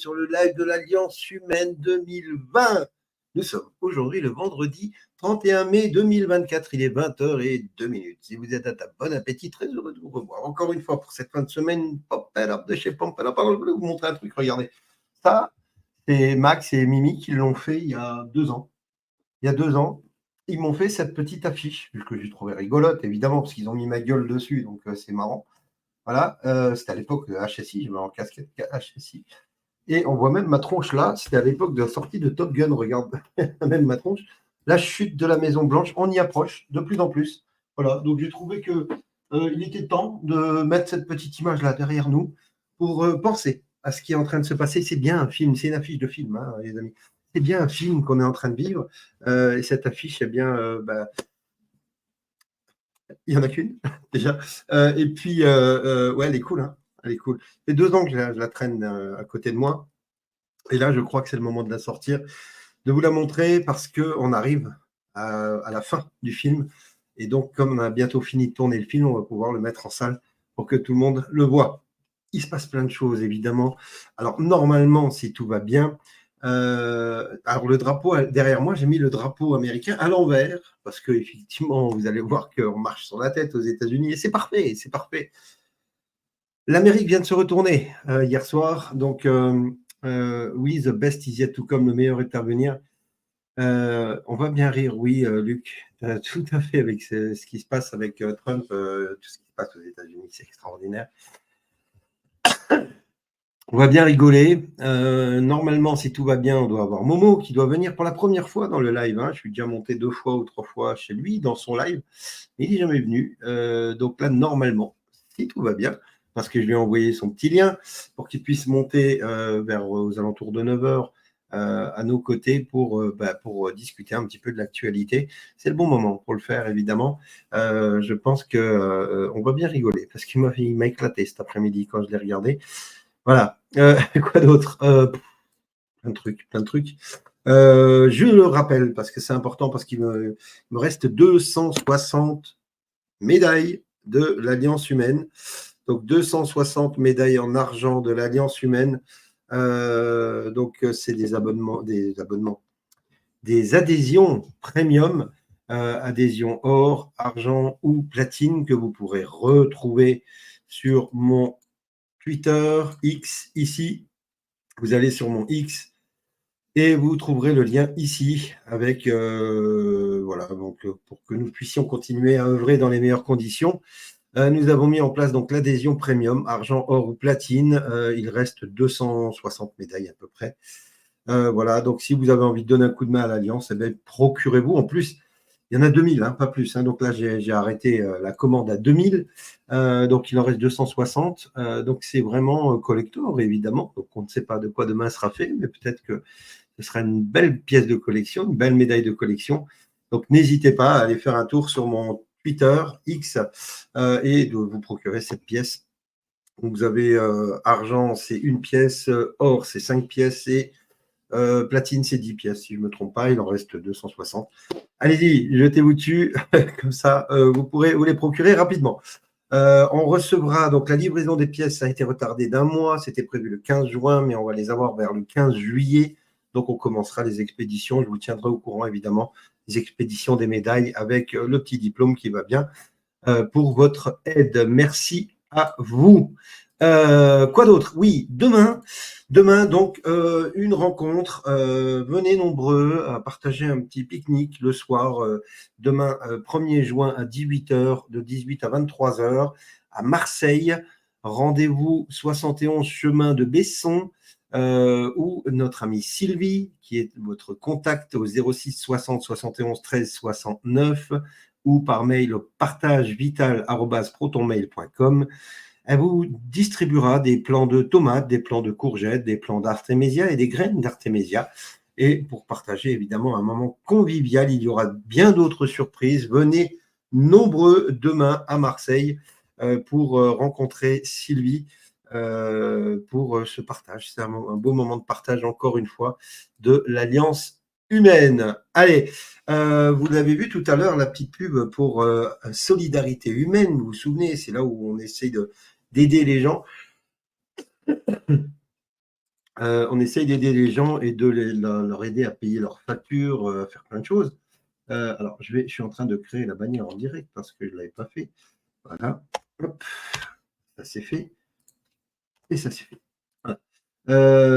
sur le live de l'Alliance Humaine 2020. Nous sommes aujourd'hui le vendredi 31 mai 2024. Il est 20h02. Si vous êtes à ta bon appétit, très heureux de vous revoir. Encore une fois pour cette fin de semaine, Pump Up de chez Pump Up. Je voulais vous montrer un truc. Regardez. Ça, c'est Max et Mimi qui l'ont fait il y a 2 ans. Il y a 2 ans, ils m'ont fait cette petite affiche, que j'ai trouvée rigolote, évidemment, parce qu'ils ont mis ma gueule dessus, donc c'est marrant. Voilà, c'était à l'époque de HSI, je mets en casquette HSI. Et on voit même ma tronche là, c'était à l'époque de la sortie de Top Gun, regarde, même ma tronche. La chute de la Maison Blanche, on y approche de plus en plus. Voilà, donc j'ai trouvé que il était temps de mettre cette petite image là derrière nous pour penser à ce qui est en train de se passer. C'est bien un film, c'est une affiche de film, hein, les amis. C'est bien un film qu'on est en train de vivre. Et cette affiche, eh bien, il n'y en a qu'une, déjà. Et puis, ouais, elle est cool, hein. Elle est cool. Ça fait 2 ans que je la traîne à côté de moi. Et là, je crois que c'est le moment de la sortir, de vous la montrer, parce qu'on arrive à la fin du film. Et donc, comme on a bientôt fini de tourner le film, on va pouvoir le mettre en salle pour que tout le monde le voit. Il se passe plein de choses, évidemment. Alors, normalement, si tout va bien, alors le drapeau, derrière moi, j'ai mis le drapeau américain à l'envers, parce que effectivement, vous allez voir qu'on marche sur la tête aux États-Unis, et c'est parfait, c'est parfait. L'Amérique vient de se retourner hier soir, donc oui, the best is yet to come, le meilleur est à venir. On va bien rire, oui, Luc, tout à fait, avec ce qui se passe avec Trump, tout ce qui se passe aux États-Unis, c'est extraordinaire. On va bien rigoler. Normalement, si tout va bien, on doit avoir Momo qui doit venir pour la première fois dans le live, hein. Je suis déjà monté 2 fois ou 3 fois chez lui dans son live, mais il n'est jamais venu. Donc là, normalement, si tout va bien, parce que je lui ai envoyé son petit lien pour qu'il puisse monter vers aux alentours de 9h à nos côtés pour discuter un petit peu de l'actualité. C'est le bon moment pour le faire, évidemment. Je pense qu'on va bien rigoler, parce qu'il m'a éclaté cet après-midi quand je l'ai regardé. Voilà. Quoi d'autre? Plein de trucs. Je le rappelle, parce que c'est important, parce qu'il me reste 260 médailles de l'Alliance Humaine. Donc 260 médailles en argent de l'Alliance Humaine. Donc c'est des adhésions premium, adhésions or, argent ou platine, que vous pourrez retrouver sur mon Twitter, X, ici. Vous allez sur mon X et vous trouverez le lien ici avec, voilà, donc pour que nous puissions continuer à œuvrer dans les meilleures conditions. Nous avons mis en place donc l'adhésion premium, argent, or ou platine. Il reste 260 médailles à peu près. Voilà, donc si vous avez envie de donner un coup de main à l'Alliance, eh bien, procurez-vous. En plus, il y en a 2000, hein, pas plus, hein. Donc là, j'ai arrêté la commande à 2000. Donc il en reste 260. Donc c'est vraiment collector, évidemment. Donc on ne sait pas de quoi demain sera fait, mais peut-être que ce sera une belle pièce de collection, une belle médaille de collection. Donc n'hésitez pas à aller faire un tour sur mon Twitter, X, et de vous procurer cette pièce. Donc vous avez argent, c'est 1 pièce, or, c'est 5 pièces, et platine, c'est 10 pièces, si je ne me trompe pas. Il en reste 260. Allez-y, jetez-vous dessus. Comme ça, vous pourrez vous les procurer rapidement. On recevra, donc la livraison des pièces, ça a été retardé d'1 mois. C'était prévu le 15 juin, mais on va les avoir vers le 15 juillet. Donc, on commencera les expéditions. Je vous tiendrai au courant, évidemment, des expéditions des médailles avec le petit diplôme qui va bien pour votre aide. Merci à vous. Quoi d'autre? Oui, demain, donc, une rencontre. Venez nombreux à partager un petit pique-nique le soir. Demain, 1er juin à 18h, de 18 à 23h, à Marseille. Rendez-vous 71 chemin de Besson, où notre amie Sylvie, qui est votre contact au 06 60 71 13 69, ou par mail au partagevital@protonmail.com. Elle vous distribuera des plants de tomates, des plants de courgettes, des plants d'artémésia et des graines d'artémésia. Et pour partager évidemment un moment convivial, il y aura bien d'autres surprises. Venez nombreux demain à Marseille pour rencontrer Sylvie pour ce partage. C'est un beau moment de partage, encore une fois, de l'Alliance Humaine. Allez, vous l'avez vu tout à l'heure, la petite pub pour Solidarité Humaine, vous vous souvenez, c'est là où on essaye d'aider les gens. on essaye d'aider les gens et de leur aider à payer leurs factures, à faire plein de choses. Alors, je suis en train de créer la bannière en direct parce que je ne l'avais pas fait. Voilà. Hop, ça c'est fait. Et ça c'est fait. Voilà.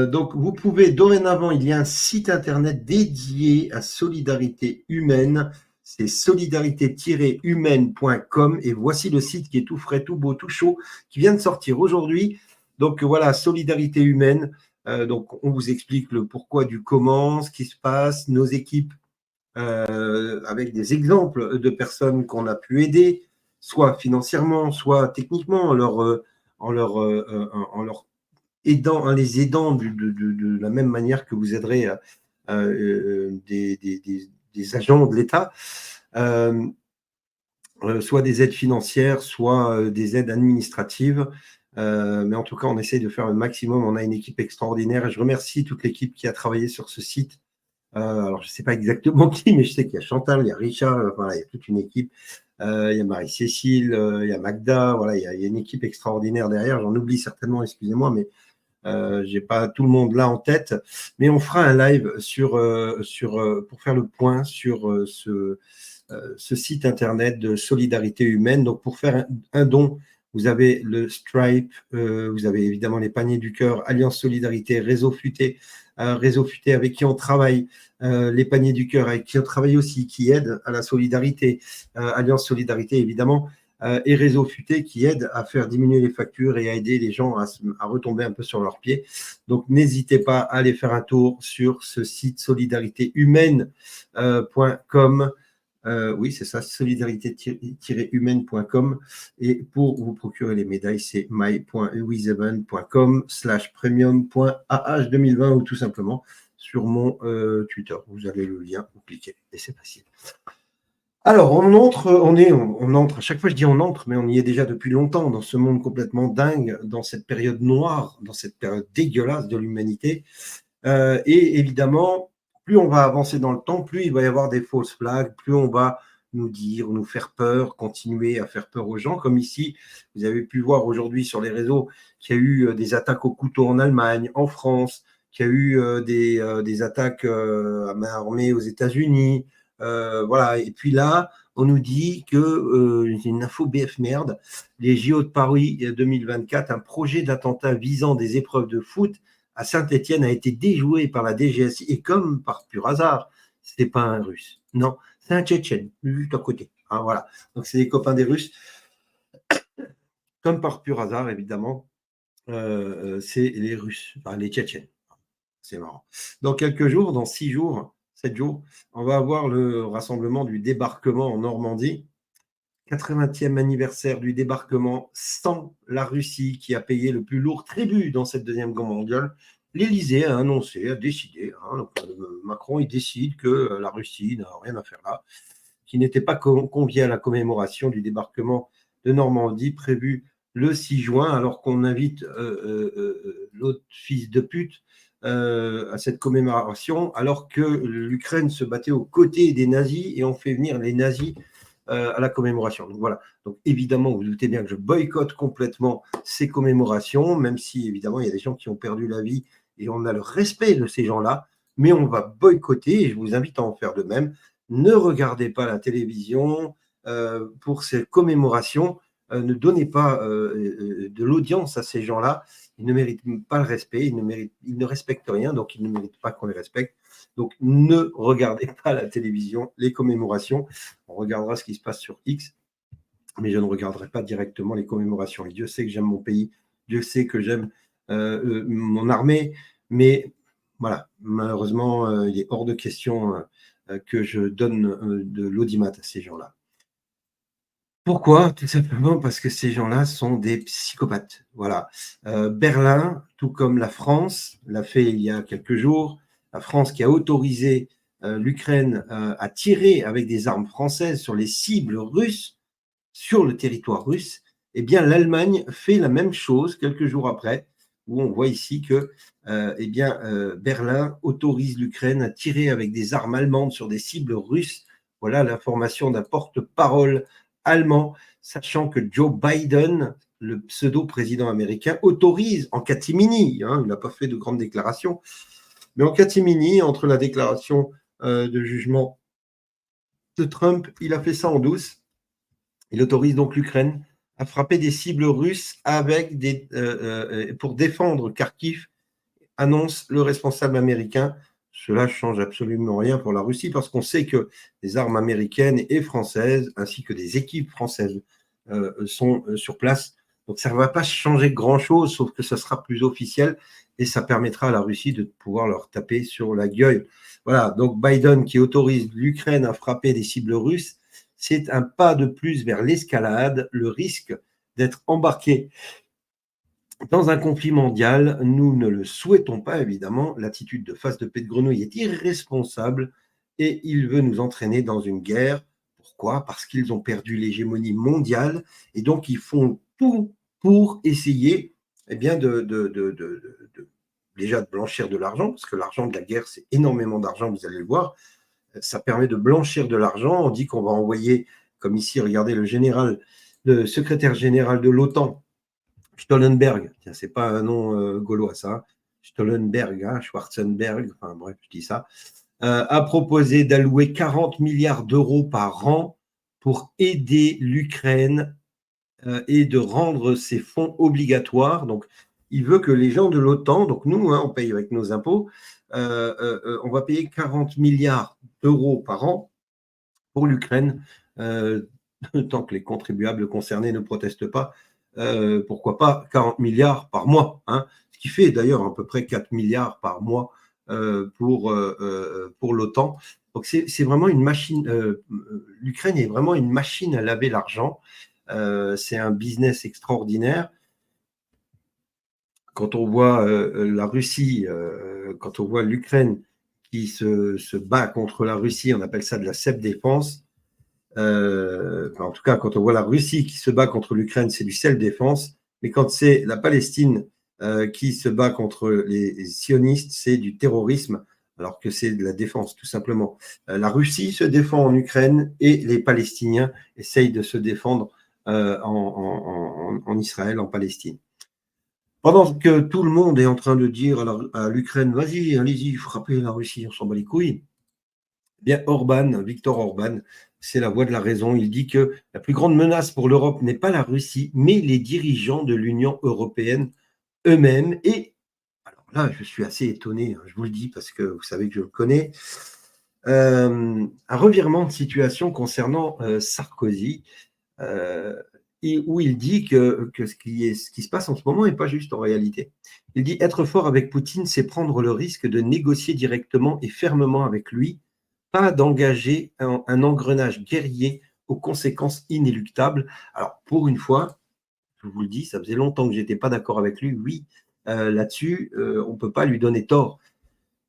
Donc, vous pouvez, dorénavant, il y a un site internet dédié à Solidarité Humaine. C'est solidarité-humaine.com. Et voici le site qui est tout frais, tout beau, tout chaud, qui vient de sortir aujourd'hui. Donc, voilà, Solidarité Humaine. Donc, on vous explique le pourquoi du comment, ce qui se passe, nos équipes, avec des exemples de personnes qu'on a pu aider, soit financièrement, soit techniquement, en leur aidant, en les aidant de la même manière que vous aiderez des agents de l'État, soit des aides financières, soit des aides administratives. Mais en tout cas, on essaie de faire le maximum. On a une équipe extraordinaire et je remercie toute l'équipe qui a travaillé sur ce site. Alors, je ne sais pas exactement qui, mais je sais qu'il y a Chantal, il y a Richard, voilà, il y a toute une équipe. Il y a Marie-Cécile, il y a Magda, voilà, il y a une équipe extraordinaire derrière. J'en oublie certainement, excusez-moi, mais j'ai pas tout le monde là en tête. Mais on fera un live pour faire le point sur ce site internet de solidarité humaine. Donc, pour faire un don, vous avez le Stripe, vous avez évidemment les paniers du cœur, Alliance Solidarité, Réseau Futé avec qui on travaille, les paniers du cœur avec qui on travaille aussi, qui aident à la solidarité, Alliance Solidarité évidemment, et Réseau Futé qui aide à faire diminuer les factures et à aider les gens à retomber un peu sur leurs pieds. Donc, n'hésitez pas à aller faire un tour sur ce site solidarité-humaine.com. Oui, c'est ça, solidarité-humaine.com. Et pour vous procurer les médailles, c'est my.wiseven.com/premium.ah2020 ou tout simplement sur mon Twitter. Vous avez le lien, vous cliquez et c'est facile. Alors, on entre, à chaque fois je dis on entre, mais on y est déjà depuis longtemps dans ce monde complètement dingue, dans cette période noire, dans cette période dégueulasse de l'humanité. Et évidemment, plus on va avancer dans le temps, plus il va y avoir des fausses flags, plus on va nous dire, nous faire peur, continuer à faire peur aux gens. Comme ici, vous avez pu voir aujourd'hui sur les réseaux qu'il y a eu des attaques au couteau en Allemagne, en France, qu'il y a eu des attaques à main armée aux États-Unis. Voilà. Et puis là, on nous dit que, une info BF merde, les JO de Paris 2024, un projet d'attentat visant des épreuves de foot à Saint-Étienne a été déjoué par la DGSI et comme par pur hasard, ce n'est pas un Russe. Non, c'est un Tchétchène, juste à côté. Hein, voilà. Donc, c'est des copains des Russes. Comme par pur hasard, évidemment, c'est les Russes, enfin les Tchétchènes. C'est marrant. Dans quelques jours, dans 6 jours, 7 jours, on va avoir le rassemblement du débarquement en Normandie. 80e anniversaire du débarquement sans la Russie qui a payé le plus lourd tribut dans cette Deuxième Guerre mondiale. L'Élysée a annoncé, a décidé, hein, donc, Macron il décide que la Russie n'a rien à faire là, qui n'était pas convié à la commémoration du débarquement de Normandie prévu le 6 juin, alors qu'on invite l'autre fils de pute à cette commémoration, alors que l'Ukraine se battait aux côtés des nazis et on fait venir les nazis à la commémoration. Donc voilà. Donc évidemment, vous, vous doutez bien que je boycotte complètement ces commémorations, même si évidemment il y a des gens qui ont perdu la vie et on a le respect de ces gens-là, mais on va boycotter et je vous invite à en faire de même. Ne regardez pas la télévision pour ces commémorations. Ne donnez pas de l'audience à ces gens-là. Ils ne méritent pas le respect, ils ne respectent rien, donc ils ne méritent pas qu'on les respecte. Donc ne regardez pas la télévision, les commémorations. On regardera ce qui se passe sur X, mais je ne regarderai pas directement les commémorations. Et Dieu sait que j'aime mon pays, Dieu sait que j'aime mon armée, mais voilà, malheureusement, il est hors de question que je donne de l'audimat à ces gens-là. Pourquoi? Tout simplement parce que ces gens-là sont des psychopathes. Voilà. Berlin, tout comme la France, l'a fait il y a quelques jours. La France qui a autorisé l'Ukraine à tirer avec des armes françaises sur les cibles russes, sur le territoire russe. Eh bien, l'Allemagne fait la même chose quelques jours après, où on voit ici que Berlin autorise l'Ukraine à tirer avec des armes allemandes sur des cibles russes. Voilà l'information d'un porte-parole allemand, sachant que Joe Biden, le pseudo-président américain, autorise en catimini, hein, il n'a pas fait de grandes déclarations, mais en catimini, entre la déclaration de jugement de Trump, il a fait ça en douce. Il autorise donc l'Ukraine à frapper des cibles russes pour défendre Kharkiv, annonce le responsable américain. Cela ne change absolument rien pour la Russie parce qu'on sait que des armes américaines et françaises, ainsi que des équipes françaises, sont sur place. Donc ça ne va pas changer grand-chose, sauf que ça sera plus officiel et ça permettra à la Russie de pouvoir leur taper sur la gueule. Voilà, donc Biden qui autorise l'Ukraine à frapper des cibles russes, c'est un pas de plus vers l'escalade, le risque d'être embarqué dans un conflit mondial. Nous ne le souhaitons pas, évidemment. L'attitude de face de paix de Grenouille est irresponsable et il veut nous entraîner dans une guerre. Pourquoi? Parce qu'ils ont perdu l'hégémonie mondiale et donc ils font tout pour essayer déjà de blanchir de l'argent, parce que l'argent de la guerre, c'est énormément d'argent, vous allez le voir. Ça permet de blanchir de l'argent. On dit qu'on va envoyer, comme ici, regardez, le secrétaire général de l'OTAN, Stoltenberg, tiens, c'est pas un nom gaulois ça, hein. Stoltenberg, hein, Schwarzenberg, enfin bref, je dis ça, a proposé d'allouer 40 milliards d'euros par an pour aider l'Ukraine et de rendre ces fonds obligatoires. Donc, il veut que les gens de l'OTAN, donc nous, hein, on paye avec nos impôts, on va payer 40 milliards d'euros par an pour l'Ukraine, tant que les contribuables concernés ne protestent pas. Pourquoi pas 40 milliards par mois, hein, ce qui fait d'ailleurs à peu près 4 milliards par mois pour l'OTAN. Donc c'est vraiment une machine, l'Ukraine est vraiment une machine à laver l'argent. C'est un business extraordinaire. Quand on voit la Russie, quand on voit l'Ukraine qui se bat contre la Russie, on appelle ça de la self-défense. En tout cas, quand on voit la Russie qui se bat contre l'Ukraine, c'est du self-défense. Mais quand c'est la Palestine qui se bat contre les sionistes, c'est du terrorisme, alors que c'est de la défense, tout simplement. La Russie se défend en Ukraine et les Palestiniens essayent de se défendre en Israël, en Palestine. Pendant que tout le monde est en train de dire à l'Ukraine, vas-y, allez-y, frappez la Russie, on s'en bat les couilles. Eh bien, Viktor Orban, c'est la voix de la raison. Il dit que la plus grande menace pour l'Europe n'est pas la Russie, mais les dirigeants de l'Union européenne eux-mêmes. Et alors là, je suis assez étonné, hein, je vous le dis parce que vous savez que je le connais. Un revirement de situation concernant Sarkozy, où il dit que ce qui se passe en ce moment n'est pas juste en réalité. Il dit être fort avec Poutine, c'est prendre le risque de négocier directement et fermement avec lui, pas d'engager un engrenage guerrier aux conséquences inéluctables. Alors, pour une fois, je vous le dis, ça faisait longtemps que je n'étais pas d'accord avec lui. Oui, là-dessus, on ne peut pas lui donner tort.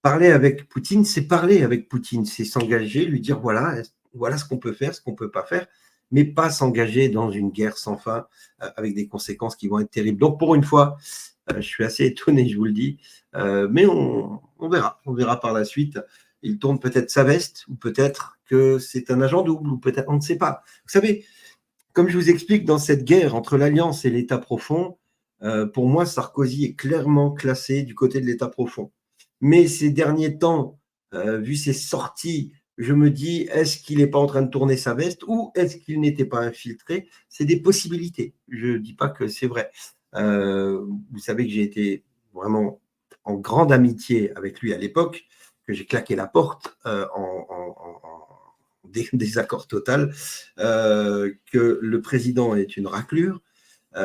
Parler avec Poutine, c'est parler avec Poutine, c'est s'engager, lui dire voilà ce qu'on peut faire, ce qu'on ne peut pas faire, mais pas s'engager dans une guerre sans fin avec des conséquences qui vont être terribles. Donc, pour une fois, je suis assez étonné, je vous le dis, mais on verra par la suite. Il tourne peut-être sa veste, ou peut-être que c'est un agent double, ou peut-être, on ne sait pas. Vous savez, comme je vous explique, dans cette guerre entre l'Alliance et l'État profond, pour moi, Sarkozy est clairement classé du côté de l'État profond. Mais ces derniers temps, vu ses sorties, je me dis, est-ce qu'il n'est pas en train de tourner sa veste ou est-ce qu'il n'était pas infiltré? C'est des possibilités. Je ne dis pas que c'est vrai. Vous savez que j'ai été vraiment en grande amitié avec lui à l'époque, que j'ai claqué la porte en désaccord total, que le président est une raclure,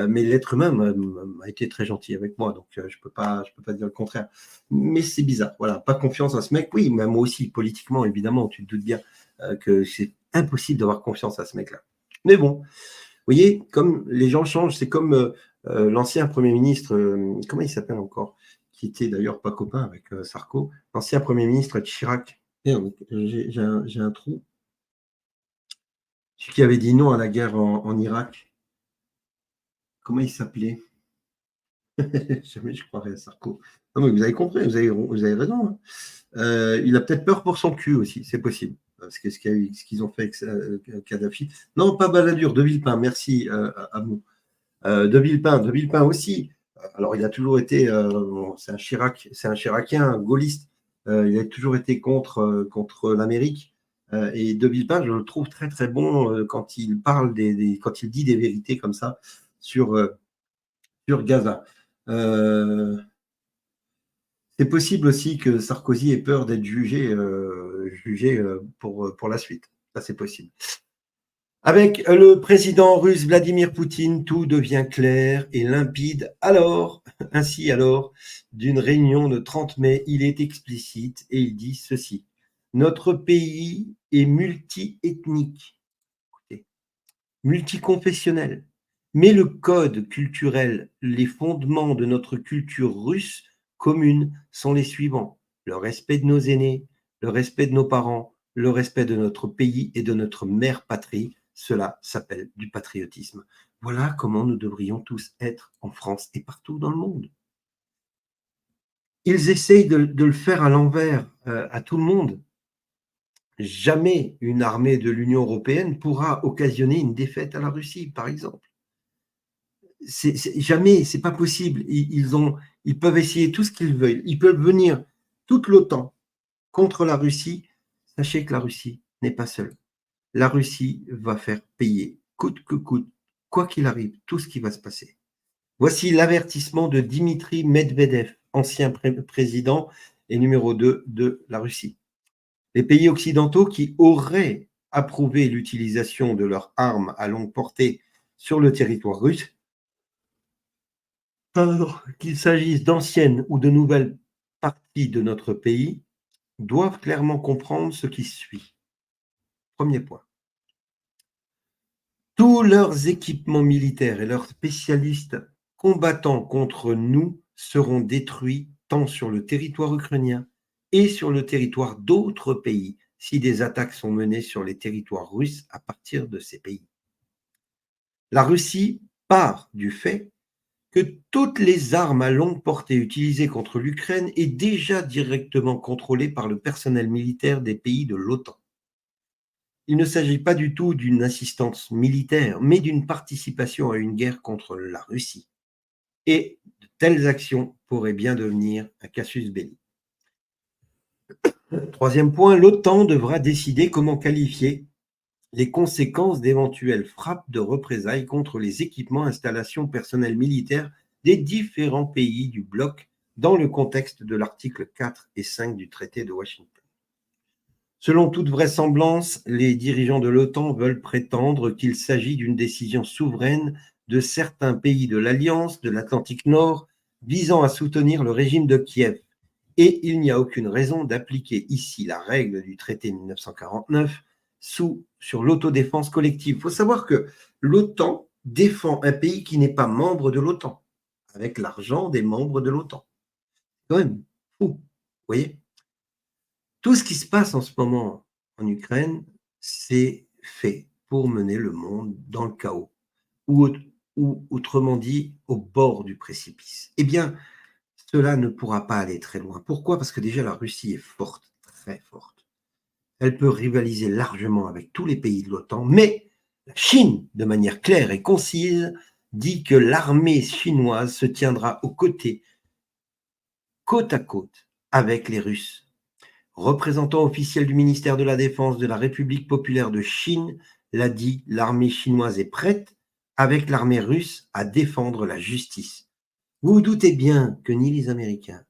mais l'être humain m'a été très gentil avec moi, donc je peux pas dire le contraire. Mais c'est bizarre, voilà, pas confiance à ce mec. Oui, mais moi aussi, politiquement, évidemment, tu te doutes bien que c'est impossible d'avoir confiance à ce mec-là. Mais bon, vous voyez, comme les gens changent, c'est comme l'ancien Premier ministre, comment il s'appelle encore, qui était d'ailleurs pas copain avec Sarko, l'ancien Premier ministre Chirac. Merde, j'ai un trou. Celui qui avait dit non à la guerre en Irak. Comment il s'appelait? Jamais je croirais à Sarko. Non, mais vous avez compris, vous avez raison, hein. Il a peut-être peur pour son cul aussi, c'est possible. Parce que ce qu'ils ont fait avec Kadhafi. Non, pas Balladur, de Villepin, merci à vous. De Villepin aussi. Alors, il a toujours été, bon, c'est un Chiracien, un gaulliste. Il a toujours été contre l'Amérique. Et De Villepin, je le trouve très très bon quand il parle quand il dit des vérités comme ça sur, sur Gaza. C'est possible aussi que Sarkozy ait peur d'être jugé pour la suite. Ça, c'est possible. Avec le président russe Vladimir Poutine, tout devient clair et limpide. Ainsi alors, d'une réunion de 30 mai, il est explicite et il dit ceci. Notre pays est multiethnique, multiconfessionnel, mais le code culturel, les fondements de notre culture russe commune sont les suivants. Le respect de nos aînés, le respect de nos parents, le respect de notre pays et de notre mère patrie. Cela s'appelle du patriotisme. Voilà comment nous devrions tous être en France et partout dans le monde. Ils essayent de le faire à l'envers à tout le monde. Jamais une armée de l'Union européenne pourra occasionner une défaite à la Russie, par exemple. Jamais, c'est pas possible. Ils peuvent essayer tout ce qu'ils veulent. Ils peuvent venir toute l'OTAN contre la Russie. Sachez que la Russie n'est pas seule. La Russie va faire payer, coûte que coûte, quoi qu'il arrive, tout ce qui va se passer. Voici l'avertissement de Dimitri Medvedev, ancien président et numéro 2 de la Russie. Les pays occidentaux qui auraient approuvé l'utilisation de leurs armes à longue portée sur le territoire russe, qu'il s'agisse d'anciennes ou de nouvelles parties de notre pays, doivent clairement comprendre ce qui suit. Premier point. Tous leurs équipements militaires et leurs spécialistes combattant contre nous seront détruits tant sur le territoire ukrainien et sur le territoire d'autres pays si des attaques sont menées sur les territoires russes à partir de ces pays. La Russie part du fait que toutes les armes à longue portée utilisées contre l'Ukraine est déjà directement contrôlée par le personnel militaire des pays de l'OTAN. Il ne s'agit pas du tout d'une assistance militaire, mais d'une participation à une guerre contre la Russie. Et de telles actions pourraient bien devenir un casus belli. Troisième point, l'OTAN devra décider comment qualifier les conséquences d'éventuelles frappes de représailles contre les équipements, installations, personnels militaires des différents pays du bloc dans le contexte de l'article 4 et 5 du traité de Washington. Selon toute vraisemblance, les dirigeants de l'OTAN veulent prétendre qu'il s'agit d'une décision souveraine de certains pays de l'Alliance de l'Atlantique Nord visant à soutenir le régime de Kiev. Et il n'y a aucune raison d'appliquer ici la règle du traité de 1949 sur l'autodéfense collective. Il faut savoir que l'OTAN défend un pays qui n'est pas membre de l'OTAN, avec l'argent des membres de l'OTAN. C'est quand même fou, vous voyez ? Tout ce qui se passe en ce moment en Ukraine, c'est fait pour mener le monde dans le chaos, ou autrement dit, au bord du précipice. Eh bien, cela ne pourra pas aller très loin. Pourquoi? Parce que déjà, la Russie est forte, très forte. Elle peut rivaliser largement avec tous les pays de l'OTAN, mais la Chine, de manière claire et concise, dit que l'armée chinoise se tiendra aux côtés, côte à côte, avec les Russes. Représentant officiel du ministère de la Défense de la République populaire de Chine l'a dit, l'armée chinoise est prête, avec l'armée russe, à défendre la justice. Vous vous doutez bien que ni les Américains,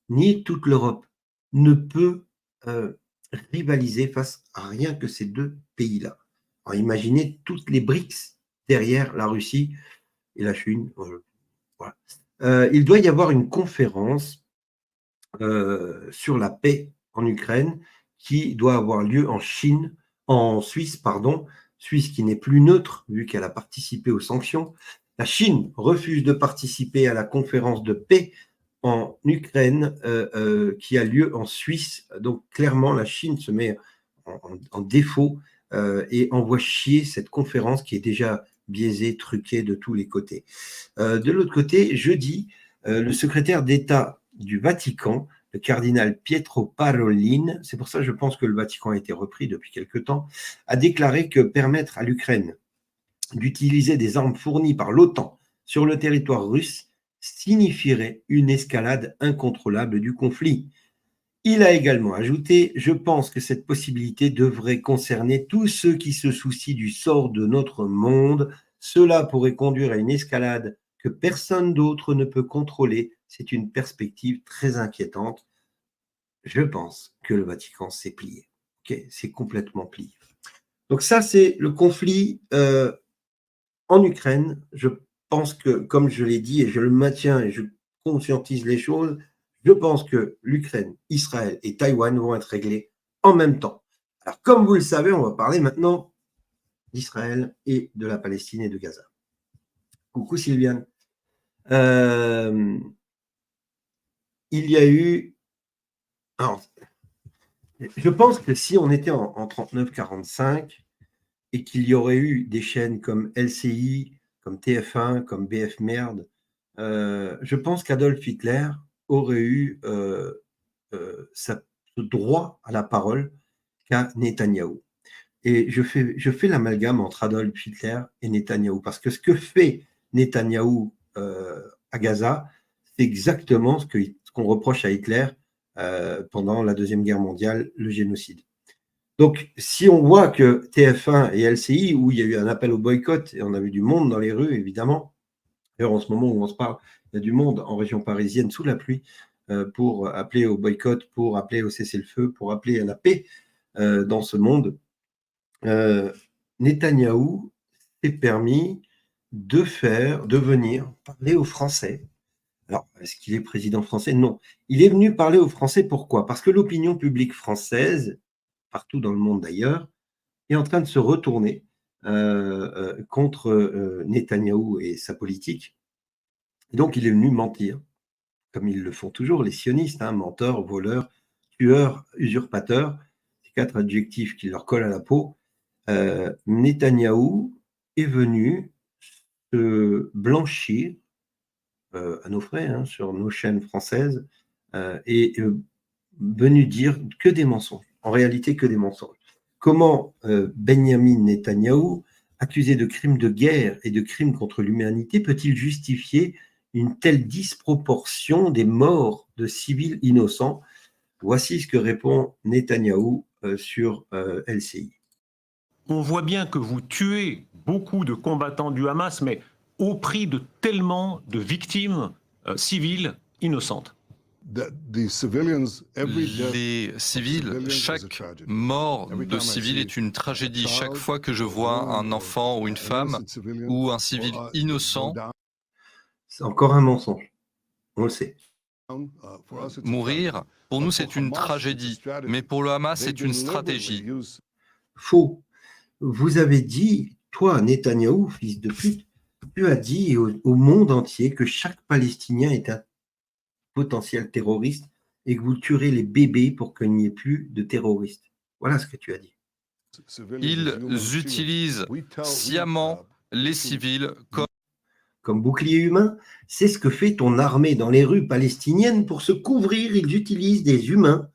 ni toute l'Europe ne peut rivaliser face à rien que ces deux pays-là. Alors imaginez toutes les BRICS derrière la Russie et la Chine. Voilà. Il doit y avoir une conférence sur la paix en Ukraine qui doit avoir lieu en Suisse, Suisse qui n'est plus neutre vu qu'elle a participé aux sanctions. La Chine refuse de participer à la conférence de paix en Ukraine qui a lieu en Suisse. Donc clairement, la Chine se met en défaut et envoie chier cette conférence qui est déjà biaisée, truquée de tous les côtés. De l'autre côté, jeudi, le secrétaire d'État du Vatican, le cardinal Pietro Parolin, c'est pour ça que je pense que le Vatican a été repris depuis quelque temps, a déclaré que permettre à l'Ukraine d'utiliser des armes fournies par l'OTAN sur le territoire russe signifierait une escalade incontrôlable du conflit. Il a également ajouté « Je pense que cette possibilité devrait concerner tous ceux qui se soucient du sort de notre monde. Cela pourrait conduire à une escalade que personne d'autre ne peut contrôler. C'est une perspective très inquiétante. Je pense que le Vatican s'est plié. » C'est complètement plié. Donc ça, c'est le conflit en Ukraine. Je pense que, comme je l'ai dit, et je le maintiens et je conscientise les choses, je pense que l'Ukraine, Israël et Taïwan vont être réglés en même temps. Alors, comme vous le savez, on va parler maintenant d'Israël et de la Palestine et de Gaza. Coucou Sylviane. Il y a eu... Alors, je pense que si on était en 39-45 et qu'il y aurait eu des chaînes comme LCI, comme TF1, comme BF Merde, je pense qu'Adolf Hitler aurait eu ce droit à la parole qu'à Netanyahou. Et je fais l'amalgame entre Adolf Hitler et Netanyahou, parce que ce que fait Netanyahou à Gaza, c'est exactement ce qu'on reproche à Hitler pendant la Deuxième Guerre mondiale, le génocide. Donc, si on voit que TF1 et LCI, où il y a eu un appel au boycott, et on a vu du monde dans les rues, évidemment, d'ailleurs, en ce moment où on se parle, il y a du monde en région parisienne sous la pluie pour appeler au boycott, pour appeler au cessez-le-feu, pour appeler à la paix dans ce monde. Netanyahou s'est permis de venir parler aux Français. Alors, est-ce qu'il est président français? Non. Il est venu parler aux Français, pourquoi? Parce que l'opinion publique française, partout dans le monde d'ailleurs, est en train de se retourner contre Netanyahou et sa politique. Et donc, il est venu mentir, comme ils le font toujours, les sionistes, hein, menteurs, voleurs, tueurs, usurpateurs, ces 4 adjectifs qui leur collent à la peau. Netanyahou est venu se blanchir à nos frais, hein, sur nos chaînes françaises, et venu dire que des mensonges, en réalité que des mensonges. Comment Benyamin Netanyahou, accusé de crimes de guerre et de crimes contre l'humanité, peut-il justifier une telle disproportion des morts de civils innocents? Voici ce que répond Netanyahou sur LCI. On voit bien que vous tuez beaucoup de combattants du Hamas, mais au prix de tellement de victimes civiles innocentes. Les civils, chaque mort de civil est une tragédie. Chaque fois que je vois un enfant ou une femme ou un civil innocent c'est encore un mensonge, on le sait. Mourir, pour nous c'est une tragédie, mais pour le Hamas c'est une stratégie. Faux. Vous avez dit, toi Netanyahou, fils de pute, tu as dit au monde entier que chaque Palestinien est un potentiel terroriste et que vous tuerez les bébés pour qu'il n'y ait plus de terroristes. Voilà ce que tu as dit. Ils utilisent sciemment les civils comme bouclier humain. C'est ce que fait ton armée dans les rues palestiniennes pour se couvrir. Ils utilisent des humains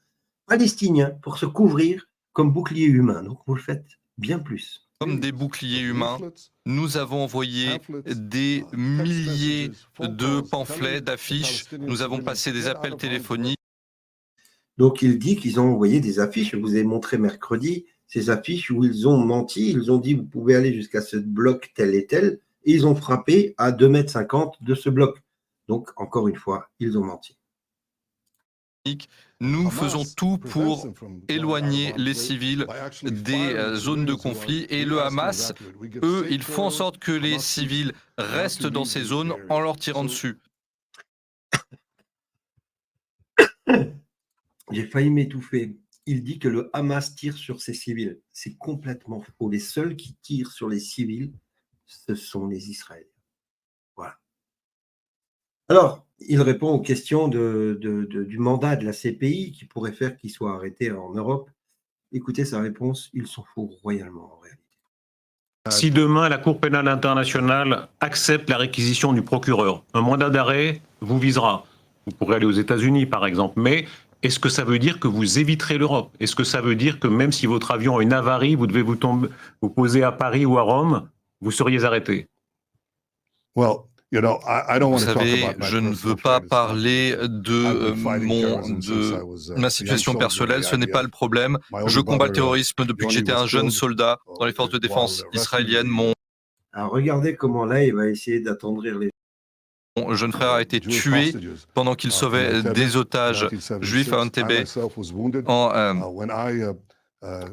palestiniens pour se couvrir comme bouclier humain. Donc vous le faites bien plus. Comme des boucliers humains, nous avons envoyé des milliers de pamphlets, d'affiches, nous avons passé des appels téléphoniques. Donc il dit qu'ils ont envoyé des affiches, je vous ai montré mercredi, ces affiches où ils ont menti, ils ont dit vous pouvez aller jusqu'à ce bloc tel et tel, et ils ont frappé à 2,50 m de ce bloc. Donc encore une fois, ils ont menti. Nous faisons tout pour éloigner les civils des zones de conflit et le Hamas, eux, ils font en sorte que les civils restent dans ces zones en leur tirant dessus. J'ai failli m'étouffer. Il dit que le Hamas tire sur ses civils. C'est complètement faux. Les seuls qui tirent sur les civils, ce sont les Israéliens. Voilà. Alors, il répond aux questions du mandat de la CPI qui pourrait faire qu'il soit arrêté en Europe. Écoutez sa réponse, il s'en fout royalement en réalité. Si demain la Cour pénale internationale accepte la réquisition du procureur, un mandat d'arrêt vous visera. Vous pourrez aller aux États-Unis par exemple, mais est-ce que ça veut dire que vous éviterez l'Europe? Est-ce que ça veut dire que même si votre avion a une avarie, vous devez vous poser à Paris ou à Rome, vous seriez arrêté? Vous savez, je ne veux pas parler de ma situation personnelle, ce n'est pas le problème. Je combats le terrorisme depuis que j'étais un jeune soldat dans les forces de défense israéliennes. Mon Alors regardez comment là, il va essayer d'attendrir les... jeune frère a été tué pendant qu'il sauvait des otages juifs à Entebbe en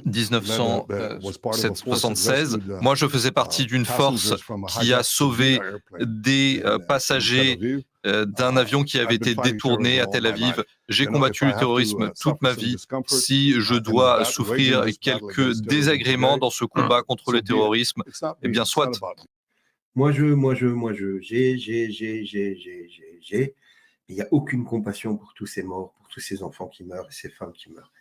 1976. Moi, je faisais partie d'une force qui a sauvé des passagers d'un avion qui avait été détourné à Tel Aviv. J'ai combattu le terrorisme toute ma vie. Si je dois souffrir quelques désagréments dans ce combat contre le terrorisme, eh bien, soit. J'ai. Il n'y a aucune compassion pour tous ces morts, pour tous ces enfants qui meurent et ces femmes qui meurent.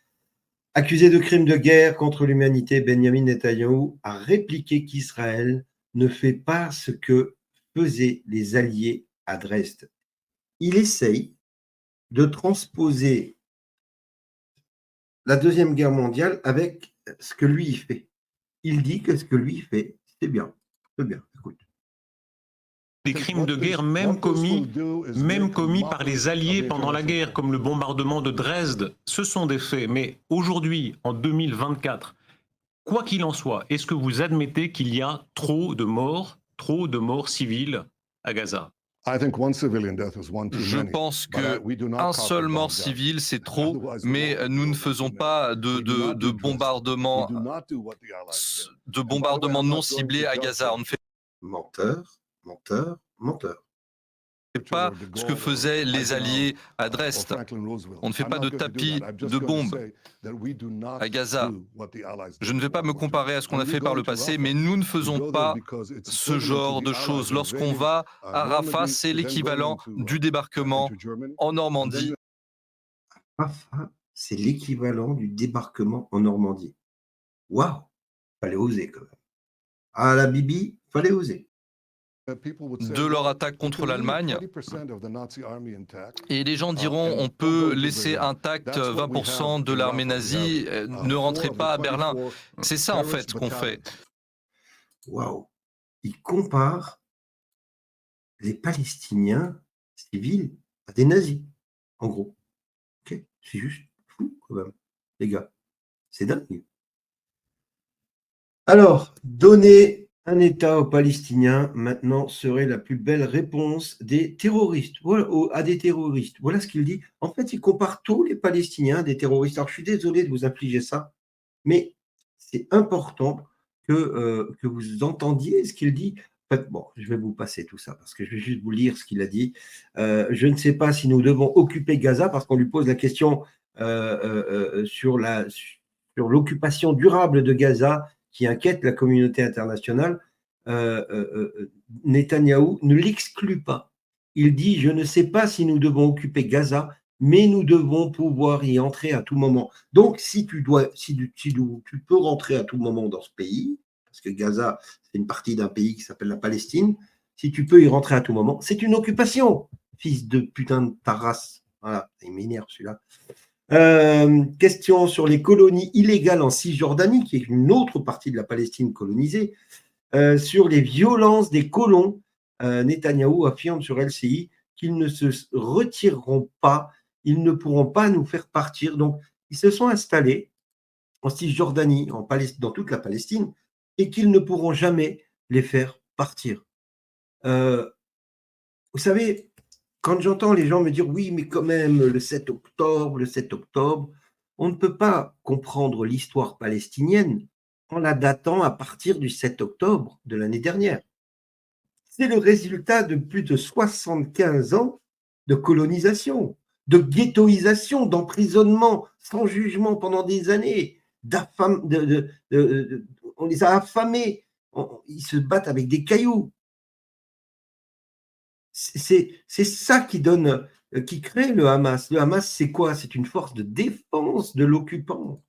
Accusé de crimes de guerre contre l'humanité, Benjamin Netanyahou a répliqué qu'Israël ne fait pas ce que faisaient les Alliés à Dresde. Il essaye de transposer la Deuxième Guerre mondiale avec ce que lui il fait. Il dit que ce que lui fait, c'est bien. C'est bien, écoute. Des crimes de guerre même commis par les Alliés pendant la guerre, comme le bombardement de Dresde. Ce sont des faits. Mais aujourd'hui, en 2024, quoi qu'il en soit, est-ce que vous admettez qu'il y a trop de morts civiles à Gaza? Je pense qu'un seul mort civil, c'est trop, mais nous ne faisons pas de bombardements non ciblés à Gaza. On ne fait Menteur. pas ce que faisaient les Alliés à Dresde. On ne fait pas de tapis de bombes à Gaza. Je ne vais pas me comparer à ce qu'on a fait par le passé, mais nous ne faisons pas ce genre de choses. Lorsqu'on va à Rafah, c'est l'équivalent du débarquement en Normandie. Rafah, c'est l'équivalent du débarquement en Normandie. Waouh! Fallait oser quand même. À la Bibi, fallait oser. De leur attaque contre l'Allemagne. Et les gens diront, on peut laisser intact 20% de l'armée nazie, ne rentrez pas à Berlin. C'est ça en fait qu'on fait. Waouh! Ils comparent les Palestiniens civils à des nazis, en gros. Ok, c'est juste fou quand même, les gars. C'est dingue. Alors, donner un État aux Palestiniens, maintenant, serait la plus belle réponse des terroristes, à des terroristes. Voilà ce qu'il dit. En fait, il compare tous les Palestiniens à des terroristes. Alors, je suis désolé de vous infliger ça, mais c'est important que vous entendiez ce qu'il dit. En fait, bon, je vais vous passer tout ça, parce que je vais juste vous lire ce qu'il a dit. Je ne sais pas si nous devons occuper Gaza, parce qu'on lui pose la question sur l'occupation durable de Gaza, qui inquiète la communauté internationale. Netanyahou ne l'exclut pas. Il dit « Je ne sais pas si nous devons occuper Gaza, mais nous devons pouvoir y entrer à tout moment. » Donc, si tu peux rentrer à tout moment dans ce pays, parce que Gaza, c'est une partie d'un pays qui s'appelle la Palestine, si tu peux y rentrer à tout moment, c'est une occupation, fils de putain de ta race. Voilà, il m'énerve celui-là. Question sur les colonies illégales en Cisjordanie, qui est une autre partie de la Palestine colonisée. Sur les violences des colons, Netanyahou affirme sur LCI qu'ils ne se retireront pas, ils ne pourront pas nous faire partir. Donc, ils se sont installés en Cisjordanie, dans toute la Palestine, et qu'ils ne pourront jamais les faire partir. Vous savez, quand j'entends les gens me dire « oui, mais quand même, le 7 octobre », on ne peut pas comprendre l'histoire palestinienne en la datant à partir du 7 octobre de l'année dernière. C'est le résultat de plus de 75 ans de colonisation, de ghettoisation, d'emprisonnement sans jugement pendant des années, on les a affamés, ils se battent avec des cailloux. C'est ça qui crée le Hamas. Le Hamas, c'est quoi? C'est une force de défense de l'occupant.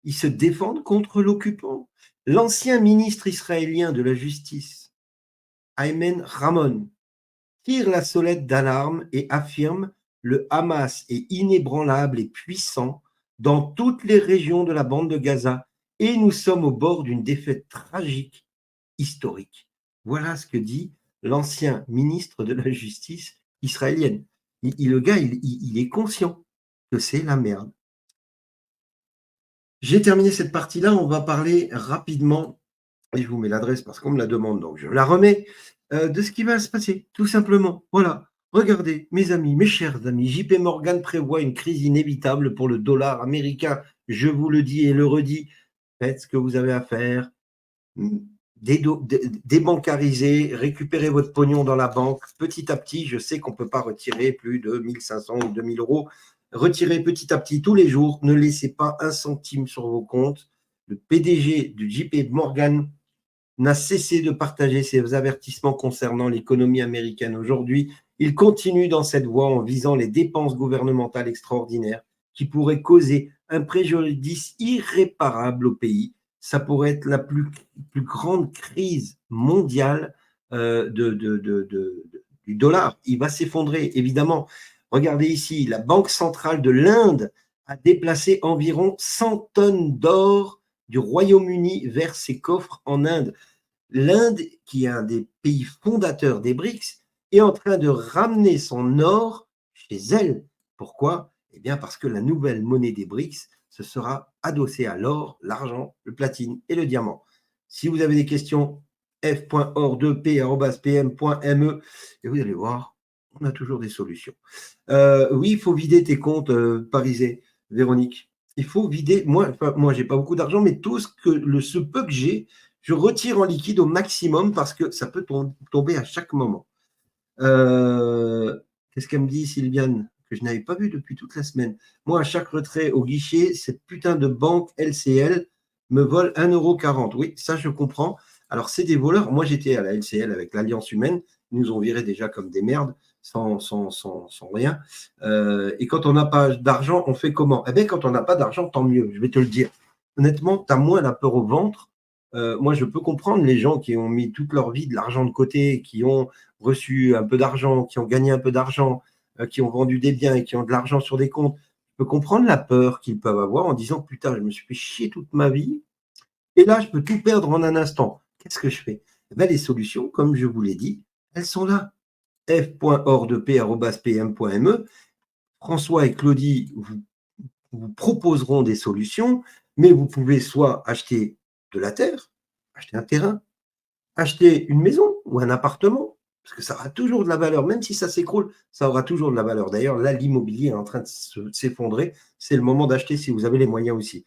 Ils se défendent contre l'occupant. L'ancien ministre israélien de la Justice, Ayman Ramon, tire la sonnette d'alarme et affirme « Le Hamas est inébranlable et puissant dans toutes les régions de la bande de Gaza et nous sommes au bord d'une défaite tragique, historique. » Voilà ce que dit l'ancien ministre de la Justice israélienne. Le gars, il est conscient que c'est la merde. J'ai terminé cette partie-là, on va parler rapidement, et je vous mets l'adresse parce qu'on me la demande, donc je la remets, de ce qui va se passer, tout simplement. Voilà, regardez, mes amis, mes chers amis, JP Morgan prévoit une crise inévitable pour le dollar américain. Je vous le dis et le redis, faites ce que vous avez à faire, débancariser, récupérez votre pognon dans la banque petit à petit. Je sais qu'on ne peut pas retirer plus de 1500 ou 2000 euros. Retirez petit à petit tous les jours. Ne laissez pas un centime sur vos comptes. Le PDG du JP Morgan n'a cessé de partager ses avertissements concernant l'économie américaine aujourd'hui. Il continue dans cette voie en visant les dépenses gouvernementales extraordinaires qui pourraient causer un préjudice irréparable au pays. Ça pourrait être la plus grande crise mondiale du dollar. Il va s'effondrer, évidemment. Regardez ici, la Banque centrale de l'Inde a déplacé environ 100 tonnes d'or du Royaume-Uni vers ses coffres en Inde. L'Inde, qui est un des pays fondateurs des BRICS, est en train de ramener son or chez elle. Pourquoi? Eh bien, parce que la nouvelle monnaie des BRICS, ce sera adossé à l'or, l'argent, le platine et le diamant. Si vous avez des questions, f.or2p@pm.me et vous allez voir, on a toujours des solutions. Oui, il faut vider tes comptes parisais, Véronique. Il faut vider. Moi, j'ai pas beaucoup d'argent, mais tout ce peu que j'ai, je retire en liquide au maximum parce que ça peut tomber à chaque moment. Qu'est-ce qu'elle me dit, Sylviane, que je n'avais pas vu depuis toute la semaine? Moi, à chaque retrait au guichet, cette putain de banque LCL me vole 1,40 €. Oui, ça, je comprends. Alors, c'est des voleurs. Moi, j'étais à la LCL avec l'Alliance Humaine. Ils nous ont virés déjà comme des merdes, sans rien. Et quand on n'a pas d'argent, on fait comment? Eh bien, quand on n'a pas d'argent, tant mieux, je vais te le dire. Honnêtement, tu as moins la peur au ventre. Moi, je peux comprendre les gens qui ont mis toute leur vie de l'argent de côté, qui ont reçu un peu d'argent, qui ont gagné un peu d'argent, qui ont vendu des biens et qui ont de l'argent sur des comptes. Je peux comprendre la peur qu'ils peuvent avoir en disant « Putain, je me suis fait chier toute ma vie et là, je peux tout perdre en un instant. Qu'est-ce que je fais ?» Eh bien, les solutions, comme je vous l'ai dit, elles sont là. f.or2p@pm.me. François et Claudie vous proposeront des solutions, mais vous pouvez soit acheter de la terre, acheter un terrain, acheter une maison ou un appartement, parce que ça aura toujours de la valeur, même si ça s'écroule, ça aura toujours de la valeur. D'ailleurs, là, l'immobilier est en train de s'effondrer, c'est le moment d'acheter si vous avez les moyens aussi.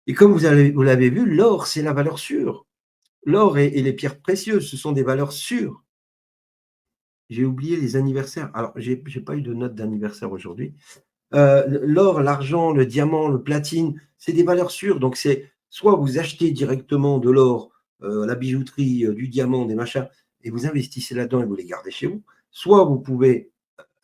Et comme vous l'avez vu, l'or, c'est la valeur sûre. L'or et les pierres précieuses, ce sont des valeurs sûres. J'ai oublié les anniversaires. Alors, j'ai pas eu de note d'anniversaire aujourd'hui. L'or, l'argent, le diamant, le platine, c'est des valeurs sûres. Donc, c'est soit vous achetez directement de l'or, la bijouterie, du diamant, des machins, et vous investissez là-dedans et vous les gardez chez vous. Soit vous pouvez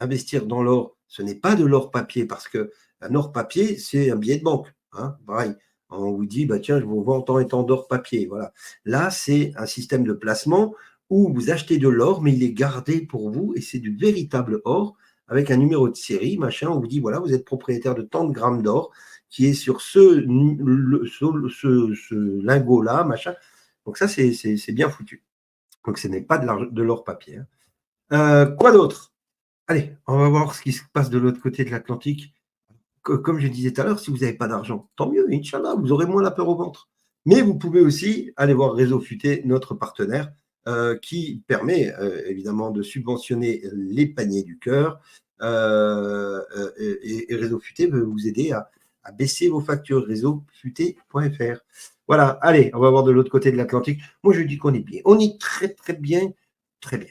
investir dans l'or. Ce n'est pas de l'or papier parce qu'un or papier, c'est un billet de banque. Hein, pareil. On vous dit, bah, tiens, je vous vends tant et tant d'or papier. Voilà. Là, c'est un système de placement où vous achetez de l'or, mais il est gardé pour vous et c'est du véritable or avec un numéro de série, machin. On vous dit, voilà, vous êtes propriétaire de tant de grammes d'or qui est sur ce lingot-là, machin. Donc ça, c'est bien foutu. Donc ce n'est pas de l'or papier. Hein. Quoi d'autre? Allez, on va voir ce qui se passe de l'autre côté de l'Atlantique. Comme je disais tout à l'heure, si vous n'avez pas d'argent, tant mieux, Inch'Allah, vous aurez moins la peur au ventre. Mais vous pouvez aussi aller voir Réseau Futé, notre partenaire, qui permet évidemment de subventionner les paniers du cœur. Et Réseau Futé veut vous aider à baisser vos factures. Réseaufuté.fr. Voilà, allez, on va voir de l'autre côté de l'Atlantique. Moi, je dis qu'on est bien. On est très, très bien, très bien.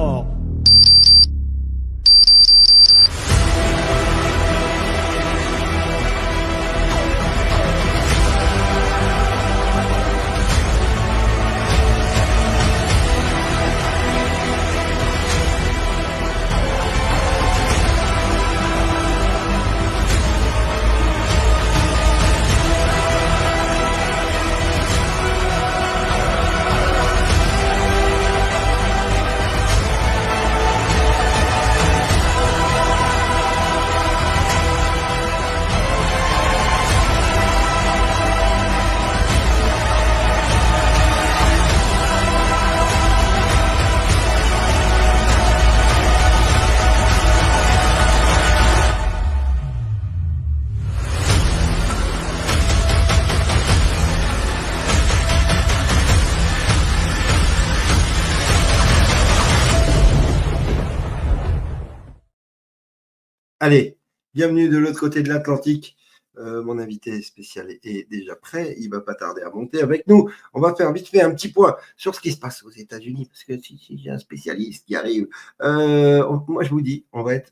mort. Allez, bienvenue de l'autre côté de l'Atlantique. Mon invité spécial est déjà prêt. Il ne va pas tarder à monter avec nous. On va faire vite fait un petit point sur ce qui se passe aux États-Unis, parce que si j'ai un spécialiste qui arrive, moi je vous dis, on va être.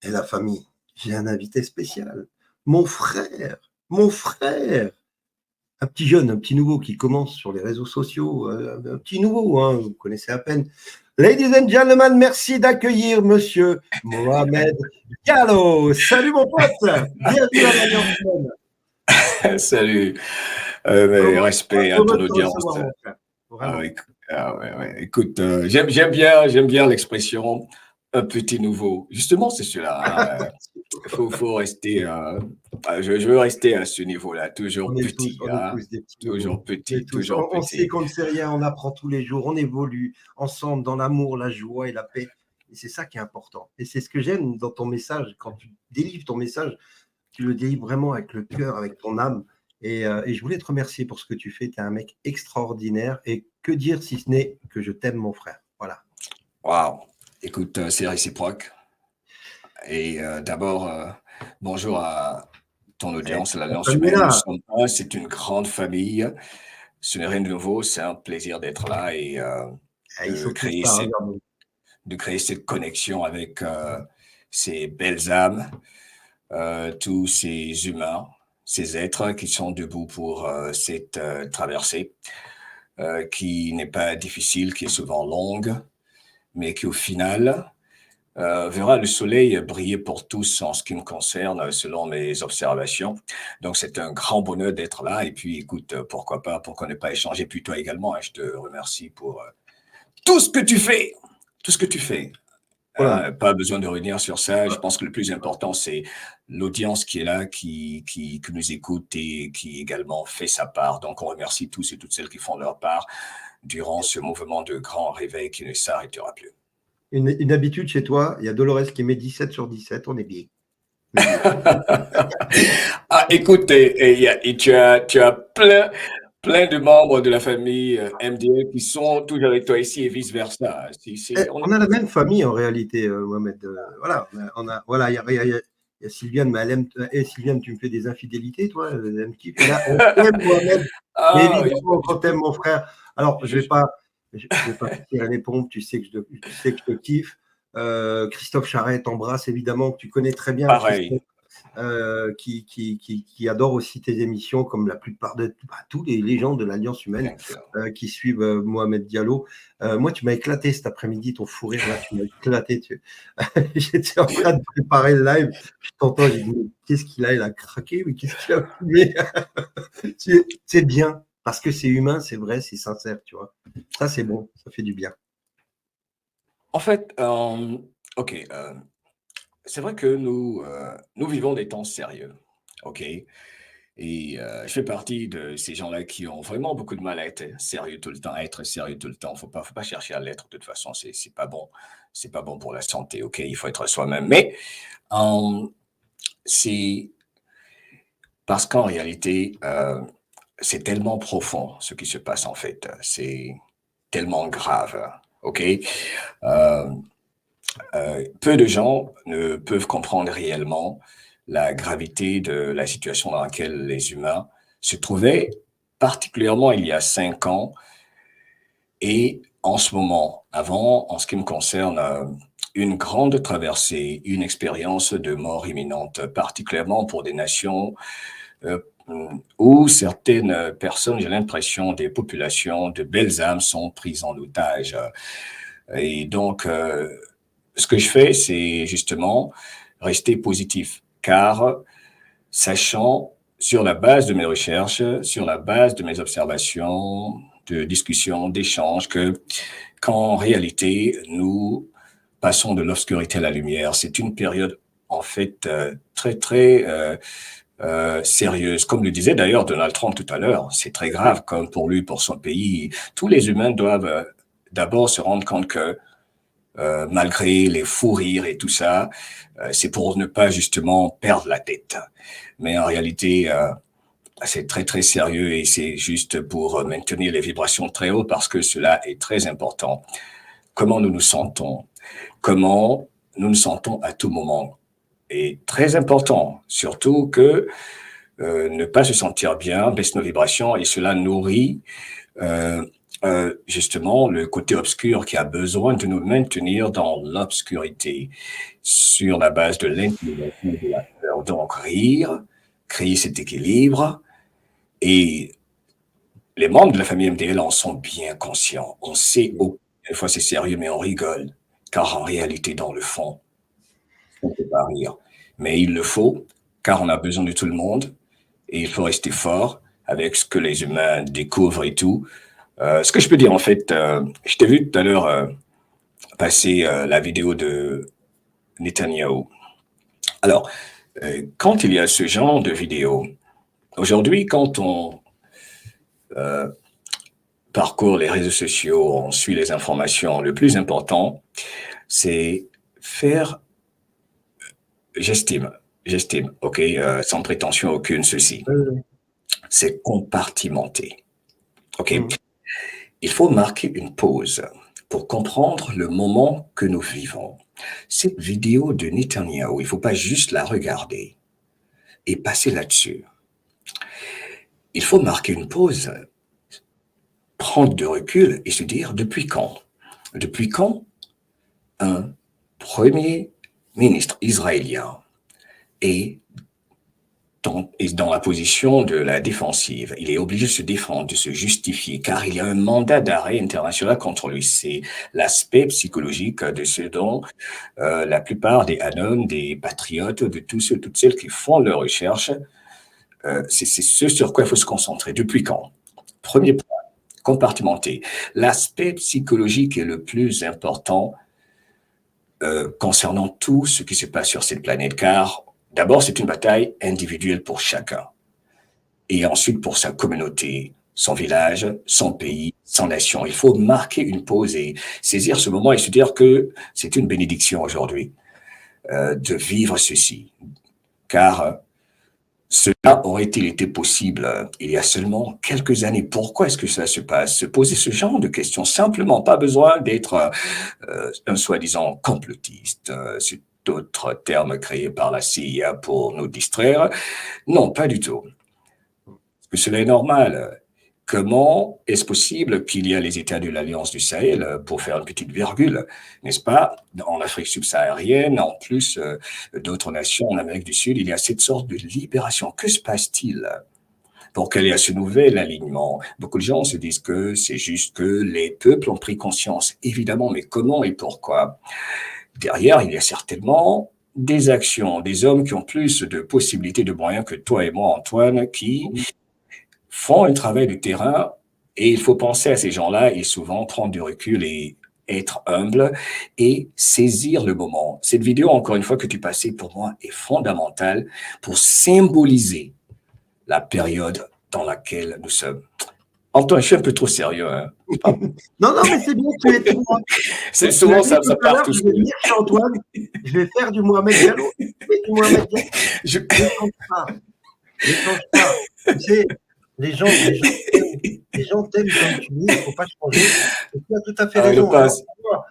Et la famille, j'ai un invité spécial. Mon frère, un petit jeune, un petit nouveau qui commence sur les réseaux sociaux, un petit nouveau, hein, vous connaissez à peine. Ladies and gentlemen, merci d'accueillir monsieur Mohamed Diallo. Salut mon pote, bienvenue à l'Alliance Humaine. Salut, respect à ton audience. Écoute, j'aime bien l'expression un petit nouveau. Justement, c'est cela. Faut rester. Je veux rester à ce niveau-là, toujours petit. Toujours petit, toujours petit. On sait qu'on ne sait rien, on apprend tous les jours, on évolue ensemble dans l'amour, la joie et la paix. Et c'est ça qui est important. Et c'est ce que j'aime dans ton message. Quand tu délivres ton message, tu le délivres vraiment avec le cœur, avec ton âme. Et je voulais te remercier pour ce que tu fais. Tu es un mec extraordinaire. Et que dire si ce n'est que je t'aime, mon frère. Voilà. Waouh. Écoute, c'est réciproque. Et d'abord, bonjour à ton audience, l'Alliance Humaine. C'est une grande famille. Ce n'est rien de nouveau. C'est un plaisir d'être là et de créer cette connexion avec ces belles âmes, tous ces humains, ces êtres qui sont debout pour cette traversée qui n'est pas difficile, qui est souvent longue, mais qui au final verra le soleil briller pour tous en ce qui me concerne, selon mes observations. Donc, c'est un grand bonheur d'être là. Et puis, écoute, pourquoi ne pas échanger. Puis toi également, je te remercie pour tout ce que tu fais. Tout ce que tu fais. Voilà. Pas besoin de revenir sur ça. Je pense que le plus important, c'est l'audience qui est là, qui nous écoute et qui également fait sa part. Donc, on remercie tous et toutes celles qui font leur part durant ce mouvement de grand réveil qui ne s'arrêtera plus. Une habitude chez toi, il y a Dolores qui met 17 sur 17, on est bien. Écoute, et tu as plein de membres de la famille MDL qui sont toujours avec toi ici et vice-versa. On a la même famille en réalité, Mohamed. Voilà, il y a Sylviane, mais elle aime. Sylviane, tu me fais des infidélités, toi. Elle aime qui. Et là, on t'aime, Mohamed. Évidemment, on t'aime, mon frère. Alors, je vais pas tirer les pompes, tu sais que je te kiffe. Christophe Charret t'embrasse, évidemment, que tu connais très bien. Pareil. Qui adore aussi tes émissions, comme la plupart de tous les gens de l'Alliance Humaine qui suivent Mohamed Diallo. Moi, tu m'as éclaté cet après-midi, ton fou rire, là, tu m'as éclaté. J'étais en train de préparer le live, je t'entends, j'ai dit, qu'est-ce qu'il a, il a craqué, mais qu'est-ce qu'il a fumé? C'est bien, parce que c'est humain, c'est vrai, c'est sincère, tu vois. Ça, c'est bon, ça fait du bien. En fait, OK, c'est vrai que nous vivons des temps sérieux, OK? Et je fais partie de ces gens-là qui ont vraiment beaucoup de mal à être sérieux tout le temps, à être sérieux tout le temps. Faut pas chercher à l'être de toute façon, c'est pas bon. C'est pas bon pour la santé, OK? Il faut être soi-même. Mais, hem, c'est parce qu'en réalité, c'est tellement profond ce qui se passe en fait, c'est tellement grave, OK? Hem peu de gens ne peuvent comprendre réellement la gravité de la situation dans laquelle les humains se trouvaient, particulièrement il y a 5 ans et en ce moment. Avant, en ce qui me concerne, une grande traversée, une expérience de mort imminente, particulièrement pour des nations, où certaines personnes, j'ai l'impression, des populations, de belles âmes sont prises en otage. Et donc, ce que je fais, c'est justement rester positif, car sachant sur la base de mes recherches, sur la base de mes observations, de discussions, d'échanges, qu'en réalité, nous passons de l'obscurité à la lumière. C'est une période, en fait, très, très sérieuse. Comme le disait d'ailleurs Donald Trump tout à l'heure, c'est très grave, comme pour lui, pour son pays. Tous les humains doivent d'abord se rendre compte que malgré les fous rires et tout ça, c'est pour ne pas justement perdre la tête. Mais en réalité, c'est très très sérieux et c'est juste pour maintenir les vibrations très haut parce que cela est très important. Comment nous nous sentons, comment nous nous sentons à tout moment est très important. Surtout que ne pas se sentir bien baisse nos vibrations et cela nourrit euh, justement le côté obscur qui a besoin de nous maintenir dans l'obscurité sur la base de l'intimidation et de la peur. Donc rire, créer cet équilibre et les membres de la famille MDL en sont bien conscients. On sait, des fois c'est sérieux, mais on rigole, car en réalité, dans le fond, on ne peut pas rire. Mais il le faut, car on a besoin de tout le monde et il faut rester fort avec ce que les humains découvrent et tout. Ce que je peux dire, en fait, je t'ai vu tout à l'heure passer la vidéo de Netanyahou. Alors, quand il y a ce genre de vidéo, aujourd'hui, quand on parcourt les réseaux sociaux, on suit les informations, le plus important, c'est faire, j'estime, ok, sans prétention aucune, ceci, c'est compartimenter, ok. Il faut marquer une pause pour comprendre le moment que nous vivons. Cette vidéo de Netanyahou, il ne faut pas juste la regarder et passer là-dessus. Il faut marquer une pause, prendre de recul et se dire depuis quand? Depuis quand un premier ministre israélien est dans la position de la défensive. Il est obligé de se défendre, de se justifier, car il y a un mandat d'arrêt international contre lui. C'est l'aspect psychologique de ce dont la plupart des Anon, des patriotes, de tous ceux, toutes celles qui font leurs recherches, c'est ce sur quoi il faut se concentrer. Depuis quand? Premier point, compartimenter. L'aspect psychologique est le plus important concernant tout ce qui se passe sur cette planète, car d'abord, c'est une bataille individuelle pour chacun. Et ensuite, pour sa communauté, son village, son pays, son nation. Il faut marquer une pause et saisir ce moment et se dire que c'est une bénédiction aujourd'hui de vivre ceci. Car cela aurait-il été possible il y a seulement quelques années? Pourquoi est-ce que ça se passe? Se poser ce genre de questions, simplement, pas besoin d'être un soi-disant complotiste, c'est d'autres termes créés par la CIA pour nous distraire. Non, pas du tout. Que cela est normal. Comment est-ce possible qu'il y a les États de l'Alliance du Sahel, pour faire une petite virgule, n'est-ce pas, en Afrique subsaharienne, en plus d'autres nations en Amérique du Sud, il y a cette sorte de libération. Que se passe-t-il pour qu'il y ait ce nouvel alignement? Beaucoup de gens se disent que c'est juste que les peuples ont pris conscience. Évidemment, mais comment et pourquoi? Derrière, il y a certainement des actions, des hommes qui ont plus de possibilités, de moyens que toi et moi, Antoine, qui font un travail de terrain et il faut penser à ces gens-là et souvent prendre du recul et être humble et saisir le moment. Cette vidéo, encore une fois, que tu passais, pour moi, est fondamentale pour symboliser la période dans laquelle nous sommes. Antoine, je suis un peu trop sérieux. Hein. Non, non, mais c'est bien, tu es témoin. C'est souvent ça part tout seul. Je vais dire chez Antoine, je vais faire du Mohamed Diallo. Du Mohamed Diallo. Je ne change pas. Je ne change pas. Tu sais, les gens t'aiment comme tu dis, il ne faut pas changer. Et tu as tout à fait raison.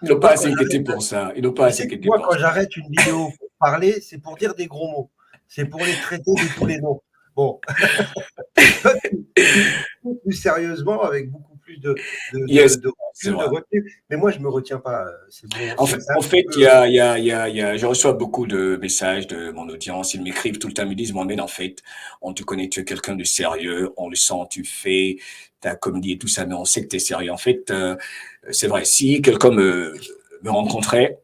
Ils n'ont pas à s'inquiéter pour ça. Ils n'ont pas à s'inquiéter pour ça. Moi, quand j'arrête une vidéo pour parler, c'est pour dire des gros mots. C'est pour les traiter de tous les noms. Bon. Plus sérieusement, avec beaucoup plus de retenue. Mais moi, je ne me retiens pas. Bon, en fait, je reçois beaucoup de messages de mon audience. Ils m'écrivent tout le temps, ils me disent, Mohamed, en fait, on te connaît, tu es quelqu'un de sérieux, on le sent, tu fais ta comédie et tout ça, mais on sait que tu es sérieux. En fait, c'est vrai, si quelqu'un me rencontrait,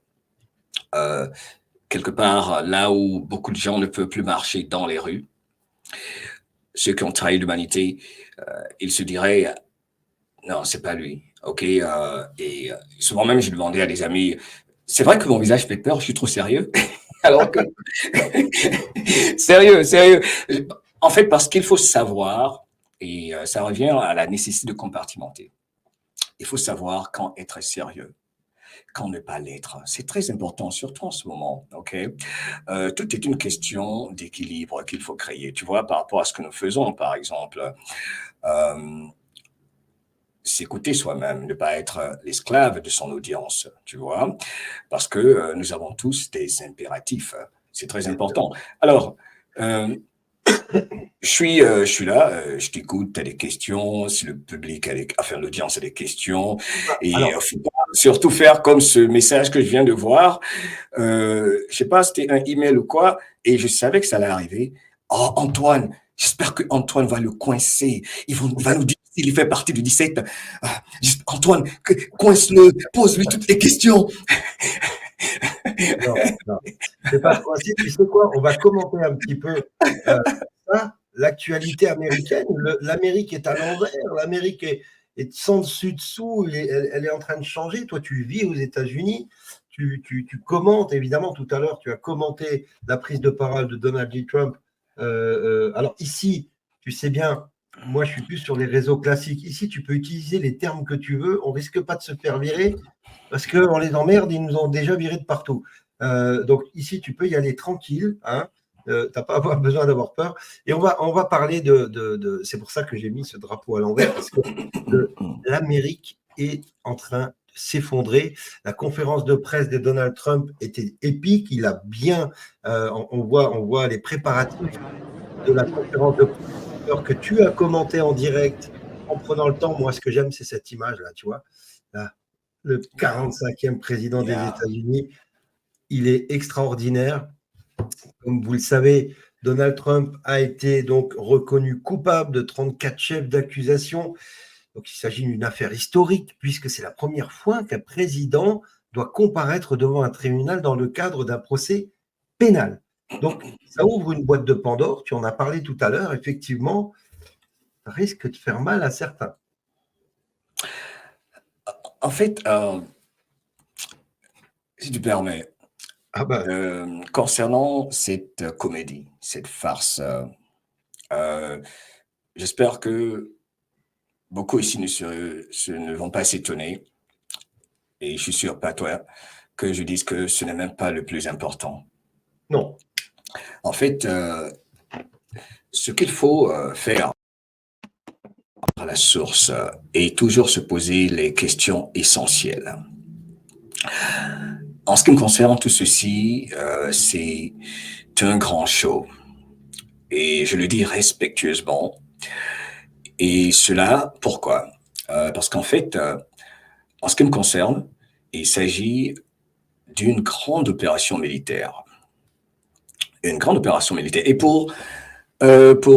quelque part là où beaucoup de gens ne peuvent plus marcher dans les rues, ceux qui ont trahi l'humanité, ils se diraient non, c'est pas lui. OK. Et souvent même, je demandais à des amis, c'est vrai que mon visage fait peur, je suis trop sérieux. Alors que sérieux. En fait, parce qu'il faut savoir, et ça revient à la nécessité de compartimenter. Il faut savoir quand être sérieux, quand ne pas l'être. C'est très important, surtout en ce moment, ok? Tout est une question d'équilibre qu'il faut créer. Tu vois, par rapport à ce que nous faisons, par exemple, s'écouter soi-même, ne pas être l'esclave de son audience, tu vois, parce que nous avons tous des impératifs. C'est très important. Alors, je suis là, je t'écoute, tu as des questions, si le public, enfin l'audience a des questions, et faut pas surtout faire comme ce message que je viens de voir, je sais pas, c'était un email ou quoi, et je savais que ça allait arriver. Oh, Antoine, j'espère que Antoine va le coincer, il va nous dire s'il fait partie du 17. Antoine, coince-le, pose-lui toutes les questions. Non. C'est pas possible. Tu sais quoi? On va commenter un petit peu ça, l'actualité américaine. L'Amérique est à l'envers. L'Amérique est sans dessus-dessous. Elle est en train de changer. Toi, tu vis aux États-Unis. Tu commentes, évidemment, tout à l'heure, tu as commenté la prise de parole de Donald J. Trump. Alors ici, tu sais bien, moi, je suis plus sur les réseaux classiques. Ici, tu peux utiliser les termes que tu veux. On risque pas de se faire virer parce qu'on les emmerde. Ils nous ont déjà virés de partout. Donc ici, tu peux y aller tranquille. Hein. Tu n'as pas besoin d'avoir peur. Et on va parler c'est pour ça que j'ai mis ce drapeau à l'envers, parce que l'Amérique est en train de s'effondrer. La conférence de presse de Donald Trump était épique. Il a bien, on voit les préparatifs de la conférence de presse que tu as commenté en direct en prenant le temps. Moi, ce que j'aime, c'est cette image-là, tu vois. Là, le 45e président des États-Unis, il est extraordinaire. Comme vous le savez, Donald Trump a été donc reconnu coupable de 34 chefs d'accusation. Donc, il s'agit d'une affaire historique, puisque c'est la première fois qu'un président doit comparaître devant un tribunal dans le cadre d'un procès pénal. Donc, ça ouvre une boîte de Pandore. Tu en as parlé tout à l'heure. Effectivement, ça risque de faire mal à certains. En fait, si tu permets, concernant cette comédie, cette farce, j'espère que beaucoup ici ne vont pas s'étonner, et je suis sûr, pas toi, que je dise que ce n'est même pas le plus important. Non. En fait, ce qu'il faut faire à la source est toujours se poser les questions essentielles. En ce qui me concerne, tout ceci, c'est un grand show. Et je le dis respectueusement. Et cela, pourquoi? Parce qu'en fait, en ce qui me concerne, il s'agit d'une grande opération militaire. Une grande opération militaire. Et pour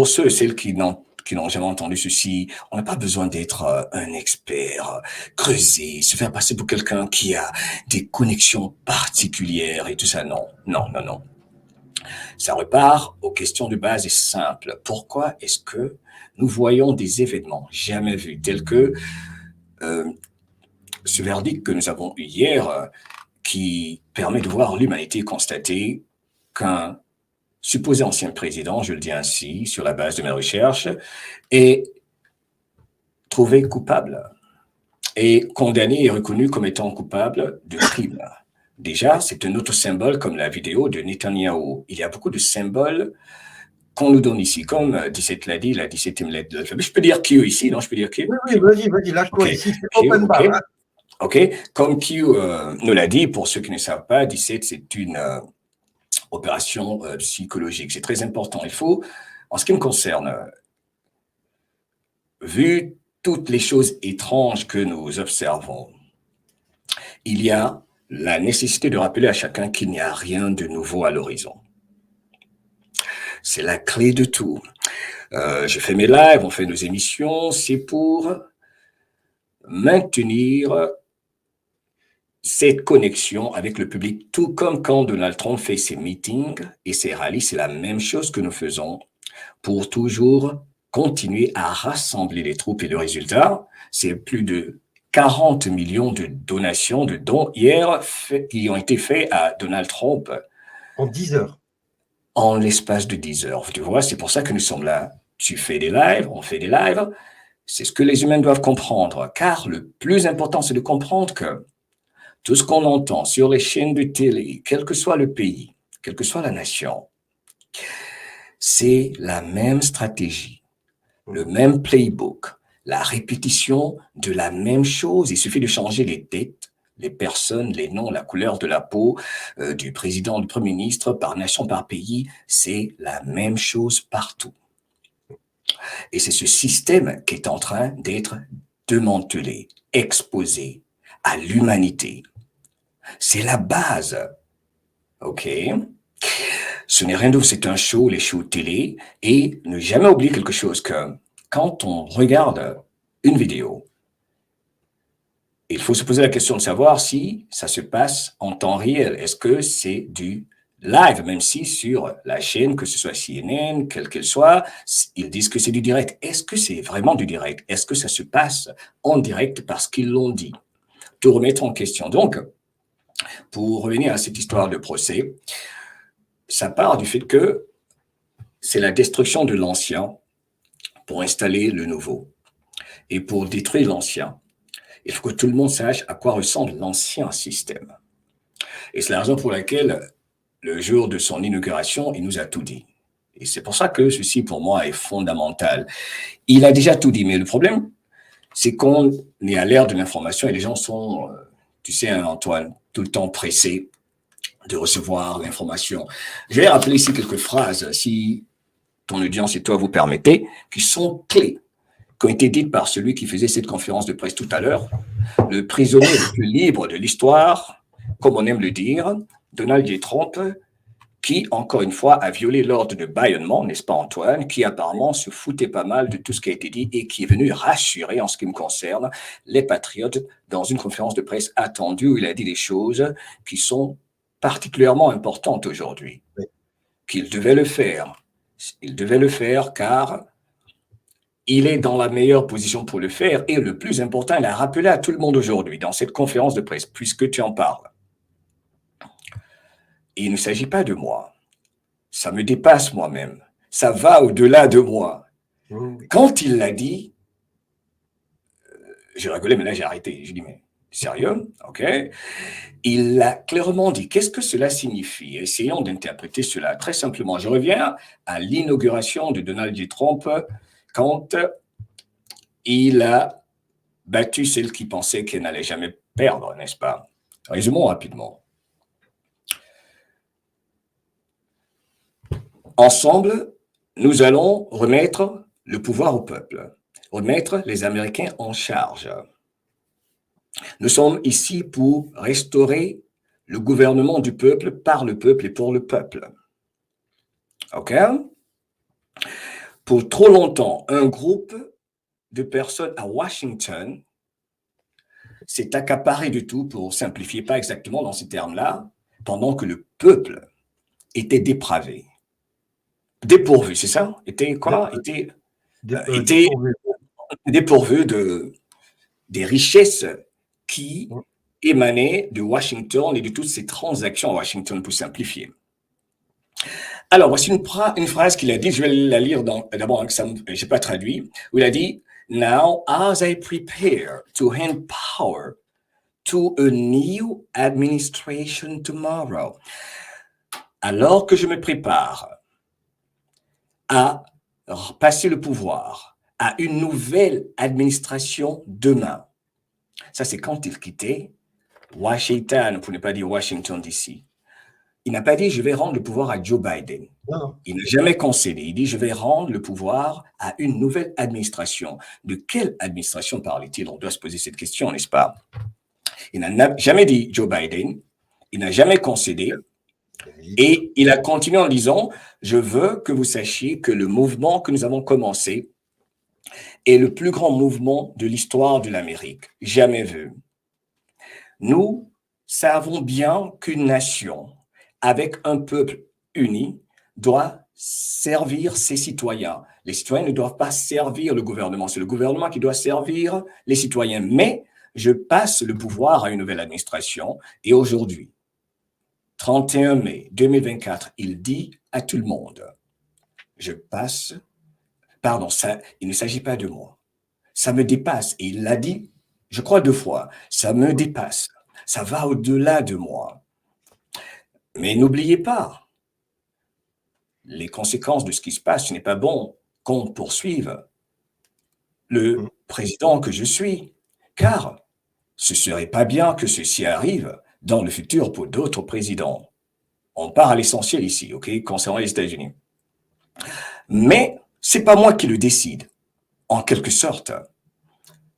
ceux et celles qui n'ont jamais entendu ceci, on n'a pas besoin d'être un expert, creuser, se faire passer pour quelqu'un qui a des connexions particulières et tout ça. Non. Ça repart aux questions de base et simples. Pourquoi est-ce que nous voyons des événements jamais vus, tels que ce verdict que nous avons eu hier, qui permet de voir l'humanité constater qu'un supposé ancien président, je le dis ainsi, sur la base de mes recherches, est trouvé coupable et condamné et reconnu comme étant coupable de crime. Déjà, c'est un autre symbole comme la vidéo de Netanyahou. Il y a beaucoup de symboles qu'on nous donne ici, comme 17 l'a dit, la 17e lettre de l'alphabet. Je peux dire Q ici, non? Je peux dire Q? Oui, vas-y, lâche-toi Ok. ici, c'est Q, open ok. bar. Hein. OK. Comme Q nous l'a dit, pour ceux qui ne savent pas, 17, c'est une opération psychologique. C'est très important. Il faut, en ce qui me concerne, vu toutes les choses étranges que nous observons, il y a la nécessité de rappeler à chacun qu'il n'y a rien de nouveau à l'horizon. C'est la clé de tout. Je fais mes lives, on fait nos émissions, c'est pour maintenir cette connexion avec le public, tout comme quand Donald Trump fait ses meetings et ses rallyes, c'est la même chose que nous faisons pour toujours continuer à rassembler les troupes. Et le résultat, c'est plus de 40 millions de donations, de dons hier qui ont été faits à Donald Trump. En 10 heures. En l'espace de 10 heures. Tu vois, c'est pour ça que nous sommes là. Tu fais des lives, on fait des lives. C'est ce que les humains doivent comprendre. Car le plus important, c'est de comprendre que tout ce qu'on entend sur les chaînes de télé, quel que soit le pays, quelle que soit la nation, c'est la même stratégie, le même playbook, la répétition de la même chose. Il suffit de changer les têtes, les personnes, les noms, la couleur de la peau du président, du premier ministre, par nation, par pays. C'est la même chose partout. Et c'est ce système qui est en train d'être démantelé, exposé à l'humanité. C'est la base. OK? Ce n'est rien d'autre, c'est un show, les shows télé. Et ne jamais oublier quelque chose que quand on regarde une vidéo, il faut se poser la question de savoir si ça se passe en temps réel. Est-ce que c'est du live, même si sur la chaîne, que ce soit CNN, quelle qu'elle soit, ils disent que c'est du direct. Est-ce que c'est vraiment du direct? Est-ce que ça se passe en direct parce qu'ils l'ont dit? Tout remettre en question. Donc, pour revenir à cette histoire de procès, ça part du fait que c'est la destruction de l'ancien pour installer le nouveau. Et pour détruire l'ancien, il faut que tout le monde sache à quoi ressemble l'ancien système. Et c'est la raison pour laquelle, le jour de son inauguration, il nous a tout dit. Et c'est pour ça que ceci, pour moi, est fondamental. Il a déjà tout dit, mais le problème, c'est qu'on est à l'ère de l'information et les gens sont, tu sais, Antoine, tout le temps pressés de recevoir l'information. Je vais rappeler ici quelques phrases, si ton audience et toi vous permettez, qui sont clés, qui ont été dites par celui qui faisait cette conférence de presse tout à l'heure, le prisonnier le plus libre de l'histoire, comme on aime le dire, Donald J. Trump, qui, encore une fois, a violé l'ordre de bâillonnement, n'est-ce pas Antoine, qui apparemment se foutait pas mal de tout ce qui a été dit et qui est venu rassurer, en ce qui me concerne, les patriotes dans une conférence de presse attendue où il a dit des choses qui sont particulièrement importantes aujourd'hui, qu'il devait le faire. Il devait le faire car il est dans la meilleure position pour le faire et le plus important, il a rappelé à tout le monde aujourd'hui dans cette conférence de presse, puisque tu en parles. Et il ne s'agit pas de moi. Ça me dépasse moi-même. Ça va au-delà de moi. Quand il l'a dit, j'ai rigolé, mais là j'ai arrêté. J'ai dit, mais sérieux? OK. Il l'a clairement dit. Qu'est-ce que cela signifie? Essayons d'interpréter cela très simplement. Je reviens à l'inauguration de Donald J. Trump quand il a battu celle qui pensait qu'elle n'allait jamais perdre, n'est-ce pas? Résumons rapidement. Ensemble, nous allons remettre le pouvoir au peuple, remettre les Américains en charge. Nous sommes ici pour restaurer le gouvernement du peuple, par le peuple et pour le peuple. OK? Pour trop longtemps, un groupe de personnes à Washington s'est accaparé du tout, pour simplifier pas exactement dans ces termes-là, pendant que le peuple était dépravé. Dépourvu, c'est ça? Était quoi? Était dépourvu des richesses qui émanait de Washington et de toutes ces transactions à Washington, pour simplifier. Alors, voici une phrase qu'il a dit, je vais la lire d'abord, je n'ai pas traduit, où il a dit « Now, as I prepare to hand power to a new administration tomorrow » Alors que je me prépare à passer le pouvoir à une nouvelle administration demain. Ça, c'est quand il quittait Washington, pour ne pas dire Washington DC. Il n'a pas dit « je vais rendre le pouvoir à Joe Biden ». Il n'a jamais concédé. Il dit « je vais rendre le pouvoir à une nouvelle administration ». De quelle administration parlait-il? On doit se poser cette question, n'est-ce pas? Il n'a jamais dit Joe Biden. Il n'a jamais concédé. Et il a continué en disant « je veux que vous sachiez que le mouvement que nous avons commencé est le plus grand mouvement de l'histoire de l'Amérique, jamais vu. Nous savons bien qu'une nation avec un peuple uni doit servir ses citoyens. Les citoyens ne doivent pas servir le gouvernement, c'est le gouvernement qui doit servir les citoyens. Mais je passe le pouvoir à une nouvelle administration et aujourd'hui, 31 mai 2024, il dit à tout le monde, je passe, pardon, il ne s'agit pas de moi, ça me dépasse. Et il l'a dit, je crois 2 fois, ça me dépasse, ça va au-delà de moi. Mais n'oubliez pas, les conséquences de ce qui se passe, ce n'est pas bon qu'on poursuive le président que je suis, car ce ne serait pas bien que ceci arrive dans le futur pour d'autres présidents. On part à l'essentiel ici, ok, concernant les États-Unis. Mais ce n'est pas moi qui le décide, en quelque sorte.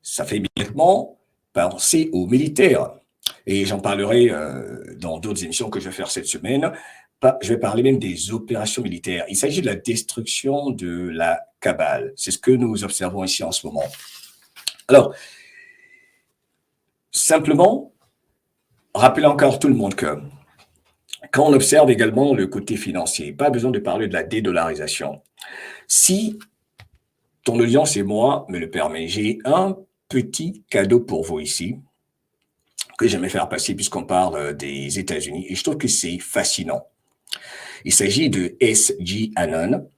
Ça fait immédiatement penser aux militaires. Et j'en parlerai dans d'autres émissions que je vais faire cette semaine. Je vais parler même des opérations militaires. Il s'agit de la destruction de la cabale. C'est ce que nous observons ici en ce moment. Alors, simplement, rappelez encore tout le monde que quand on observe également le côté financier, pas besoin de parler de la dédollarisation. Si ton audience et moi me le permet, j'ai un petit cadeau pour vous ici que j'aimerais faire passer puisqu'on parle des États-Unis et je trouve que c'est fascinant. Il s'agit de S.G. Anon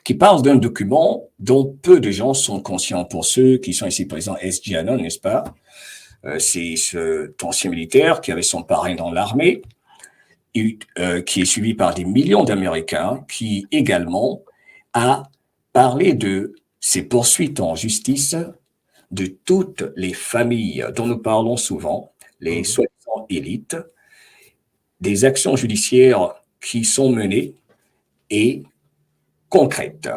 qui parle d'un document dont peu de gens sont conscients. Pour ceux qui sont ici présents, S.G. Anon, n'est-ce pas? C'est cet ancien militaire qui avait son parrain dans l'armée, qui est suivi par des millions d'Américains, qui également a parlé de ces poursuites en justice de toutes les familles dont nous parlons souvent, les soi-disant élites, des actions judiciaires qui sont menées et concrètes.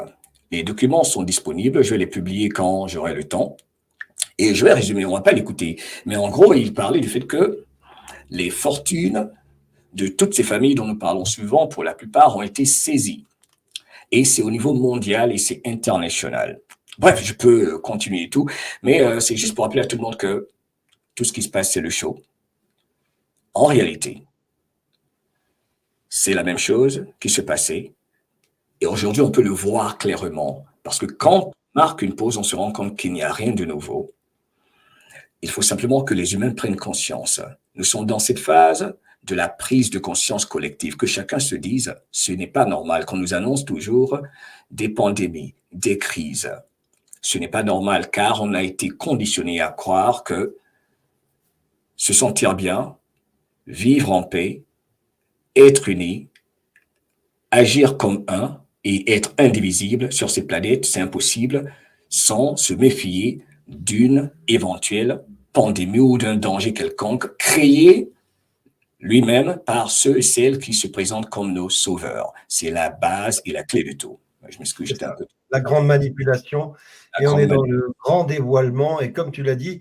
Les documents sont disponibles, je vais les publier quand j'aurai le temps. Et je vais résumer, on ne va pas l'écouter. Mais en gros, il parlait du fait que les fortunes de toutes ces familles dont nous parlons souvent, pour la plupart, ont été saisies. Et c'est au niveau mondial et c'est international. Bref, je peux continuer et tout, mais c'est juste pour rappeler à tout le monde que tout ce qui se passe, c'est le show. En réalité, c'est la même chose qui se passait. Et aujourd'hui, on peut le voir clairement. Parce que quand on marque une pause, on se rend compte qu'il n'y a rien de nouveau. Il faut simplement que les humains prennent conscience. Nous sommes dans cette phase de la prise de conscience collective, que chacun se dise, ce n'est pas normal qu'on nous annonce toujours des pandémies, des crises. Ce n'est pas normal car on a été conditionné à croire que se sentir bien, vivre en paix, être unis, agir comme un et être indivisible sur cette planète, c'est impossible sans se méfier d'une éventuelle pandémie ou d'un danger quelconque créé lui-même par ceux et celles qui se présentent comme nos sauveurs. C'est la base et la clé de tout. Je m'excuse, j'étais un peu... La grande manipulation. On est dans le grand dévoilement. Et comme tu l'as dit,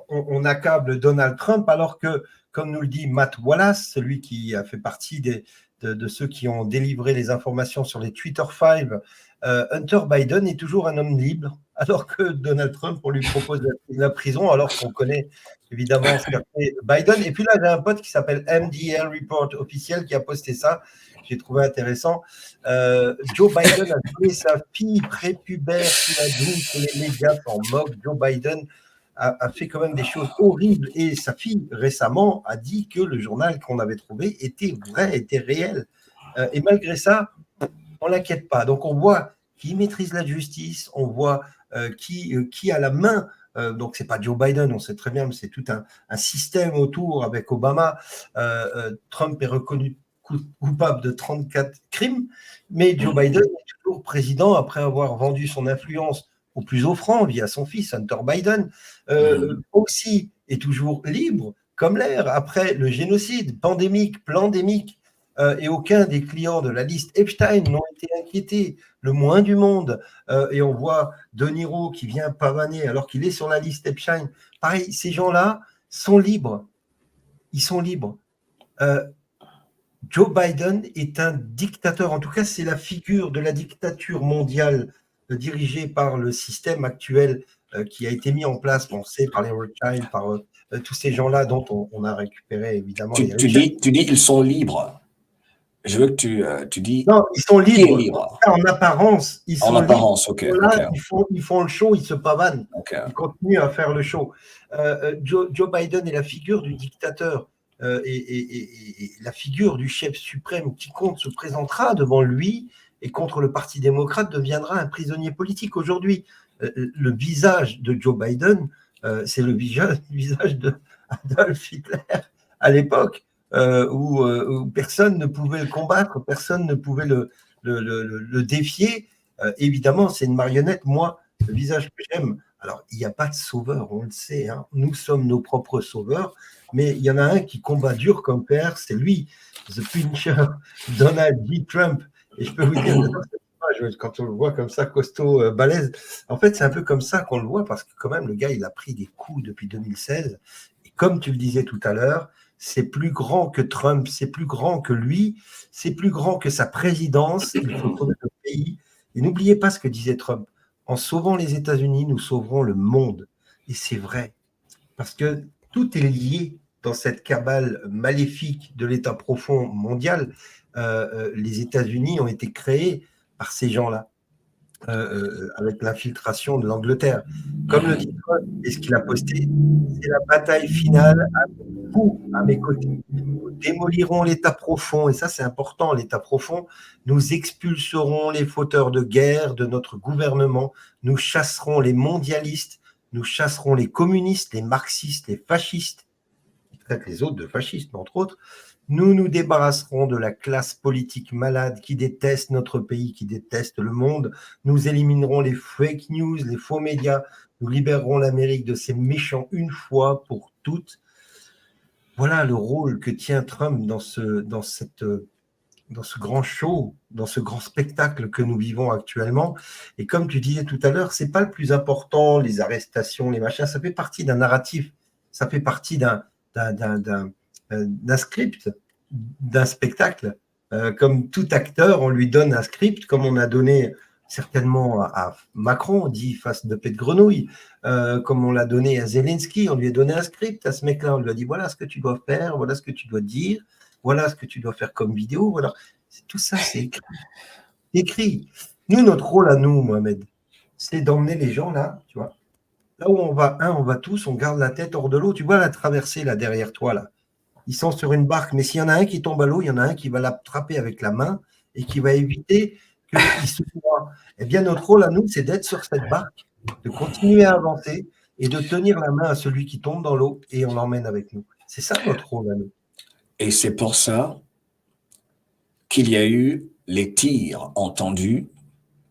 on accable Donald Trump alors que, comme nous le dit Matt Wallace, celui qui a fait partie de ceux qui ont délivré les informations sur les Twitter Files, Hunter Biden est toujours un homme libre, alors que Donald Trump, on lui propose la prison, alors qu'on connaît évidemment ce qu'a fait Biden. Et puis là, j'ai un pote qui s'appelle MDL Report officiel qui a posté ça. J'ai trouvé intéressant. Joe Biden a donné sa fille prépubère sous la douche, les médias s'en moquent. Joe Biden a fait quand même des choses horribles. Et sa fille, récemment, a dit que le journal qu'on avait trouvé était vrai, était réel. Et malgré ça, on ne l'inquiète pas. Donc, on voit qui maîtrise la justice, on voit qui a la main. Donc, ce n'est pas Joe Biden, on sait très bien, mais c'est tout un système autour avec Obama. Trump est reconnu coupable de 34 crimes, mais Joe Biden est toujours président après avoir vendu son influence au plus offrant via son fils, Hunter Biden, aussi est toujours libre comme l'air après le génocide pandémique, plandémique, et aucun des clients de la liste Epstein n'ont été inquiétés, le moins du monde. Et on voit De Niro qui vient pavaner alors qu'il est sur la liste Epstein. Pareil, ces gens-là sont libres. Ils sont libres. Joe Biden est un dictateur. En tout cas, c'est la figure de la dictature mondiale dirigée par le système actuel qui a été mis en place, on sait, par les Rothschild, par tous ces gens-là dont on a récupéré évidemment les richesses. Tu dis qu'ils sont libres. Je veux que tu dis. Non, ils sont libres. Qui est libre? En apparence, ils sont en apparence, libres. Ok. Là, ils font le show, ils se pavanent. Okay. Ils continuent à faire le show. Joe Biden est la figure du dictateur et la figure du chef suprême. Quiconque se présentera devant lui et contre le Parti démocrate deviendra un prisonnier politique. Aujourd'hui, le visage de Joe Biden, c'est le visage d'Adolf Hitler à l'époque. Où personne ne pouvait le combattre, personne ne pouvait le défier. Évidemment, c'est une marionnette. Moi, le visage que j'aime, alors il n'y a pas de sauveur, on le sait, hein. Nous sommes nos propres sauveurs, mais il y en a un qui combat dur comme père, c'est lui, The Pincher, Donald J. Trump. Et je peux vous dire, quand on le voit comme ça, costaud, balèze, en fait, c'est un peu comme ça qu'on le voit, parce que quand même, le gars, il a pris des coups depuis 2016. Et comme tu le disais tout à l'heure, c'est plus grand que Trump, c'est plus grand que lui, c'est plus grand que sa présidence. Il faut sauver le pays. Et n'oubliez pas ce que disait Trump. En sauvant les États-Unis, nous sauverons le monde. Et c'est vrai. Parce que tout est lié dans cette cabale maléfique de l'État profond mondial. Les États-Unis ont été créés par ces gens-là, avec l'infiltration de l'Angleterre. Comme le dit Trump, et ce qu'il a posté, c'est la bataille finale à vous, à mes côtés. Nous démolirons l'État profond, et ça c'est important, l'État profond. Nous expulserons les fauteurs de guerre de notre gouvernement. Nous chasserons les mondialistes. Nous chasserons les communistes, les marxistes, les fascistes, qui traitent les autres de fascistes, entre autres. Nous nous débarrasserons de la classe politique malade qui déteste notre pays, qui déteste le monde. Nous éliminerons les fake news, les faux médias. Nous libérerons l'Amérique de ces méchants une fois pour toutes. Voilà le rôle que tient Trump dans ce grand show, dans ce grand spectacle que nous vivons actuellement. Et comme tu disais tout à l'heure, c'est pas le plus important, les arrestations, les machins, ça fait partie d'un narratif, ça fait partie d'un script, d'un spectacle. Comme tout acteur, on lui donne un script, comme on a donné certainement à Macron, dit face de paix de grenouille, comme on l'a donné à Zelensky, on lui a donné un script à ce mec-là, on lui a dit voilà ce que tu dois faire, voilà ce que tu dois dire, voilà ce que tu dois faire comme vidéo, voilà. Tout ça, c'est écrit. Nous, notre rôle à nous, Mohamed, c'est d'emmener les gens là, tu vois. Là où on va tous, on garde la tête hors de l'eau. Tu vois la traversée là derrière toi, là. Ils sont sur une barque, mais s'il y en a un qui tombe à l'eau, il y en a un qui va l'attraper avec la main et qui va éviter qu'il se noie. Eh bien, notre rôle à nous, c'est d'être sur cette barque, de continuer à avancer et de tenir la main à celui qui tombe dans l'eau et on l'emmène avec nous. C'est ça notre rôle à nous. Et c'est pour ça qu'il y a eu les tirs entendus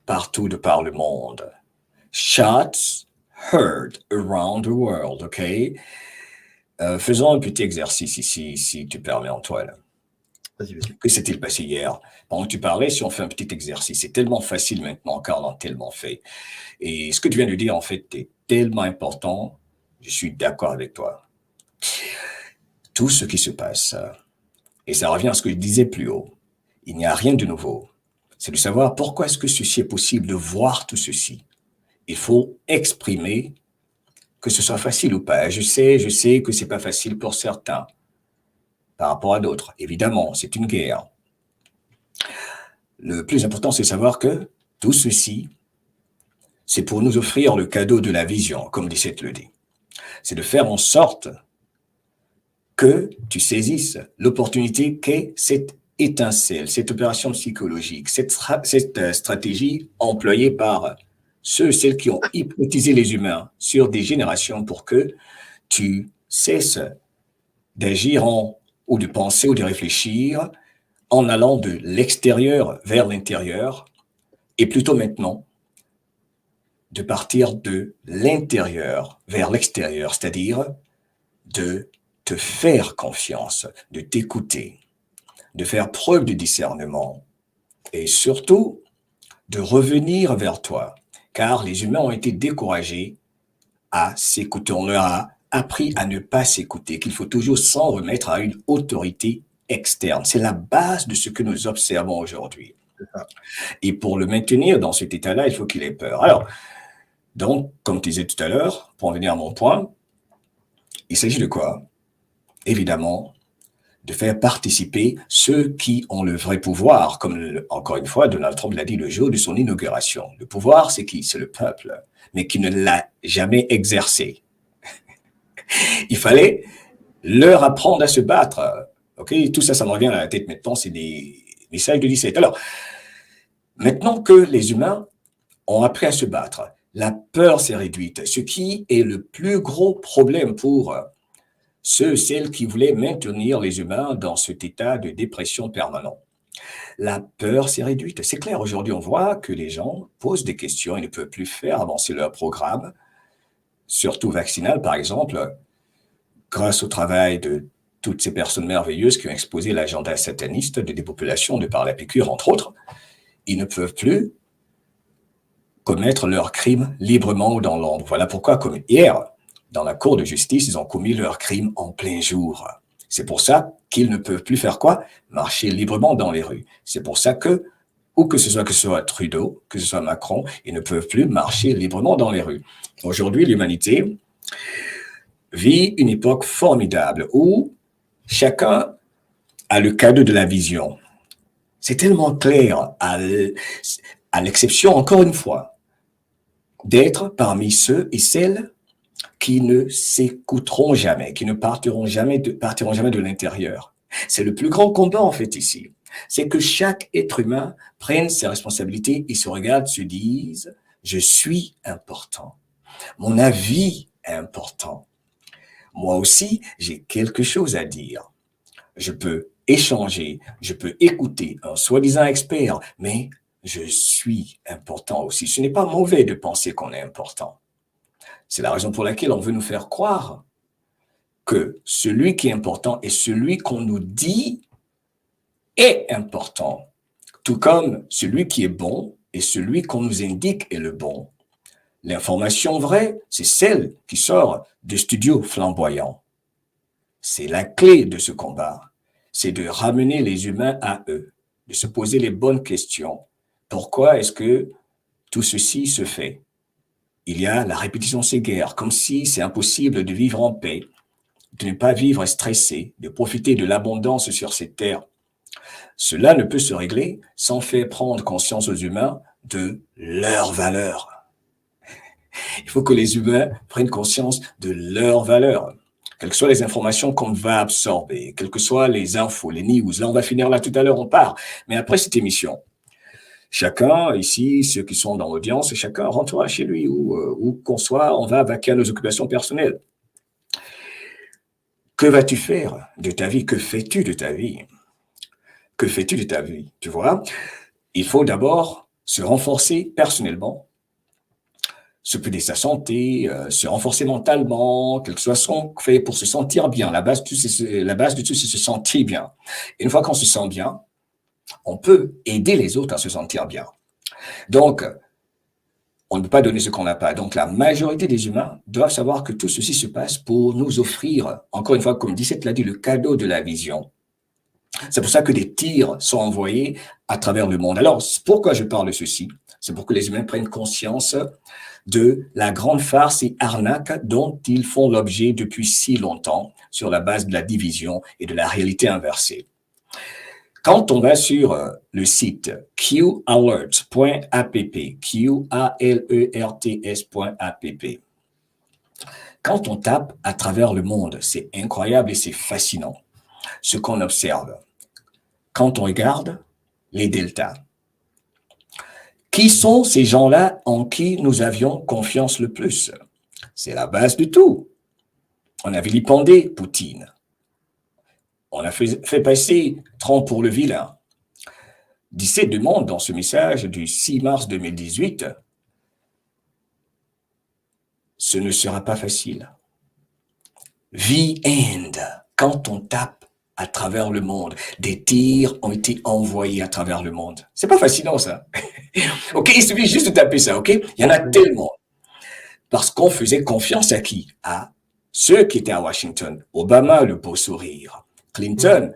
partout de par le monde. Shots heard around the world, OK? Faisons un petit exercice ici, si tu permets, Antoine. Vas-y. Que s'est-il passé hier? Pendant que tu parlais, si on fait un petit exercice, c'est tellement facile maintenant car on l'a tellement fait. Et ce que tu viens de dire, en fait, est tellement important. Je suis d'accord avec toi. Tout ce qui se passe, et ça revient à ce que je disais plus haut, il n'y a rien de nouveau. C'est de savoir pourquoi est-ce que ceci est possible de voir tout ceci. Il faut exprimer que ce soit facile ou pas. Je sais que c'est pas facile pour certains par rapport à d'autres. Évidemment, c'est une guerre. Le plus important, c'est de savoir que tout ceci, c'est pour nous offrir le cadeau de la vision, comme dit Seth le dit. c'est de faire en sorte que tu saisisses l'opportunité qu'est cette étincelle, cette opération psychologique, cette stratégie employée par celles qui ont hypnotisé les humains sur des générations pour que tu cesses d'agir ou de penser ou de réfléchir en allant de l'extérieur vers l'intérieur et plutôt maintenant de partir de l'intérieur vers l'extérieur, c'est-à-dire de te faire confiance, de t'écouter, de faire preuve de discernement et surtout de revenir vers toi, car les humains ont été découragés à s'écouter. On leur a appris à ne pas s'écouter, qu'il faut toujours s'en remettre à une autorité externe. C'est la base de ce que nous observons aujourd'hui. Et pour le maintenir dans cet état-là, il faut qu'il ait peur. Alors, donc, comme tu disais tout à l'heure, pour en venir à mon point, il s'agit de quoi? Évidemment, de faire participer ceux qui ont le vrai pouvoir, comme encore une fois Donald Trump l'a dit le jour de son inauguration. Le pouvoir, c'est qui? C'est le peuple, mais qui ne l'a jamais exercé. Il fallait leur apprendre à se battre. Ok, tout ça, ça me revient à la tête maintenant, c'est des messages de 17. Alors, maintenant que les humains ont appris à se battre, la peur s'est réduite, ce qui est le plus gros problème pour celles qui voulaient maintenir les humains dans cet état de dépression permanent. La peur s'est réduite. C'est clair, aujourd'hui, on voit que les gens posent des questions et ne peuvent plus faire avancer leur programme, surtout vaccinal, par exemple, grâce au travail de toutes ces personnes merveilleuses qui ont exposé l'agenda sataniste de dépopulation de par la piqûre, entre autres. Ils ne peuvent plus commettre leurs crimes librement ou dans l'ombre. Voilà pourquoi, comme hier, dans la cour de justice, ils ont commis leurs crimes en plein jour. C'est pour ça qu'ils ne peuvent plus faire quoi? Marcher librement dans les rues. C'est pour ça que, ou que ce soit Trudeau, que ce soit Macron, ils ne peuvent plus marcher librement dans les rues. Aujourd'hui, l'humanité vit une époque formidable où chacun a le cadeau de la vision. C'est tellement clair, à l'exception, encore une fois, d'être parmi ceux et celles qui ne s'écouteront jamais, qui ne partiront jamais de l'intérieur. C'est le plus grand combat, en fait, ici. C'est que chaque être humain prenne ses responsabilités et se regarde, se dise « Je suis important. Mon avis est important. Moi aussi, j'ai quelque chose à dire. Je peux échanger, je peux écouter un soi-disant expert, mais je suis important aussi. Ce n'est pas mauvais de penser qu'on est important. C'est la raison pour laquelle on veut nous faire croire que celui qui est important est celui qu'on nous dit est important, tout comme celui qui est bon est celui qu'on nous indique est le bon. L'information vraie, c'est celle qui sort de studios flamboyants. C'est la clé de ce combat. C'est de ramener les humains à eux, de se poser les bonnes questions. Pourquoi est-ce que tout ceci se fait? Il y a la répétition de ces guerres, comme si c'est impossible de vivre en paix, de ne pas vivre stressé, de profiter de l'abondance sur cette terre. Cela ne peut se régler sans faire prendre conscience aux humains de leur valeur. Il faut que les humains prennent conscience de leur valeur. Quelles que soient les informations qu'on va absorber, quelles que soient les infos, les news, là on va finir là tout à l'heure, on part. Mais après cette émission, chacun ici, ceux qui sont dans l'audience, chacun rentrera chez lui où qu'on soit, on va vaquer à nos occupations personnelles. Que vas-tu faire de ta vie? Que fais-tu de ta vie? Que fais-tu de ta vie? Tu vois, il faut d'abord se renforcer personnellement, s'occuper de sa santé, se renforcer mentalement, quel que soit ce qu'on fait pour se sentir bien. La base de tout, c'est se sentir bien. Et une fois qu'on se sent bien, on peut aider les autres à se sentir bien. Donc, on ne peut pas donner ce qu'on n'a pas. Donc, la majorité des humains doivent savoir que tout ceci se passe pour nous offrir, encore une fois, comme 17 l'a dit, le cadeau de la vision. C'est pour ça que des tirs sont envoyés à travers le monde. Alors, pourquoi je parle de ceci? C'est pour que les humains prennent conscience de la grande farce et arnaque dont ils font l'objet depuis si longtemps sur la base de la division et de la réalité inversée. Quand on va sur le site qalerts.app, qalerts.app, Quand on tape à travers le monde, c'est incroyable et c'est fascinant ce qu'on observe. Quand on regarde les deltas, qui sont ces gens-là en qui nous avions confiance le plus? C'est la base de tout. On a vilipendé Poutine. On a fait passer Trump pour le vilain. 17 demande dans ce message du 6 mars 2018, ce ne sera pas facile. The end. Quand on tape à travers le monde, des tirs ont été envoyés à travers le monde. C'est pas fascinant, ça. OK, il suffit juste de taper ça, OK? Il y en a tellement. Parce qu'on faisait confiance à qui? À ceux qui étaient à Washington. Obama, le beau sourire. Clinton,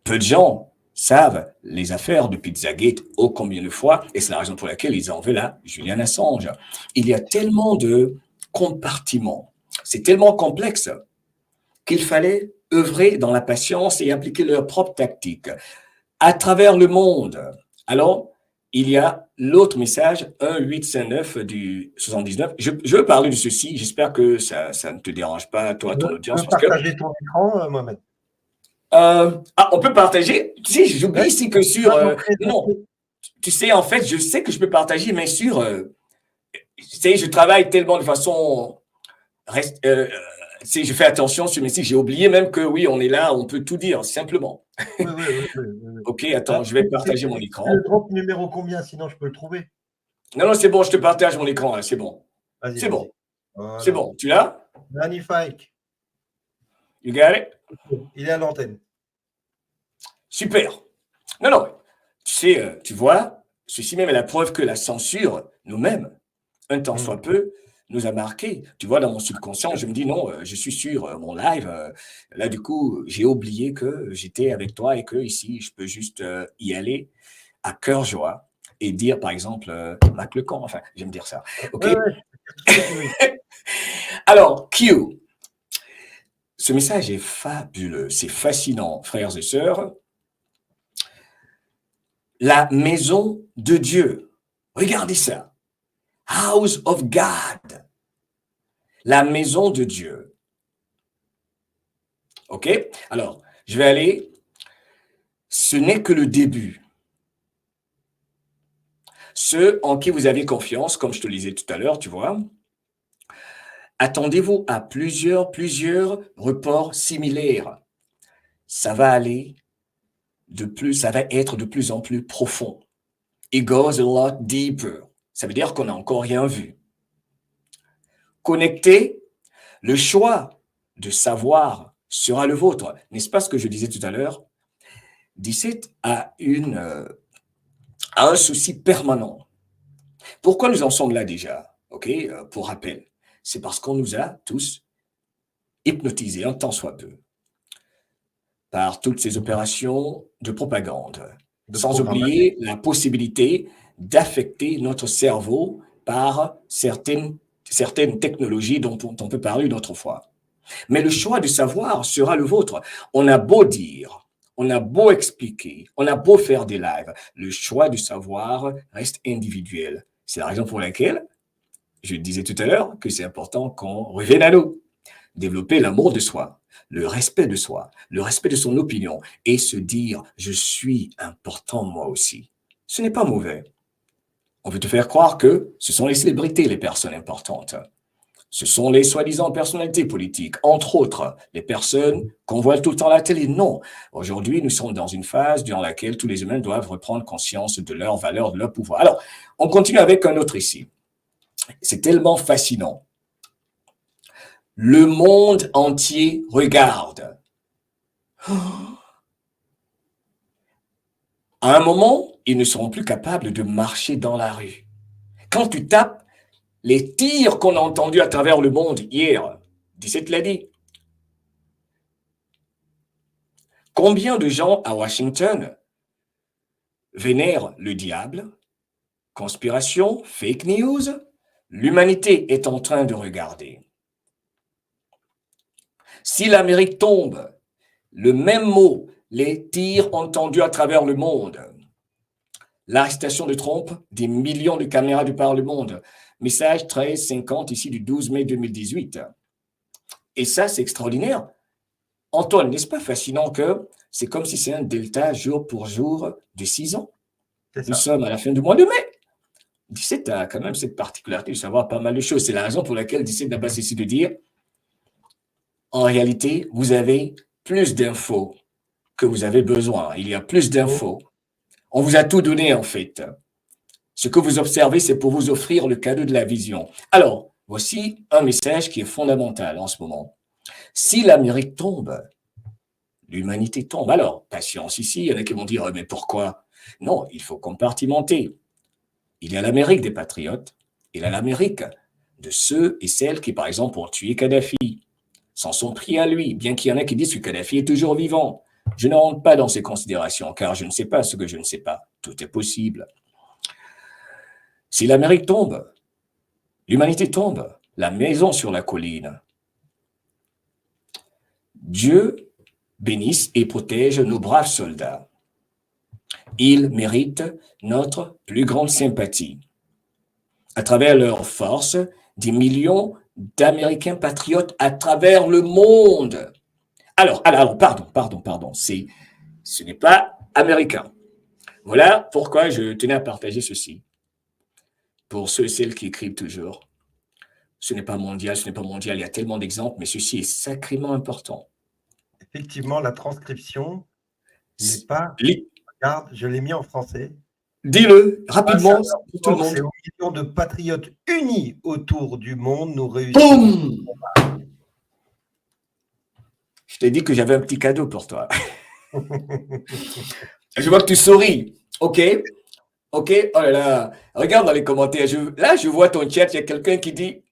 peu de gens savent les affaires de Pizzagate ô combien de fois, et c'est la raison pour laquelle ils en veulent à Julian Assange. Il y a tellement de compartiments, c'est tellement complexe qu'il fallait œuvrer dans la patience et appliquer leur propre tactique à travers le monde. Alors, il y a l'autre message, 1859 du 79. Je veux parler de ceci, j'espère que ça ne te dérange pas, toi, ton audience. Tu peux partager ton écran, Mohamed? On peut partager. Tu sais, j'oublie ici que sur... non, tu sais, en fait, je sais que je peux partager, mais sur... tu sais, je travaille tellement de façon... tu sais, je fais attention sur mes sites. J'ai oublié même que oui, on est là, on peut tout dire, simplement. Oui. OK, attends, je vais partager mon écran. Le drop numéro combien, sinon je peux le trouver? Non, c'est bon, je te partage mon écran, c'est bon. C'est bon. Voilà. C'est bon, tu l'as? Magnifique. You got it? Il est à l'antenne. Super. Non, tu sais, tu vois, ceci même est la preuve que la censure, nous-mêmes, un temps soit peu, nous a marqué. Tu vois, dans mon subconscient, je me dis non, je suis sur mon live. Là, du coup, j'ai oublié que j'étais avec toi et que ici, je peux juste y aller à cœur joie et dire, par exemple, Mac le camp. Enfin, j'aime dire ça. OK? Ouais. Alors, Q. Ce message est fabuleux, c'est fascinant, frères et sœurs. La maison de Dieu. Regardez ça. House of God. La maison de Dieu. OK? Alors, je vais aller. Ce n'est que le début. Ceux en qui vous avez confiance, comme je te le disais tout à l'heure, tu vois, attendez-vous à plusieurs reports similaires. Ça va aller ça va être de plus en plus profond. It goes a lot deeper. Ça veut dire qu'on n'a encore rien vu. Connecté, le choix de savoir sera le vôtre. N'est-ce pas ce que je disais tout à l'heure? 17 a un souci permanent. Pourquoi nous en sommes là déjà? OK, pour rappel, c'est parce qu'on nous a tous hypnotisés, un tant soit peu, par toutes ces opérations de propagande, sans oublier la possibilité d'affecter notre cerveau par certaines technologies dont on peut parler une autre fois. Mais le choix de savoir sera le vôtre. On a beau dire, on a beau expliquer, on a beau faire des lives, le choix du savoir reste individuel. C'est la raison pour laquelle je disais tout à l'heure que c'est important qu'on revienne à nous, développer l'amour de soi, le respect de soi, le respect de son opinion et se dire « je suis important moi aussi ». Ce n'est pas mauvais. On veut te faire croire que ce sont les célébrités les personnes importantes. Ce sont les soi-disant personnalités politiques, entre autres, les personnes qu'on voit tout le temps à la télé. Non. Aujourd'hui, nous sommes dans une phase durant laquelle tous les humains doivent reprendre conscience de leur valeur, de leur pouvoir. Alors, on continue avec un autre ici. C'est tellement fascinant. Le monde entier regarde. À un moment, ils ne seront plus capables de marcher dans la rue. Quand tu tapes les tirs qu'on a entendus à travers le monde hier, 17 l'a dit. Combien de gens à Washington vénèrent le diable, conspiration, fake news, l'humanité est en train de regarder. Si l'Amérique tombe, le même mot, les tirs entendus à travers le monde, l'arrestation de Trump, des millions de caméras de par le monde, message 1350 ici du 12 mai 2018. Et ça, c'est extraordinaire. Antoine, n'est-ce pas fascinant que c'est comme si c'est un delta jour pour jour de 6 ans? Nous sommes à la fin du mois de mai. 17 a quand même cette particularité de savoir pas mal de choses. C'est la raison pour laquelle 17 n'a pas cessé de dire, en réalité, vous avez plus d'infos que vous avez besoin. Il y a plus d'infos. On vous a tout donné, en fait. Ce que vous observez, c'est pour vous offrir le cadeau de la vision. Alors, voici un message qui est fondamental en ce moment. Si l'Amérique tombe, l'humanité tombe. Alors, patience ici, il y en a qui vont dire, mais pourquoi? Non, il faut compartimenter. Il y a l'Amérique des patriotes, il y a l'Amérique de ceux et celles qui, par exemple, ont tué Kadhafi, s'en sont pris à lui, bien qu'il y en ait qui disent que Kadhafi est toujours vivant. Je ne rentre pas dans ces considérations, car je ne sais pas ce que je ne sais pas. Tout est possible. Si l'Amérique tombe, l'humanité tombe, la maison sur la colline, Dieu bénisse et protège nos braves soldats. Ils méritent notre plus grande sympathie. À travers leur force, des millions d'Américains patriotes à travers le monde. Alors, pardon, ce n'est pas américain. Voilà pourquoi je tenais à partager ceci. Pour ceux et celles qui écrivent toujours, ce n'est pas mondial, il y a tellement d'exemples, mais ceci est sacrément important. Effectivement, la transcription n'est pas... Regarde, je l'ai mis en français. Dis-le rapidement pour tout le monde. C'est aux millions de patriotes unis autour du monde, nous réussissons. Je t'ai dit que j'avais un petit cadeau pour toi. Je vois que tu souris. OK. Oh là là. Regarde dans les commentaires. Là, je vois ton chat. Il y a quelqu'un qui dit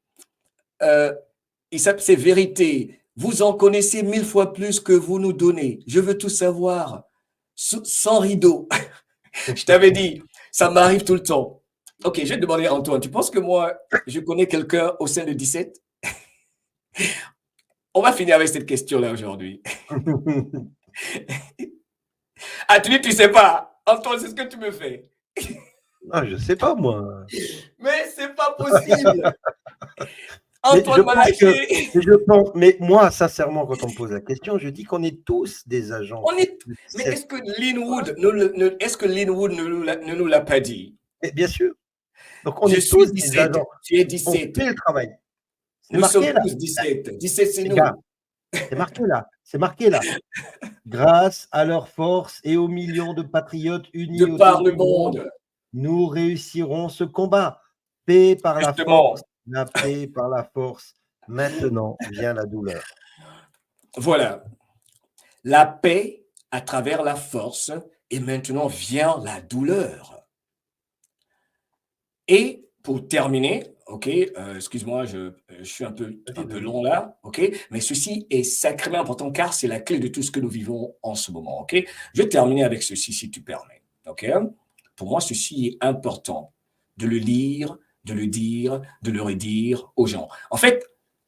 c'est vérité. Vous en connaissez 1000 fois plus que vous nous donnez. Je veux tout savoir. Sans rideau. Je t'avais dit, ça m'arrive tout le temps. Ok, je vais te demander à Antoine, tu penses que moi, je connais quelqu'un au sein de 17? On va finir avec cette question-là aujourd'hui. Ah, tu dis, tu sais pas. Antoine, c'est ce que tu me fais. Ah, je sais pas, moi. Mais c'est pas possible. Antoine m'a lâché. Mais moi, sincèrement, quand on me pose la question, je dis qu'on est tous des agents. Mais est-ce que Linwood ne nous l'a pas dit? Mais bien sûr. Donc, on est tous 17, des agents. Tu es 17. On fait le travail. Nous sommes tous 17. 17, c'est nous. C'est marqué là. Grâce à leur force et aux millions de patriotes unis de par le monde, nous réussirons ce combat. Paix par la force. La paix par la force. Maintenant vient la douleur. Voilà. La paix à travers la force et maintenant vient la douleur. Et pour terminer, ok, excuse-moi, je suis un peu long là, ok, mais ceci est sacrément important car c'est la clé de tout ce que nous vivons en ce moment, ok. Je vais terminer avec ceci si tu permets, ok. Pour moi, ceci est important de le lire, de le dire, de le redire aux gens. En fait,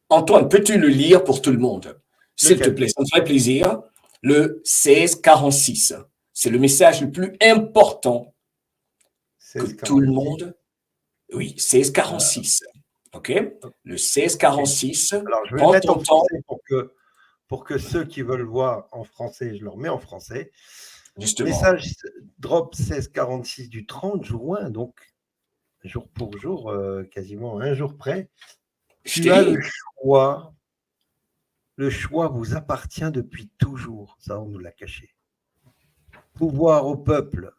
Antoine, peux-tu le lire pour tout le monde? S'il te plaît, ça me ferait plaisir. Le 1646, c'est le message le plus important que tout le monde... Oui, 1646, ok? Le 1646, alors, je vais le mettre en français pour que ceux qui veulent voir en français, je le remets en français. Justement. Message drop 1646 du 30 juin, donc jour pour jour, quasiment un jour près. Tu as le choix. Le choix vous appartient depuis toujours. Ça, on nous l'a caché. Pouvoir au peuple.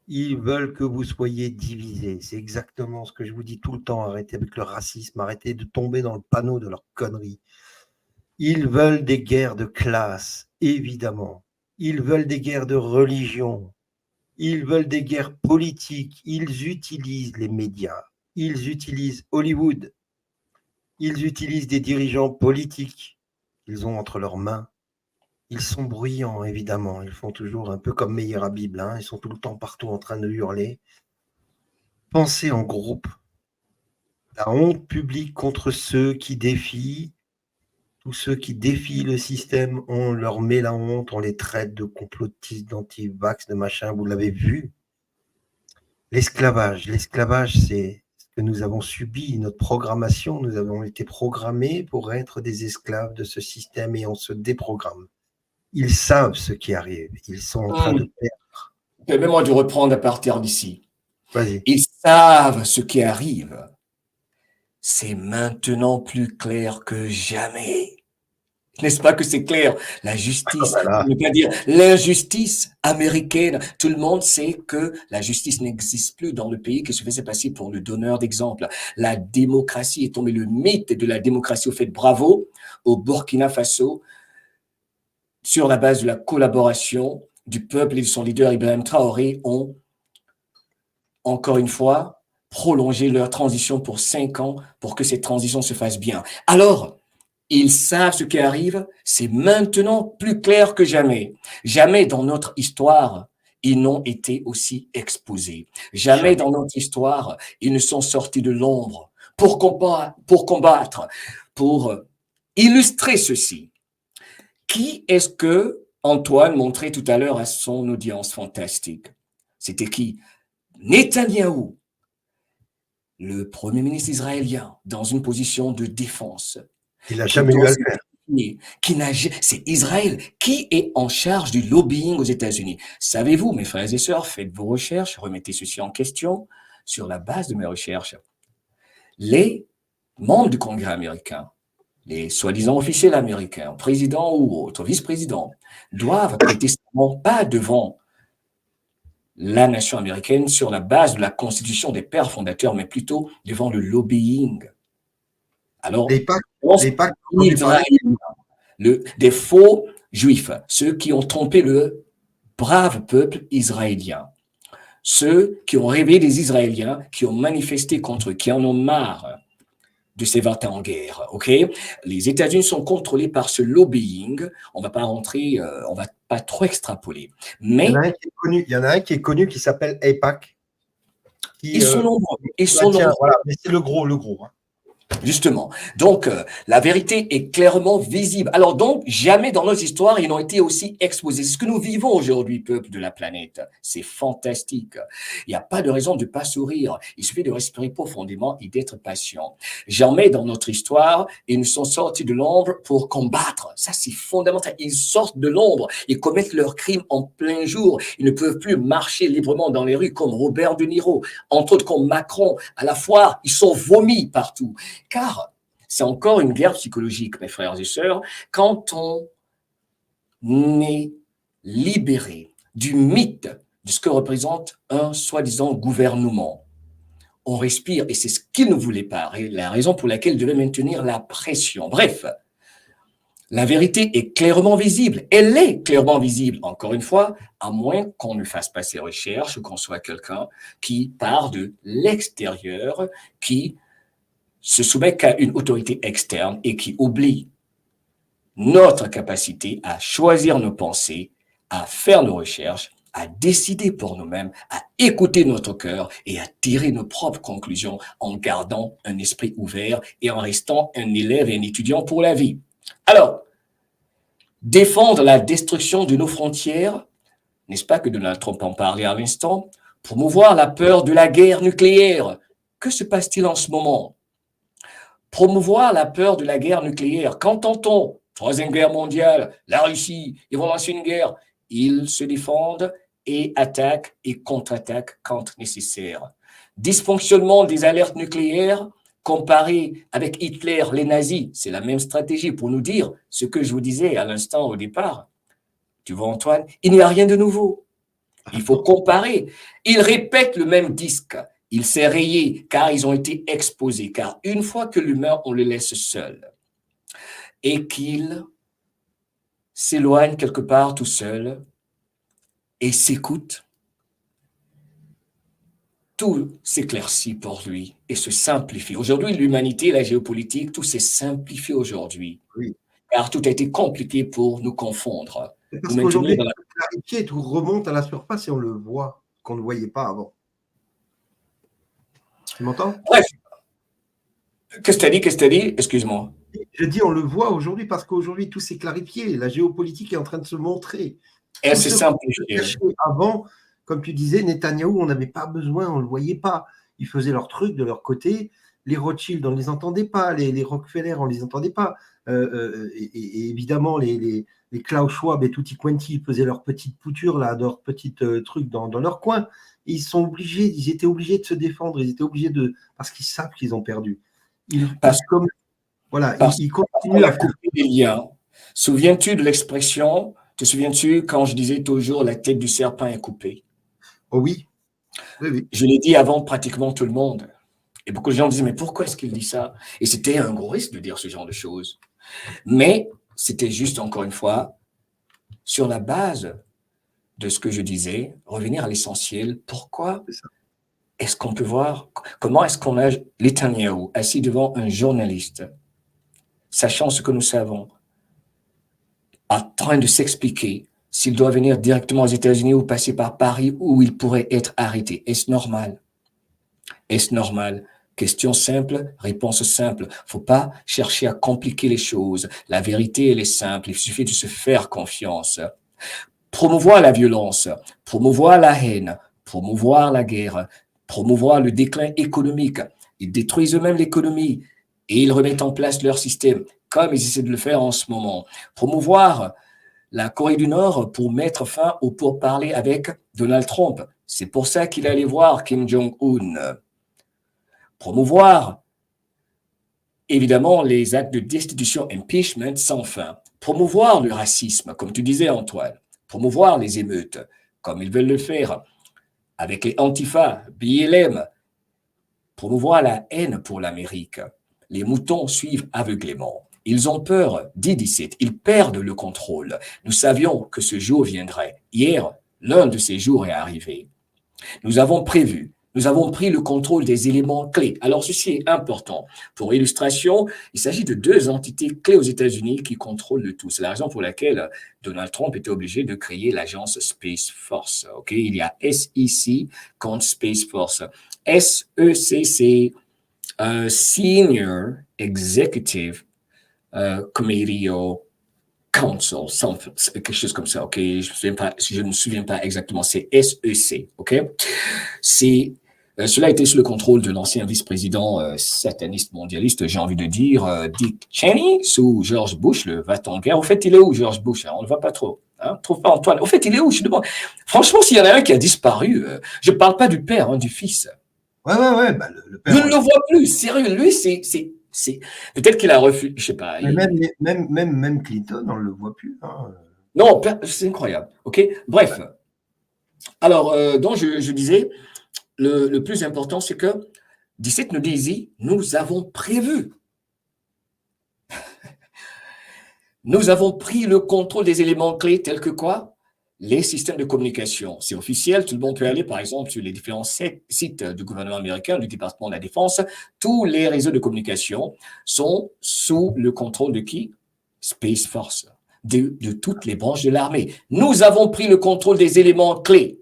Ils veulent que vous soyez divisés. C'est exactement ce que je vous dis tout le temps. Arrêtez avec le racisme. Arrêtez de tomber dans le panneau de leurs conneries. Ils veulent des guerres de classe, évidemment. Ils veulent des guerres de religion. Ils veulent des guerres politiques. Ils utilisent les médias. Ils utilisent Hollywood. Ils utilisent des dirigeants politiques qu'ils ont entre leurs mains. Ils sont bruyants, évidemment. Ils font toujours un peu comme Meir Habib. Ils sont tout le temps partout en train de hurler. Pensez en groupe. La honte publique contre ceux qui défient. Tous ceux qui défient le système, on leur met la honte, on les traite de complotistes, d'anti-vax, de machin. Vous l'avez vu. L'esclavage, c'est que nous avons subi notre programmation, nous avons été programmés pour être des esclaves de ce système et on se déprogramme. Ils savent ce qui arrive, ils sont en train de perdre. Permets-moi de reprendre à partir d'ici. Vas-y. Ils savent ce qui arrive. C'est maintenant plus clair que jamais. N'est-ce pas que c'est clair? La justice, je veux dire l'injustice américaine. Tout le monde sait que la justice n'existe plus dans le pays qui se faisait passer pour le donneur d'exemple. La démocratie est tombée, le mythe de la démocratie. Au fait, bravo au Burkina Faso sur la base de la collaboration du peuple et de son leader Ibrahim Traoré ont, encore une fois, prolongé leur transition pour 5 ans pour que cette transition se fasse bien. Alors, ils savent ce qui arrive, c'est maintenant plus clair que jamais. Jamais dans notre histoire, ils n'ont été aussi exposés. Jamais dans notre histoire, ils ne sont sortis de l'ombre pour combattre, pour illustrer ceci. Qui est-ce que Antoine montrait tout à l'heure à son audience fantastique? C'était qui? Netanyahou, le premier ministre israélien, dans une position de défense. Il n'a jamais eu à le faire. C'est Israël qui est en charge du lobbying aux États-Unis. Savez-vous, mes frères et sœurs, faites vos recherches, remettez ceci en question. Sur la base de mes recherches, les membres du Congrès américain, les soi-disant officiels américains, présidents ou autres, vice-présidents, doivent prêter serment pas devant la nation américaine sur la base de la constitution des pères fondateurs, mais plutôt devant le lobbying. Alors, des faux juifs, ceux qui ont trompé le brave peuple israélien, ceux qui ont rêvé des Israéliens, qui ont manifesté contre eux, qui en ont marre de ces 20 ans en guerre, ok? Les États-Unis sont contrôlés par ce lobbying. On va pas rentrer, on va pas trop extrapoler. Mais il y en a un qui est connu qui s'appelle AIPAC. Ils sont nombreux. Ils sont nombreux. Voilà, mais c'est le gros. Hein. Justement. Donc, la vérité est clairement visible. Alors donc, jamais dans notre histoire, ils n'ont été aussi exposés. C'est ce que nous vivons aujourd'hui, peuple de la planète. C'est fantastique. Il n'y a pas de raison de ne pas sourire. Il suffit de respirer profondément et d'être patient. Jamais dans notre histoire, ils nous sont sortis de l'ombre pour combattre. Ça, c'est fondamental. Ils sortent de l'ombre. Ils commettent leurs crimes en plein jour. Ils ne peuvent plus marcher librement dans les rues comme Robert De Niro, entre autres comme Macron. À la foire, ils sont vomis partout. Car c'est encore une guerre psychologique, mes frères et sœurs, quand on est libéré du mythe de ce que représente un soi-disant gouvernement. On respire et c'est ce qu'il ne voulait pas, la raison pour laquelle il devait maintenir la pression. Bref, la vérité est clairement visible. Elle est clairement visible, encore une fois, à moins qu'on ne fasse pas ses recherches ou qu'on soit quelqu'un qui part de l'extérieur, qui se soumet qu'à une autorité externe et qui oublie notre capacité à choisir nos pensées, à faire nos recherches, à décider pour nous-mêmes, à écouter notre cœur et à tirer nos propres conclusions en gardant un esprit ouvert et en restant un élève et un étudiant pour la vie. Alors, défendre la destruction de nos frontières, n'est-ce pas que Donald Trump en parlait à l'instant, promouvoir la peur de la guerre nucléaire. Que se passe-t-il en ce moment? Promouvoir la peur de la guerre nucléaire. Qu'entend-on? Troisième guerre mondiale, la Russie, ils vont lancer une guerre. Ils se défendent et attaquent et contre-attaquent quand nécessaire. Dysfonctionnement des alertes nucléaires comparé avec Hitler, les nazis, c'est la même stratégie pour nous dire ce que je vous disais à l'instant au départ. Tu vois Antoine, il n'y a rien de nouveau. Il faut comparer. Ils répètent le même disque. Il s'est rayé car ils ont été exposés. Car une fois que l'humain, on le laisse seul et qu'il s'éloigne quelque part tout seul et s'écoute, tout s'éclaircit pour lui et se simplifie. Aujourd'hui, l'humanité, la géopolitique, tout s'est simplifié aujourd'hui. Oui. Car tout a été compliqué pour nous confondre. Parce qu'aujourd'hui, tout clarifie, tout remonte à la surface et on le voit, qu'on ne voyait pas avant. Tu m'entends? Bref. Qu'est-ce que tu as dit? Excuse-moi. Je dis on le voit aujourd'hui parce qu'aujourd'hui, tout s'est clarifié. La géopolitique est en train de se montrer. Et c'est simplifié. Avant, comme tu disais, Netanyahou, on n'avait pas besoin, on ne le voyait pas. ils faisaient leur truc de leur côté. Les Rothschild, on ne les entendait pas. Les Rockefeller, on ne les entendait pas. Et évidemment, les Klaus Schwab et Tutti Quanti faisaient leur petite pouture, là, leur petit truc dans leur coin. Et ils étaient obligés de se défendre, parce qu'ils savent qu'ils ont perdu. Ils continuent à couper les liens. Souviens-tu de l'expression, te souviens-tu quand je disais toujours la tête du serpent est coupée? Oh oui. Oui. Je l'ai dit avant pratiquement tout le monde. Et beaucoup de gens disaient, mais pourquoi est-ce qu'il dit ça? Et c'était un gros risque de dire ce genre de choses. Mais c'était juste, encore une fois, sur la base de ce que je disais, revenir à l'essentiel. Pourquoi est-ce qu'on peut voir, comment est-ce qu'on a Netanyahou assis devant un journaliste, sachant ce que nous savons, en train de s'expliquer s'il doit venir directement aux États-Unis ou passer par Paris où il pourrait être arrêté? Est-ce normal? Est-ce normal? Question simple, réponse simple. Il ne faut pas chercher à compliquer les choses. La vérité, elle est simple. Il suffit de se faire confiance. Promouvoir la violence, promouvoir la haine, promouvoir la guerre, promouvoir le déclin économique. Ils détruisent eux-mêmes l'économie et ils remettent en place leur système, comme ils essaient de le faire en ce moment. Promouvoir la Corée du Nord pour mettre fin au pourparlers avec Donald Trump. C'est pour ça qu'il allait voir Kim Jong-un. Promouvoir, évidemment, les actes de destitution, impeachment sans fin. Promouvoir le racisme, comme tu disais, Antoine. Promouvoir les émeutes, comme ils veulent le faire avec les Antifa, BLM. Promouvoir la haine pour l'Amérique. Les moutons suivent aveuglément. Ils ont peur, dit 17, ils perdent le contrôle. Nous savions que ce jour viendrait. Hier, l'un de ces jours est arrivé. Nous avons prévu. Nous avons pris le contrôle des éléments clés. Alors, ceci est important. Pour illustration, il s'agit de deux entités clés aux États-Unis qui contrôlent le tout. C'est la raison pour laquelle Donald Trump était obligé de créer l'agence Space Force. Okay? Il y a SEC contre Space Force. SEC, c'est Senior Executive Committee or Council, quelque chose comme ça, ok? Je ne me souviens pas exactement, c'est SEC, ok? Cela a été sous le contrôle de l'ancien vice-président sataniste mondialiste, j'ai envie de dire, Dick Cheney, sous George Bush, le va-t-en-guerre. Au fait, il est où, George Bush? On ne le voit pas trop. Hein? Trouve pas Antoine. Au fait, il est où? Je demande. Franchement, s'il y en a un qui a disparu, je ne parle pas du père, hein, du fils. Ouais. Bah, le père, je ne le vois plus, sérieux. Lui, c'est peut-être qu'il a refusé, je sais pas. Même Clinton, on ne le voit plus. Hein. Non, c'est incroyable. Ok. Bref. Alors, donc je disais, le plus important, c'est que 17 nous dit, nous avons prévu. Nous avons pris le contrôle des éléments clés tels que quoi? Les systèmes de communication. C'est officiel, tout le monde peut aller, par exemple, sur les différents sites du gouvernement américain, du département de la Défense. Tous les réseaux de communication sont sous le contrôle de qui? Space Force, de toutes les branches de l'armée. Nous avons pris le contrôle des éléments clés.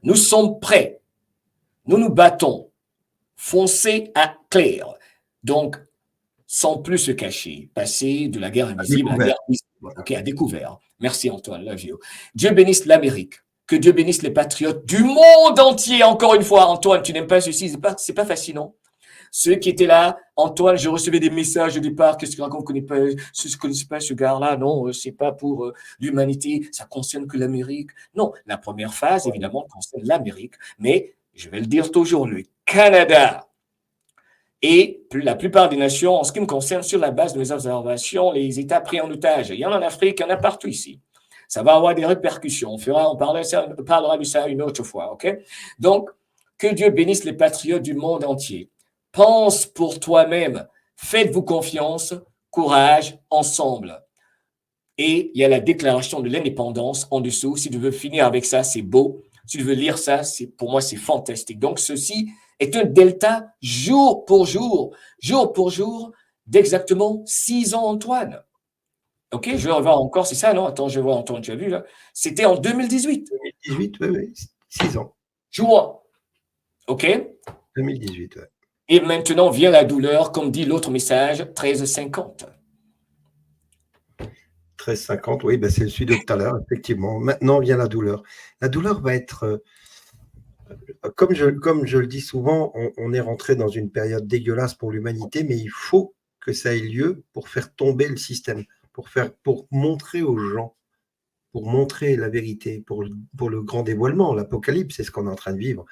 Nous sommes prêts. Nous nous battons. Foncez à clair. Donc, sans plus se cacher, passer de la guerre invisible à la guerre visible. Ok, à découvert. Merci Antoine, love you. Dieu bénisse l'Amérique. Que Dieu bénisse les patriotes du monde entier. Encore une fois, Antoine, tu n'aimes pas ceci, c'est pas fascinant. Ceux qui étaient là, Antoine, je recevais des messages au départ. Qu'est-ce que vous ne connaissez pas ce gars-là? Non, c'est pas pour l'humanité. Ça concerne que l'Amérique. Non, la première phase, évidemment, concerne l'Amérique. Mais je vais le dire toujours, le Canada et la plupart des nations, en ce qui me concerne, sur la base de mes observations, les États pris en otage. Il y en a en Afrique, il y en a partout ici. Ça va avoir des répercussions. On parlera de ça une autre fois, ok? Donc, que Dieu bénisse les patriotes du monde entier. Pense pour toi-même. Faites-vous confiance, courage, ensemble. Et il y a la déclaration de l'indépendance en dessous. Si tu veux finir avec ça, c'est beau. Si tu veux lire ça, pour moi, c'est fantastique. Donc, ceci est un delta jour pour jour d'exactement 6 ans, Antoine. Ok, je vais revoir encore, c'est ça, non? Attends, je vois, Antoine, tu as vu là? C'était en 2018. 2018, oui, 6 ans. Juin. Ok? 2018, oui. Et maintenant vient la douleur, comme dit l'autre message, 13,50. 13,50, oui, ben c'est celui de tout à l'heure, effectivement. Maintenant vient la douleur. La douleur va être... comme je le dis souvent, on est rentré dans une période dégueulasse pour l'humanité, mais il faut que ça ait lieu pour faire tomber le système, pour montrer aux gens, pour montrer la vérité, pour le grand dévoilement, l'apocalypse, c'est ce qu'on est en train de vivre.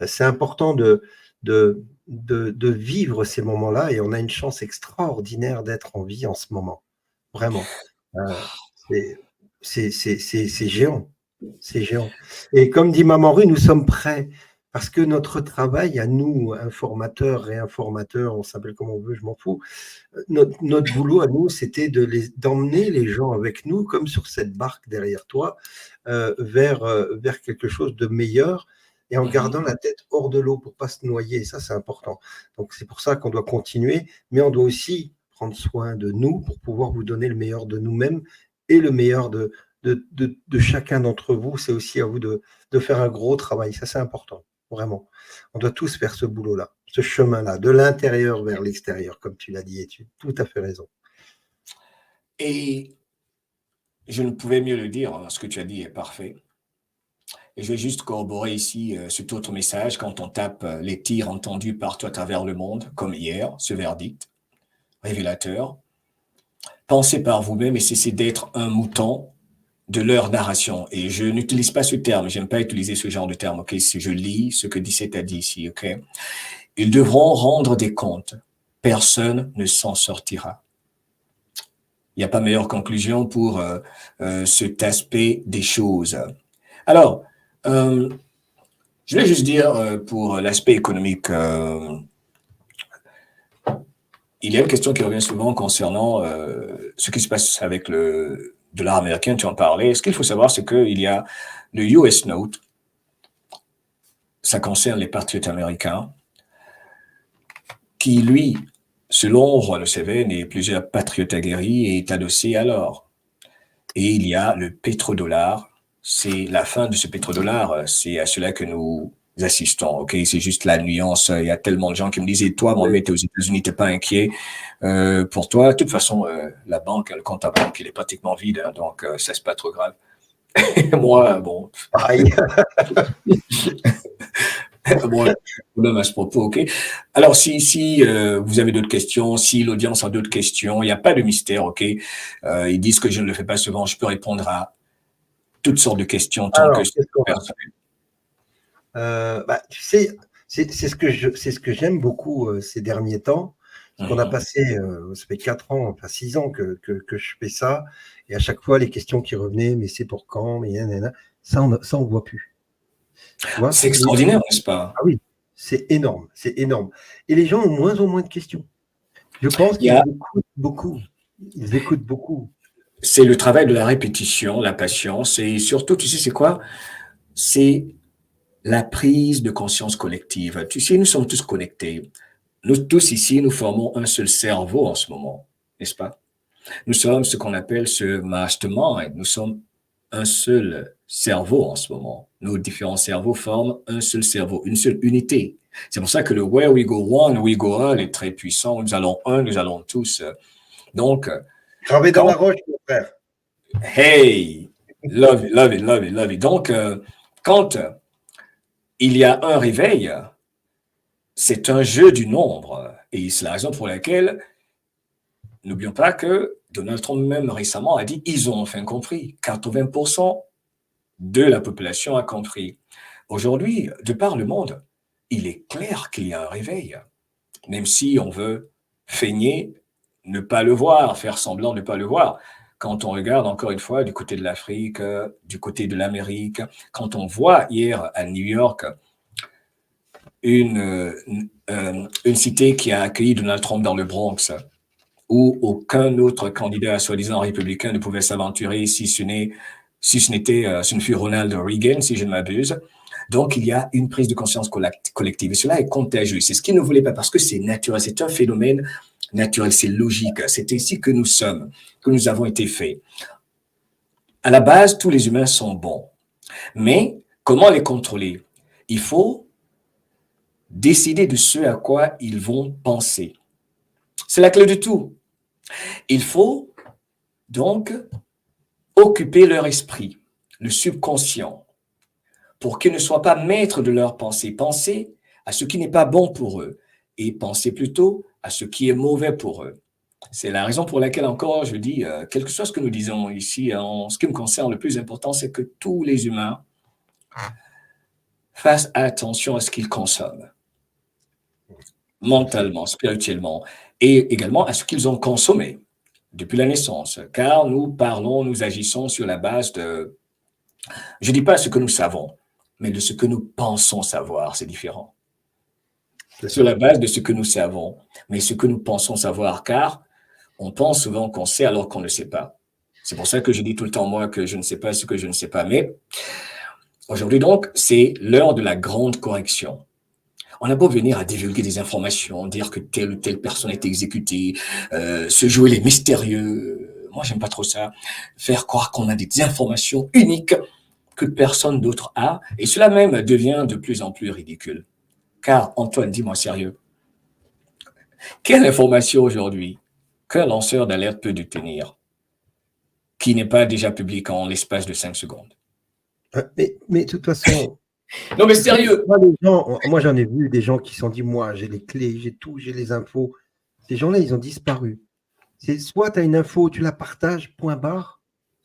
C'est important de vivre ces moments-là et on a une chance extraordinaire d'être en vie en ce moment. Vraiment. C'est géant. C'est géant. Et comme dit Maman Rue, nous sommes prêts parce que notre travail à nous, informateurs, réinformateurs, on s'appelle comme on veut, je m'en fous. Notre boulot à nous, c'était d'emmener les gens avec nous, comme sur cette barque derrière toi, vers quelque chose de meilleur et en gardant la tête hors de l'eau pour pas se noyer. Ça, c'est important. Donc, c'est pour ça qu'on doit continuer, mais on doit aussi prendre soin de nous pour pouvoir vous donner le meilleur de nous-mêmes et le meilleur de chacun d'entre vous. C'est aussi à vous de faire un gros travail. Ça, c'est important, vraiment. On doit tous faire ce boulot-là, ce chemin-là, de l'intérieur vers l'extérieur, comme tu l'as dit, et tu as tout à fait raison. Et je ne pouvais mieux le dire, ce que tu as dit est parfait. Et je vais juste corroborer ici cet autre message quand on tape les tirs entendus partout à travers le monde, comme hier, ce verdict révélateur. Pensez par vous-même et cessez d'être un mouton de leur narration. Et je n'utilise pas ce terme, j'aime pas utiliser ce genre de terme, ok? Si je lis ce que 17 a dit ici, ok? Ils devront rendre des comptes. Personne ne s'en sortira. Il n'y a pas meilleure conclusion pour cet aspect des choses. Alors, je vais juste dire pour l'aspect économique, il y a une question qui revient souvent concernant ce qui se passe avec le dollar américain, tu en parlais. Ce qu'il faut savoir, c'est qu'il y a le US Note, ça concerne les patriotes américains, qui, lui, selon Ron Seven et plusieurs patriotes aguerris, est adossé à l'or. Et il y a le pétrodollar. C'est la fin de ce pétrodollar. C'est à cela que nous assistons. Ok, c'est juste la nuance. Il y a tellement de gens qui me disaient, toi, Mohamed, t'es aux États-Unis, t'es pas inquiet pour toi. De toute façon, la banque, le compte à banque, il est pratiquement vide, hein, donc ça c'est pas trop grave. Moi, bon, Pareil. bon, même à ce propos, ok. Alors, si vous avez d'autres questions, si l'audience a d'autres questions, il n'y a pas de mystère, ok. Ils disent que je ne le fais pas souvent, je peux répondre à toutes sortes de questions tant Alors, que c'est personnel. tu sais, c'est ce que j'aime beaucoup ces derniers temps. Parce qu'on a passé, ça fait 4 ans, enfin 6 ans que je fais ça. Et à chaque fois, les questions qui revenaient, mais c'est pour quand, mais ça, on ne voit plus. Tu vois? C'est extraordinaire, n'est-ce pas? Ah oui, c'est énorme, c'est énorme. Et les gens ont moins en moins de questions. Je pense qu'ils écoutent beaucoup. Ils écoutent beaucoup. C'est le travail de la répétition, la patience, et surtout, tu sais, c'est quoi? C'est la prise de conscience collective. Tu sais, nous sommes tous connectés. Nous tous ici, nous formons un seul cerveau en ce moment, n'est-ce pas? Nous sommes ce qu'on appelle ce mastermind. Nous sommes un seul cerveau en ce moment. Nos différents cerveaux forment un seul cerveau, une seule unité. C'est pour ça que le Where we go one, we go all est très puissant. Nous allons un, nous allons tous. Donc, gravé dans la roche, mon frère. Hey, love it, love it, love it, love it. Donc, quand il y a un réveil, c'est un jeu du nombre. Et c'est la raison pour laquelle, n'oublions pas que Donald Trump même récemment a dit ils ont enfin compris. 80% de la population a compris. Aujourd'hui, de par le monde, il est clair qu'il y a un réveil. Même si on veut feigner, ne pas le voir, faire semblant de ne pas le voir. Quand on regarde encore une fois du côté de l'Afrique, du côté de l'Amérique, quand on voit hier à New York une cité qui a accueilli Donald Trump dans le Bronx, où aucun autre candidat soi-disant républicain ne pouvait s'aventurer si ce ne fut Ronald Reagan, si je ne m'abuse. Donc, il y a une prise de conscience collective. Et cela est contagieux. C'est ce qu'il ne voulait pas parce que c'est naturel. C'est un phénomène naturel. C'est logique. C'est ainsi que nous sommes, que nous avons été faits. À la base, tous les humains sont bons. Mais comment les contrôler? Il faut décider de ce à quoi ils vont penser. C'est la clé de tout. Il faut donc occuper leur esprit, le subconscient, pour qu'ils ne soient pas maîtres de leurs pensées. Pensez à ce qui n'est pas bon pour eux et pensez plutôt à ce qui est mauvais pour eux. C'est la raison pour laquelle encore je dis, quelque chose que nous disons ici, en ce qui me concerne, le plus important, c'est que tous les humains fassent attention à ce qu'ils consomment, mentalement, spirituellement, et également à ce qu'ils ont consommé depuis la naissance, car nous parlons, nous agissons sur la base de, je ne dis pas ce que nous savons, mais de ce que nous pensons savoir, c'est différent. Sur la base de ce que nous savons, mais ce que nous pensons savoir, car on pense souvent qu'on sait alors qu'on ne sait pas. C'est pour ça que je dis tout le temps, moi, que je ne sais pas ce que je ne sais pas. Mais aujourd'hui, donc, c'est l'heure de la grande correction. On a beau venir à divulguer des informations, dire que telle ou telle personne est exécutée, se jouer les mystérieux. Moi, j'aime pas trop ça. Faire croire qu'on a des informations uniques que personne d'autre a. Et cela même devient de plus en plus ridicule. Car, Antoine, dis-moi sérieux, quelle information aujourd'hui qu'un lanceur d'alerte peut détenir qui n'est pas déjà public en l'espace de 5 secondes? Mais de toute façon, Non, mais sérieux, moi j'en ai vu des gens qui se sont dit, moi j'ai les clés, j'ai tout, j'ai les infos. Ces gens-là, ils ont disparu. C'est soit tu as une info, tu la partages, point barre,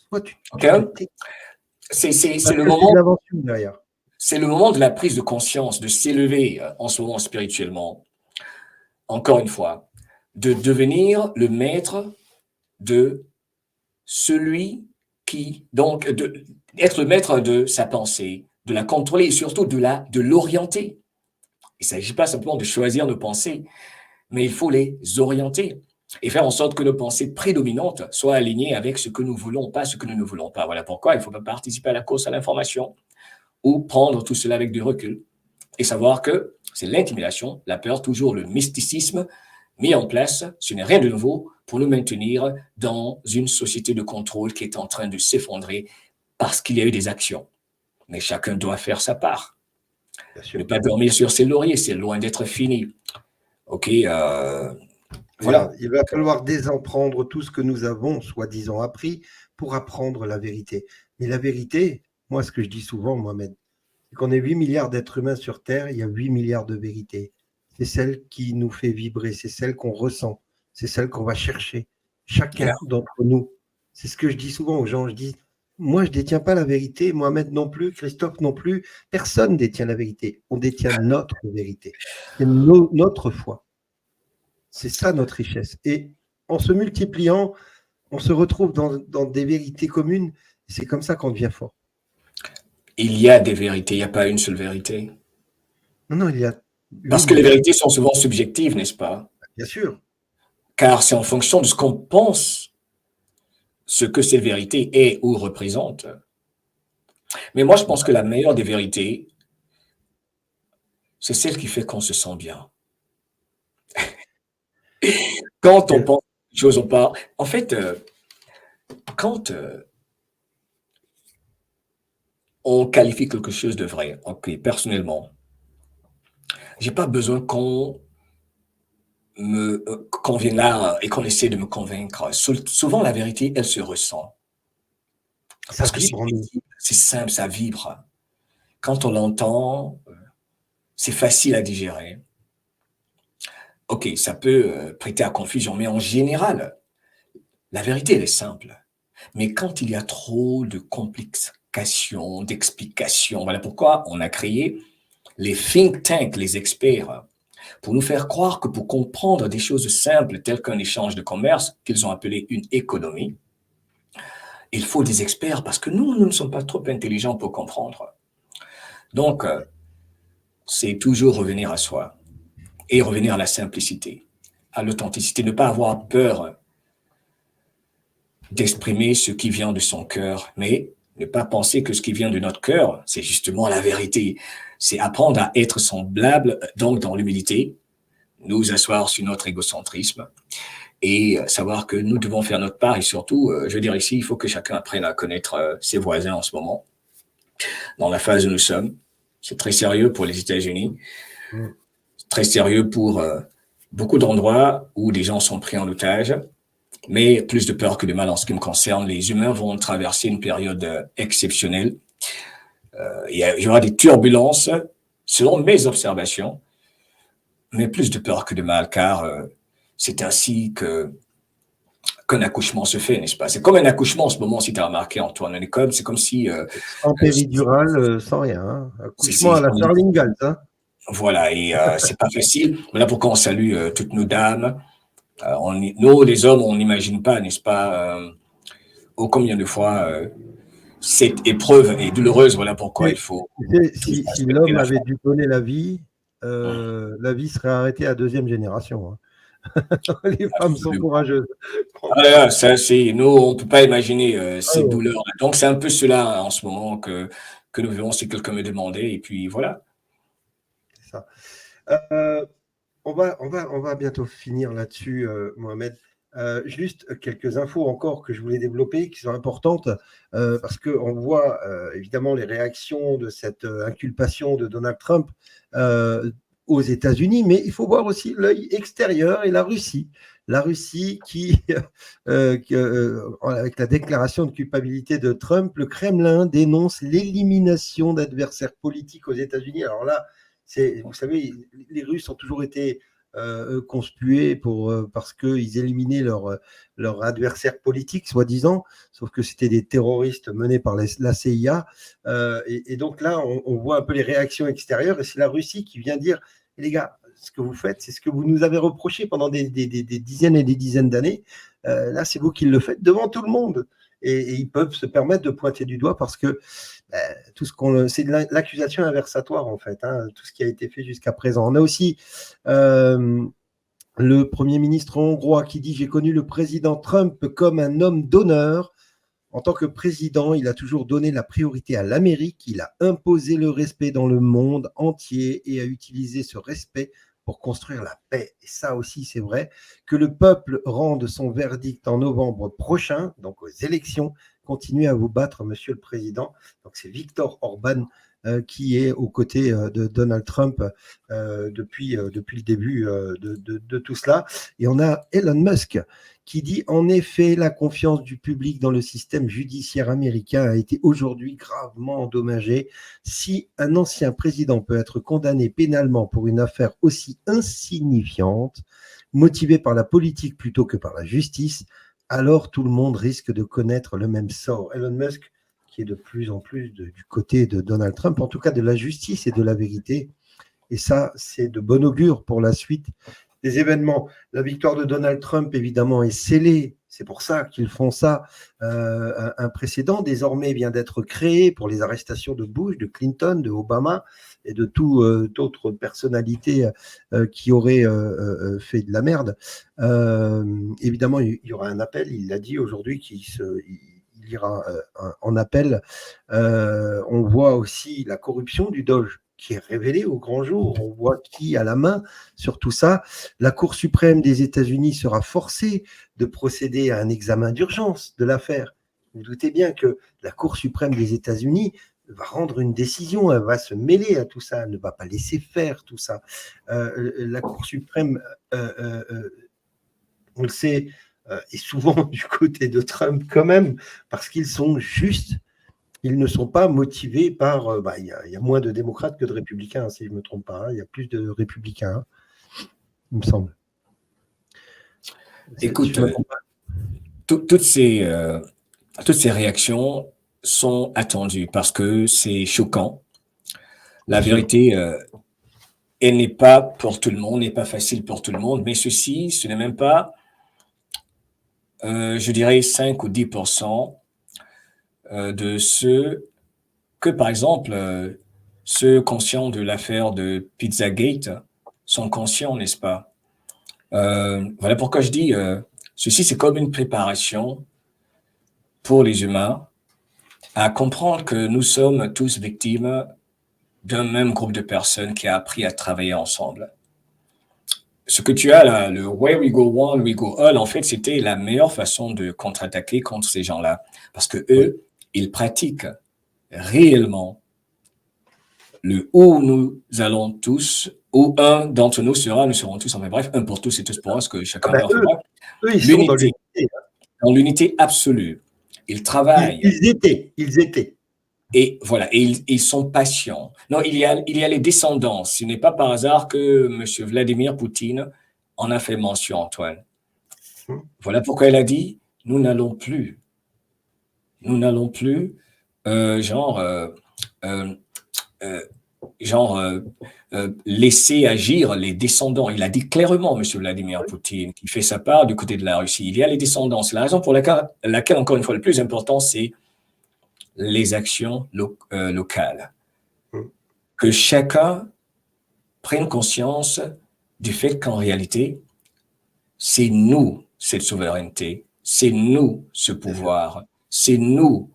soit tu ok, te c'est Parce le que moment, une invention derrière. c'est le moment de la prise de conscience, de s'élever en ce moment spirituellement. Encore une fois, de devenir le maître de celui qui, donc, être le maître de sa pensée, de la contrôler et surtout de l'orienter. Il ne s'agit pas simplement de choisir nos pensées, mais il faut les orienter et faire en sorte que nos pensées prédominantes soient alignées avec ce que nous voulons, pas ce que nous ne voulons pas. Voilà pourquoi il ne faut pas participer à la course à l'information ou prendre tout cela avec du recul et savoir que c'est l'intimidation, la peur, toujours le mysticisme mis en place. Ce n'est rien de nouveau pour nous maintenir dans une société de contrôle qui est en train de s'effondrer parce qu'il y a eu des actions. Mais chacun doit faire sa part. Ne pas dormir sur ses lauriers, c'est loin d'être fini. OK, voilà. Il va falloir désapprendre tout ce que nous avons, soi-disant, appris pour apprendre la vérité. Mais la vérité, moi, ce que je dis souvent, Mohamed, c'est qu'on est 8 milliards d'êtres humains sur Terre, il y a 8 milliards de vérités. C'est celle qui nous fait vibrer, c'est celle qu'on ressent, c'est celle qu'on va chercher, chacun d'entre nous. C'est ce que je dis souvent aux gens, je dis, moi, je ne détiens pas la vérité, Mohamed non plus, Christophe non plus, personne ne détient la vérité. On détient notre vérité, c'est notre foi. C'est ça notre richesse. Et en se multipliant, on se retrouve dans des vérités communes. C'est comme ça qu'on devient fort. Il y a des vérités, il n'y a pas une seule vérité. Non, il y a... Parce que les vérités sont souvent subjectives, n'est-ce pas? Bien sûr. Car c'est en fonction de ce qu'on pense, ce que cette vérité est ou représente. Mais moi, je pense que la meilleure des vérités, c'est celle qui fait qu'on se sent bien. Quand on pense quelque chose, on part. En fait, quand on qualifie quelque chose de vrai, ok, personnellement, j'ai pas besoin qu'on vienne là et qu'on essaie de me convaincre. Souvent, la vérité, elle se ressent. Parce que c'est simple, ça vibre. Quand on l'entend, c'est facile à digérer. Ok, ça peut prêter à confusion, mais en général, la vérité, elle est simple. Mais quand il y a trop de complications, d'explications, voilà pourquoi on a créé les think tanks, les experts, pour nous faire croire que pour comprendre des choses simples telles qu'un échange de commerce, qu'ils ont appelé une économie, il faut des experts parce que nous ne sommes pas trop intelligents pour comprendre. Donc, c'est toujours revenir à soi et revenir à la simplicité, à l'authenticité, ne pas avoir peur d'exprimer ce qui vient de son cœur, mais ne pas penser que ce qui vient de notre cœur, c'est justement la vérité. C'est apprendre à être semblable, donc dans l'humilité, nous asseoir sur notre égocentrisme et savoir que nous devons faire notre part et surtout, je veux dire ici, il faut que chacun apprenne à connaître ses voisins en ce moment, dans la phase où nous sommes. C'est très sérieux pour les États-Unis, très sérieux pour beaucoup d'endroits où des gens sont pris en otage. Mais plus de peur que de mal en ce qui me concerne, les humains vont traverser une période exceptionnelle. y aura des turbulences, selon mes observations, mais plus de peur que de mal, car c'est ainsi qu'un accouchement se fait, n'est-ce pas? C'est comme un accouchement en ce moment, si tu as remarqué, Antoine. C'est comme si... Sans péridurale, sans rien. Hein. Accouchement à la on dit- Starling Galt. Hein. voilà, et c'est pas facile. Voilà pourquoi on salue toutes nos dames. Nous, les hommes, on n'imagine pas, n'est-ce pas, combien de fois cette épreuve est douloureuse. Voilà pourquoi il faut... Si l'homme avait dû donner la vie serait arrêtée à 2e génération. Hein. Les femmes sont courageuses. Nous, on ne peut pas imaginer ces douleurs. Donc, c'est un peu cela en ce moment que nous verrons si quelqu'un me demandait. Et puis, voilà. C'est ça. On va bientôt finir là-dessus, Mohamed. Juste quelques infos encore que je voulais développer, qui sont importantes, parce qu'on voit évidemment les réactions de cette inculpation de Donald Trump aux États-Unis, mais il faut voir aussi l'œil extérieur et la Russie. La Russie qui, avec la déclaration de culpabilité de Trump, le Kremlin dénonce l'élimination d'adversaires politiques aux États-Unis. Alors là, vous savez, les Russes ont toujours été conspués parce qu'ils éliminaient leur adversaire politique, soi-disant, sauf que c'était des terroristes menés par la CIA. Et donc là, on voit un peu les réactions extérieures, et c'est la Russie qui vient dire, les gars, ce que vous faites, c'est ce que vous nous avez reproché pendant des dizaines et des dizaines d'années. Là, c'est vous qui le faites devant tout le monde. Et ils peuvent se permettre de pointer du doigt parce que c'est de l'accusation inversatoire, en fait, hein, tout ce qui a été fait jusqu'à présent. On a aussi le Premier ministre hongrois qui dit « J'ai connu le président Trump comme un homme d'honneur. En tant que président, il a toujours donné la priorité à l'Amérique. Il a imposé le respect dans le monde entier et a utilisé ce respect pour construire la paix. » Et ça aussi, c'est vrai. Que le peuple rende son verdict en novembre prochain, donc aux élections. Continuez à vous battre, Monsieur le Président. Donc c'est Viktor Orban qui est aux côtés de Donald Trump depuis le début de tout cela. Et on a Elon Musk qui dit « En effet, la confiance du public dans le système judiciaire américain a été aujourd'hui gravement endommagée. Si un ancien président peut être condamné pénalement pour une affaire aussi insignifiante, motivée par la politique plutôt que par la justice, alors tout le monde risque de connaître le même sort. » Elon Musk, qui est de plus en plus du côté de Donald Trump, en tout cas de la justice et de la vérité. Et ça, c'est de bon augure pour la suite des événements. La victoire de Donald Trump, évidemment, est scellée. C'est pour ça qu'ils font ça. Un précédent, désormais, vient d'être créé pour les arrestations de Bush, de Clinton, de Obama et de toute autre personnalité qui aurait fait de la merde. Évidemment, il y aura un appel. Il l'a dit aujourd'hui qu'il ira en appel. On voit aussi la corruption du Doge qui est révélée au grand jour. On voit qui a la main sur tout ça. La Cour suprême des États-Unis sera forcée de procéder à un examen d'urgence de l'affaire. Vous doutez bien que la Cour suprême des États-Unis va rendre une décision, elle va se mêler à tout ça, elle ne va pas laisser faire tout ça. La Cour suprême, on le sait, est souvent du côté de Trump quand même, parce qu'ils sont justes. Ils ne sont pas motivés par... il y a moins de démocrates que de républicains, si je ne me trompe pas. Il y a plus de républicains, il me semble. Écoute, toutes ces réactions sont attendues parce que c'est choquant. La vérité, elle n'est pas pour tout le monde, n'est pas facile pour tout le monde, mais ce n'est même pas, je dirais, 5 ou 10% de ceux que, par exemple, ceux conscients de l'affaire de Pizzagate sont conscients, n'est-ce pas? Voilà pourquoi je dis, ceci c'est comme une préparation pour les humains à comprendre que nous sommes tous victimes d'un même groupe de personnes qui a appris à travailler ensemble. Ce que tu as là, le where we go one, we go all, en fait, c'était la meilleure façon de contre-attaquer contre ces gens-là. Parce que eux, ils pratiquent réellement le où nous allons tous, où un d'entre nous sera, nous serons tous, enfin bref, un pour tous et tous pour un, ce que chacun leur fera. Eux, ils sont dans l'unité absolue. Ils travaillent. Ils étaient. Et voilà, et ils sont patients. Non, il y a les descendants. Ce n'est pas par hasard que M. Vladimir Poutine en a fait mention, Antoine. Voilà pourquoi il a dit, nous n'allons plus, laisser agir les descendants. Il a dit clairement, M. Vladimir Poutine, qui fait sa part du côté de la Russie. Il y a les descendants. C'est la raison pour laquelle, encore une fois, le plus important, c'est les actions locales. Que chacun prenne conscience du fait qu'en réalité, c'est nous, cette souveraineté, c'est nous, ce pouvoir, c'est nous,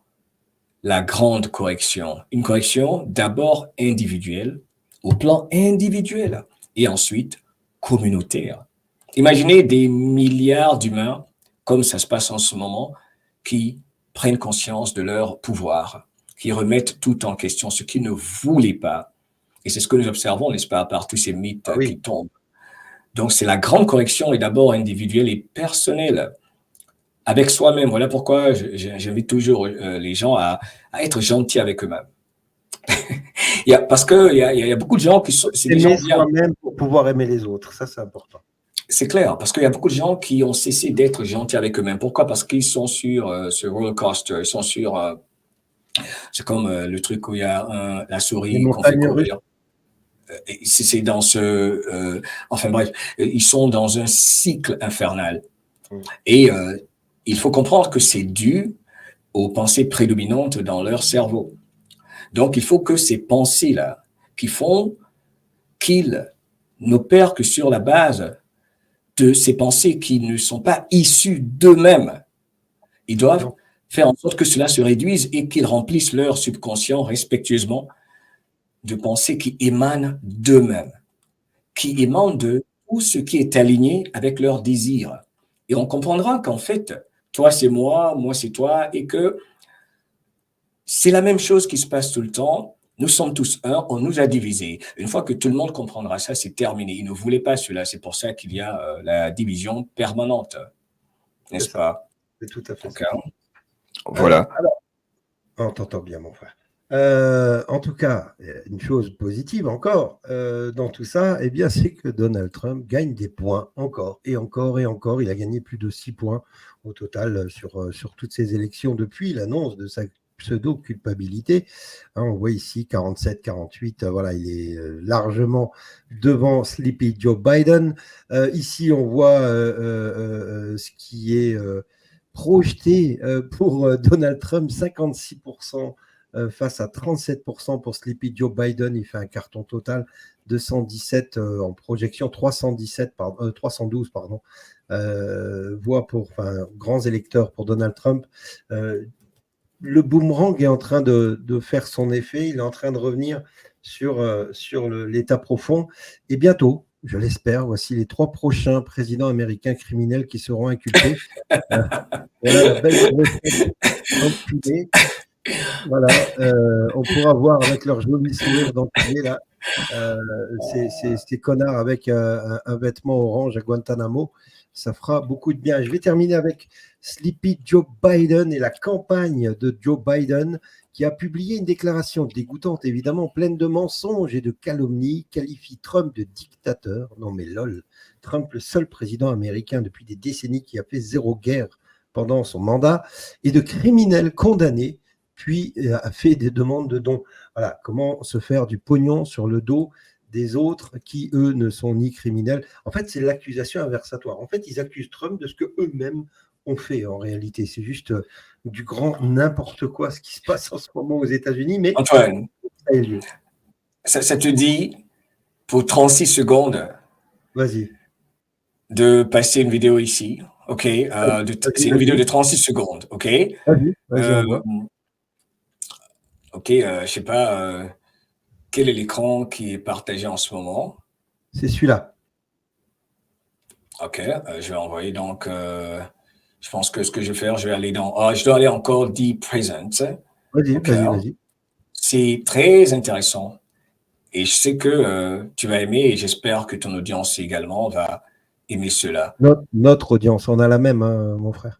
la grande correction. Une correction d'abord individuelle, au plan individuel, et ensuite communautaire. Imaginez des milliards d'humains, comme ça se passe en ce moment, qui prennent conscience de leur pouvoir, qui remettent tout en question, ce qu'ils ne voulaient pas. Et c'est ce que nous observons, n'est-ce pas, par tous ces mythes qui tombent. Donc, c'est la grande correction est d'abord individuelle et personnelle, avec soi-même. Voilà pourquoi j'invite toujours les gens à être gentils avec eux-mêmes. Parce qu'il y a beaucoup de gens qui sont... Aimer soi-même pour pouvoir aimer les autres, ça c'est important. C'est clair, parce qu'il y a beaucoup de gens qui ont cessé d'être gentils avec eux-mêmes. Pourquoi? Parce qu'ils sont sur ce roller coaster, ils sont sur... c'est comme le truc où il y a la souris qu'on fait courir. C'est dans ce... enfin bref, ils sont dans un cycle infernal. Et il faut comprendre que c'est dû aux pensées prédominantes dans leur cerveau. Donc, il faut que ces pensées-là, qui font qu'ils n'opèrent que sur la base de ces pensées qui ne sont pas issues d'eux-mêmes, ils doivent faire en sorte que cela se réduise et qu'ils remplissent leur subconscient respectueusement de pensées qui émanent d'eux-mêmes, qui émanent de tout ce qui est aligné avec leurs désirs. Et on comprendra qu'en fait, toi c'est moi c'est toi, et que c'est la même chose qui se passe tout le temps. Nous sommes tous un, on nous a divisés. Une fois que tout le monde comprendra ça, c'est terminé. Ils ne voulaient pas cela. C'est pour ça qu'il y a la division permanente. N'est-ce pas? C'est tout à fait okay. ça. Voilà. Alors, on t'entend bien, mon frère. En tout cas, une chose positive encore dans tout ça, eh bien, c'est que Donald Trump gagne des points encore et encore et encore. Il a gagné plus de 6 points au total sur toutes ces élections depuis l'annonce de sa pseudo-culpabilité. On voit ici 47-48, voilà, il est largement devant Sleepy Joe Biden. Ici, on voit ce qui est projeté pour Donald Trump, 56% face à 37% pour Sleepy Joe Biden. Il fait un carton total de 117 en projection, 312 voix pour grands électeurs pour Donald Trump. Le boomerang est en train de faire son effet, il est en train de revenir sur l'état profond. Et bientôt, je l'espère, voici les 3 prochains présidents américains criminels qui seront inculpés. Voilà la belle enculée. Voilà, on pourra voir avec leur joli sourire d'enculé là, ces connards avec un vêtement orange à Guantanamo. Ça fera beaucoup de bien. Je vais terminer avec Sleepy Joe Biden et la campagne de Joe Biden qui a publié une déclaration dégoûtante, évidemment, pleine de mensonges et de calomnies, qualifie Trump de dictateur. Non mais lol, Trump, le seul président américain depuis des décennies qui a fait 0 guerre pendant son mandat, et de criminel condamné, puis a fait des demandes de dons. Voilà, comment se faire du pognon sur le dos des autres qui, eux, ne sont ni criminels. En fait, c'est l'accusation inversatoire. En fait, ils accusent Trump de ce qu'eux-mêmes ont fait, en réalité. C'est juste du grand n'importe quoi ce qui se passe en ce moment aux États-Unis. Mais Antoine, ça a lieu. Ça te dit, pour 36 secondes, vas-y, de passer une vidéo ici, ok? C'est une vidéo de 36 secondes, ok? Vas-y, ok, je sais pas... quel est l'écran qui est partagé en ce moment? C'est celui-là. Ok, je vais envoyer donc. Je pense que ce que je vais faire, je vais aller dans. Je dois aller encore Deep Present. Vas-y. C'est très intéressant. Et je sais que tu vas aimer, et j'espère que ton audience également va aimer cela. Notre audience, on a la même, hein, mon frère.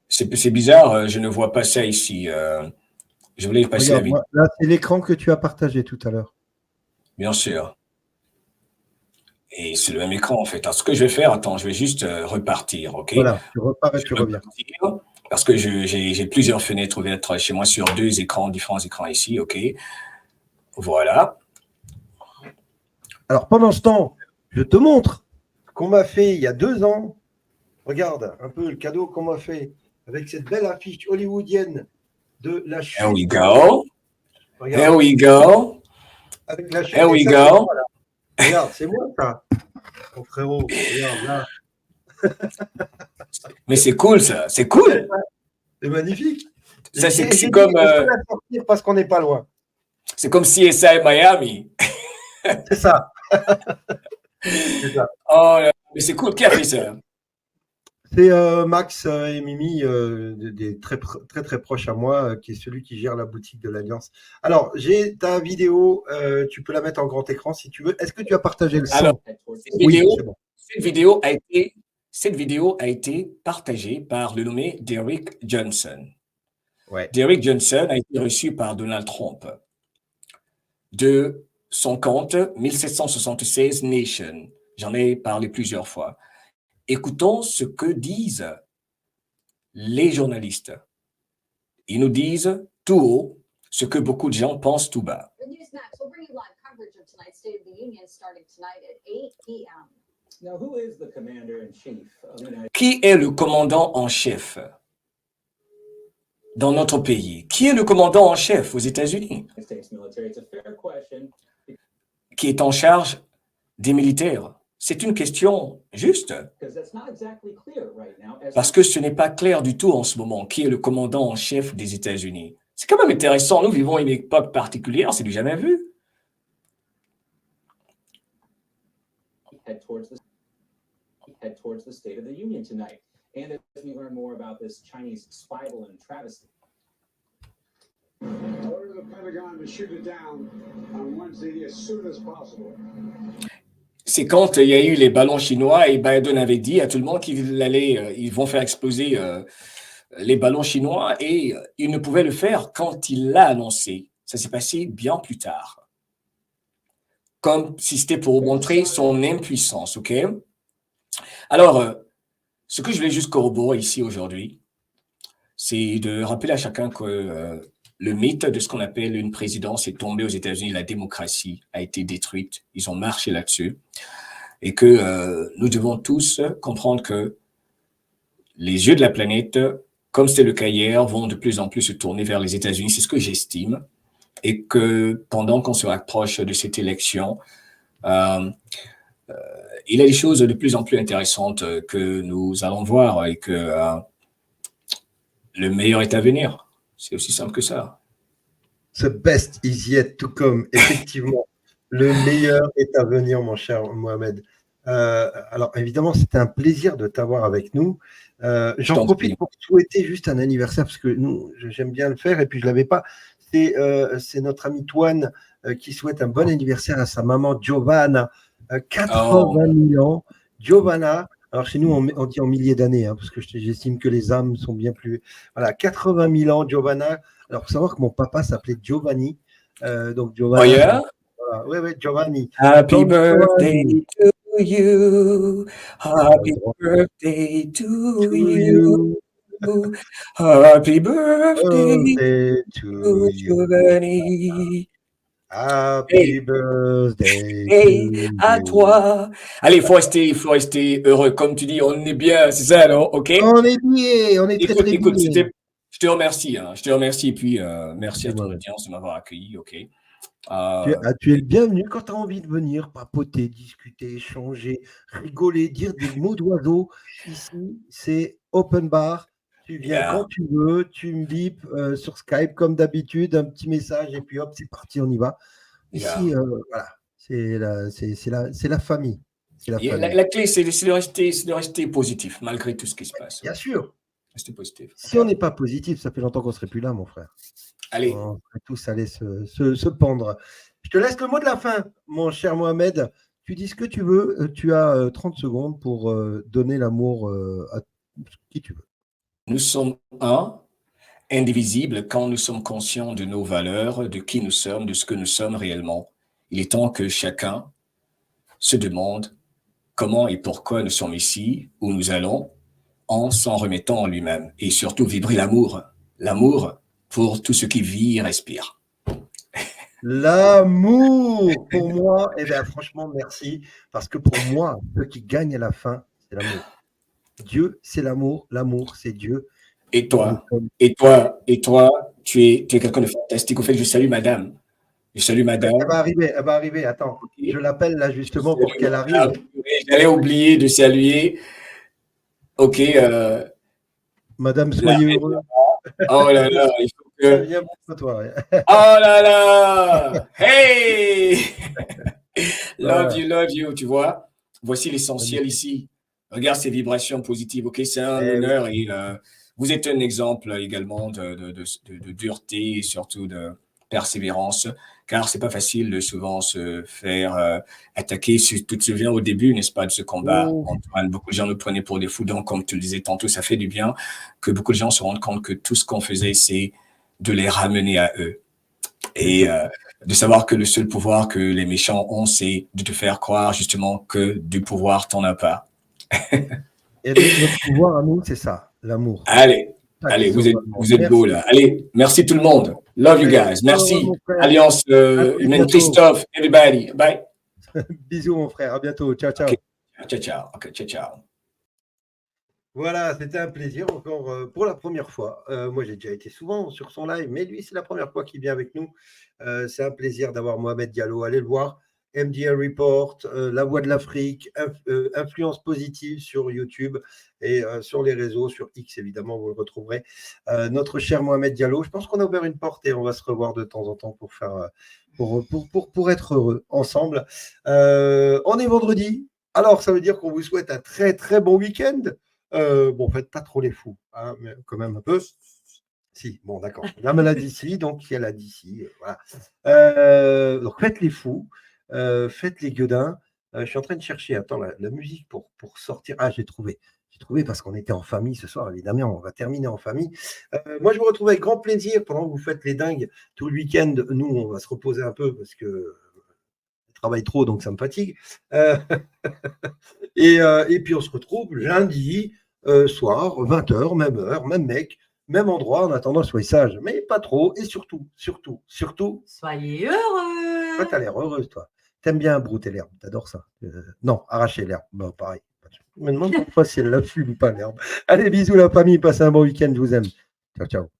C'est bizarre, je ne vois pas ça ici. Je voulais passer la vidéo. Là, c'est l'écran que tu as partagé tout à l'heure. Bien sûr. Et c'est le même écran, en fait. Alors, ce que je vais faire, attends, je vais juste repartir, OK? Voilà, tu repars et tu reviens. Parce que j'ai plusieurs fenêtres ouvertes chez moi sur différents écrans ici, OK? Voilà. Alors, pendant ce temps, je te montre ce qu'on m'a fait il y a 2 ans. Regarde un peu le cadeau qu'on m'a fait avec cette belle affiche hollywoodienne de la chute. Here we go. Regarde. Here we go. Avec la chute. Here we go. Regarde, c'est moi ça. Mon frérot, regarde là. Mais c'est cool ça, c'est cool. C'est magnifique. Ça, c'est comme. On peut la sortir parce qu'on n'est pas loin. C'est comme CSI Miami. C'est ça. C'est ça. Oh, mais c'est cool. Qui a fait ça? C'est Max et Mimi, des très proches à moi, qui est celui qui gère la boutique de l'Alliance. Alors, j'ai ta vidéo, tu peux la mettre en grand écran si tu veux. Est-ce que tu as partagé le son? Alors, cette vidéo a été partagée par le nommé Derrick Johnson. Ouais. Derrick Johnson a été reçu par Donald Trump de son compte 1776 Nation. J'en ai parlé plusieurs fois. Écoutons ce que disent les journalistes. Ils nous disent tout haut ce que beaucoup de gens pensent tout bas. Qui est le commandant en chef dans notre pays? Qui est le commandant en chef aux États-Unis? Qui est en charge des militaires? C'est une question juste. Parce que ce n'est pas clair du tout en ce moment. Qui est le commandant en chef des États-Unis? C'est quand même intéressant. Nous vivons une époque particulière, c'est du jamais vu. Head towards the State of the Union tonight. And as we learn more about this Chinese spy balloon travesty. Order the Pentagon to shoot it down on Wednesday as soon as possible. C'est quand il y a eu les ballons chinois et Biden avait dit à tout le monde ils vont faire exploser les ballons chinois et il ne pouvait le faire quand il l'a annoncé. Ça s'est passé bien plus tard. Comme si c'était pour montrer son impuissance, OK? Alors, ce que je voulais juste corroborer ici aujourd'hui, c'est de rappeler à chacun que le mythe de ce qu'on appelle une présidence est tombé aux États-Unis, la démocratie a été détruite, ils ont marché là-dessus, et que nous devons tous comprendre que les yeux de la planète, comme c'était le cas hier, vont de plus en plus se tourner vers les États-Unis, c'est ce que j'estime, et que pendant qu'on se rapproche de cette élection, il y a des choses de plus en plus intéressantes que nous allons voir et que le meilleur est à venir. C'est aussi simple que ça. The best is yet to come. Effectivement, le meilleur est à venir, mon cher Mohamed. Alors, évidemment, c'était un plaisir de t'avoir avec nous. J'en profite pour te souhaiter juste un anniversaire, parce que nous, j'aime bien le faire, et puis je ne l'avais pas. C'est notre ami Toine qui souhaite un bon anniversaire à sa maman Giovanna. 80 000 ans. Giovanna, alors chez nous, on dit en milliers d'années, parce que j'estime que les âmes sont bien plus... Voilà, 80 000 ans, Giovanna. Alors, il faut savoir que mon papa s'appelait Giovanni. Donc, Giovanna. Oh yeah? Voilà. Oui, Giovanni. Happy birthday to you. Happy birthday to you. Happy birthday to Giovanni. Happy birthday à toi. Allez, il faut rester heureux. Comme tu dis, on est bien, c'est ça, non? OK? On est bien, on est très bien. Écoute, je te remercie. Je te remercie, et puis merci à ton audience de m'avoir accueilli, OK? Tu es le bienvenu quand tu as envie de venir papoter, discuter, échanger, rigoler, dire des mots d'oiseau. Ici, c'est open bar. Tu viens quand tu veux, tu me bipes sur Skype comme d'habitude, un petit message et puis hop, c'est parti, on y va. Ici, voilà, c'est la famille. La clé, c'est de rester positif malgré tout ce qui se passe. Bien sûr. Rester positif. Si on n'est pas positif, ça fait longtemps qu'on ne serait plus là, mon frère. Allez. On serait tous allés se pendre. Je te laisse le mot de la fin, mon cher Mohamed. Tu dis ce que tu veux. Tu as 30 secondes pour donner l'amour à qui tu veux. nous sommes un, indivisible quand nous sommes conscients de nos valeurs, de qui nous sommes, de ce que nous sommes réellement. Il est temps que chacun se demande comment et pourquoi nous sommes ici, où nous allons, en s'en remettant en lui-même. Et surtout, vibrer l'amour. L'amour pour tout ce qui vit et respire. L'amour, pour moi, eh bien, franchement, merci. Parce que pour moi, ce qui gagne à la fin, c'est l'amour. Dieu, c'est l'amour. L'amour, c'est Dieu. Et toi, tu es quelqu'un de fantastique. Au fait, je salue madame. Je salue madame. Elle va arriver. Attends, je l'appelle là justement pour qu'elle arrive. J'allais oublier de saluer. Ok. Madame, soyez heureux. Oh là là, il faut que... Ça vient pour toi. Oh là là! Hey! Love you, tu vois. Voici l'essentiel ici. Regarde ces vibrations positives, ok? C'est un honneur et vous êtes un exemple également de dureté et surtout de persévérance, car c'est pas facile de souvent se faire attaquer. Tu te souviens au début, n'est-ce pas, de ce combat, Antoine? Beaucoup de gens nous prenaient pour des fous. Donc, comme tu le disais tantôt, ça fait du bien que beaucoup de gens se rendent compte que tout ce qu'on faisait, c'est de les ramener à eux. Et de savoir que le seul pouvoir que les méchants ont, c'est de te faire croire justement que du pouvoir, t'en as pas. Et notre pouvoir à nous, c'est ça, l'amour. Allez, vous êtes beaux là. Allez, merci tout le monde. Love you guys. Merci. Alliance Humaine Christophe, everybody. Bye. Bisous mon frère, à bientôt. Ciao, ciao. Okay. Ciao. Okay, ciao. Voilà, c'était un plaisir encore pour la première fois. Moi, j'ai déjà été souvent sur son live, mais lui, c'est la première fois qu'il vient avec nous. C'est un plaisir d'avoir Mohamed Diallo. Allez le voir. MDR Report, La Voix de l'Afrique, Influence Positive sur YouTube et sur les réseaux, sur X évidemment, vous le retrouverez. Notre cher Mohamed Diallo, je pense qu'on a ouvert une porte et on va se revoir de temps en temps pour faire, pour être heureux ensemble. On est vendredi, alors ça veut dire qu'on vous souhaite un très très bon week-end. Bon, faites pas trop les fous, hein, mais quand même un peu. Si, bon, d'accord. La maladie ici, donc il y a la d'ici. Voilà. Donc faites les fous. Faites les gueudins. Je suis en train de chercher la musique pour sortir. Ah, j'ai trouvé parce qu'on était en famille ce soir, évidemment. On va terminer en famille. Moi, je vous retrouve avec grand plaisir pendant que vous faites les dingues tout le week-end. Nous, on va se reposer un peu parce que je travaille trop, donc ça me fatigue. Et puis, on se retrouve lundi soir, 20h, même heure, même mec, même endroit. En attendant, soyez sages, mais pas trop. Et surtout, soyez heureux. Toi, t'as l'air heureuse, toi. T'aimes bien brouter l'herbe, t'adores ça. Non, arracher l'herbe, bon, pareil. Je me demande parfois si elle la fume ou pas, l'herbe. Allez, bisous la famille, passez un bon week-end, je vous aime. Ciao, ciao.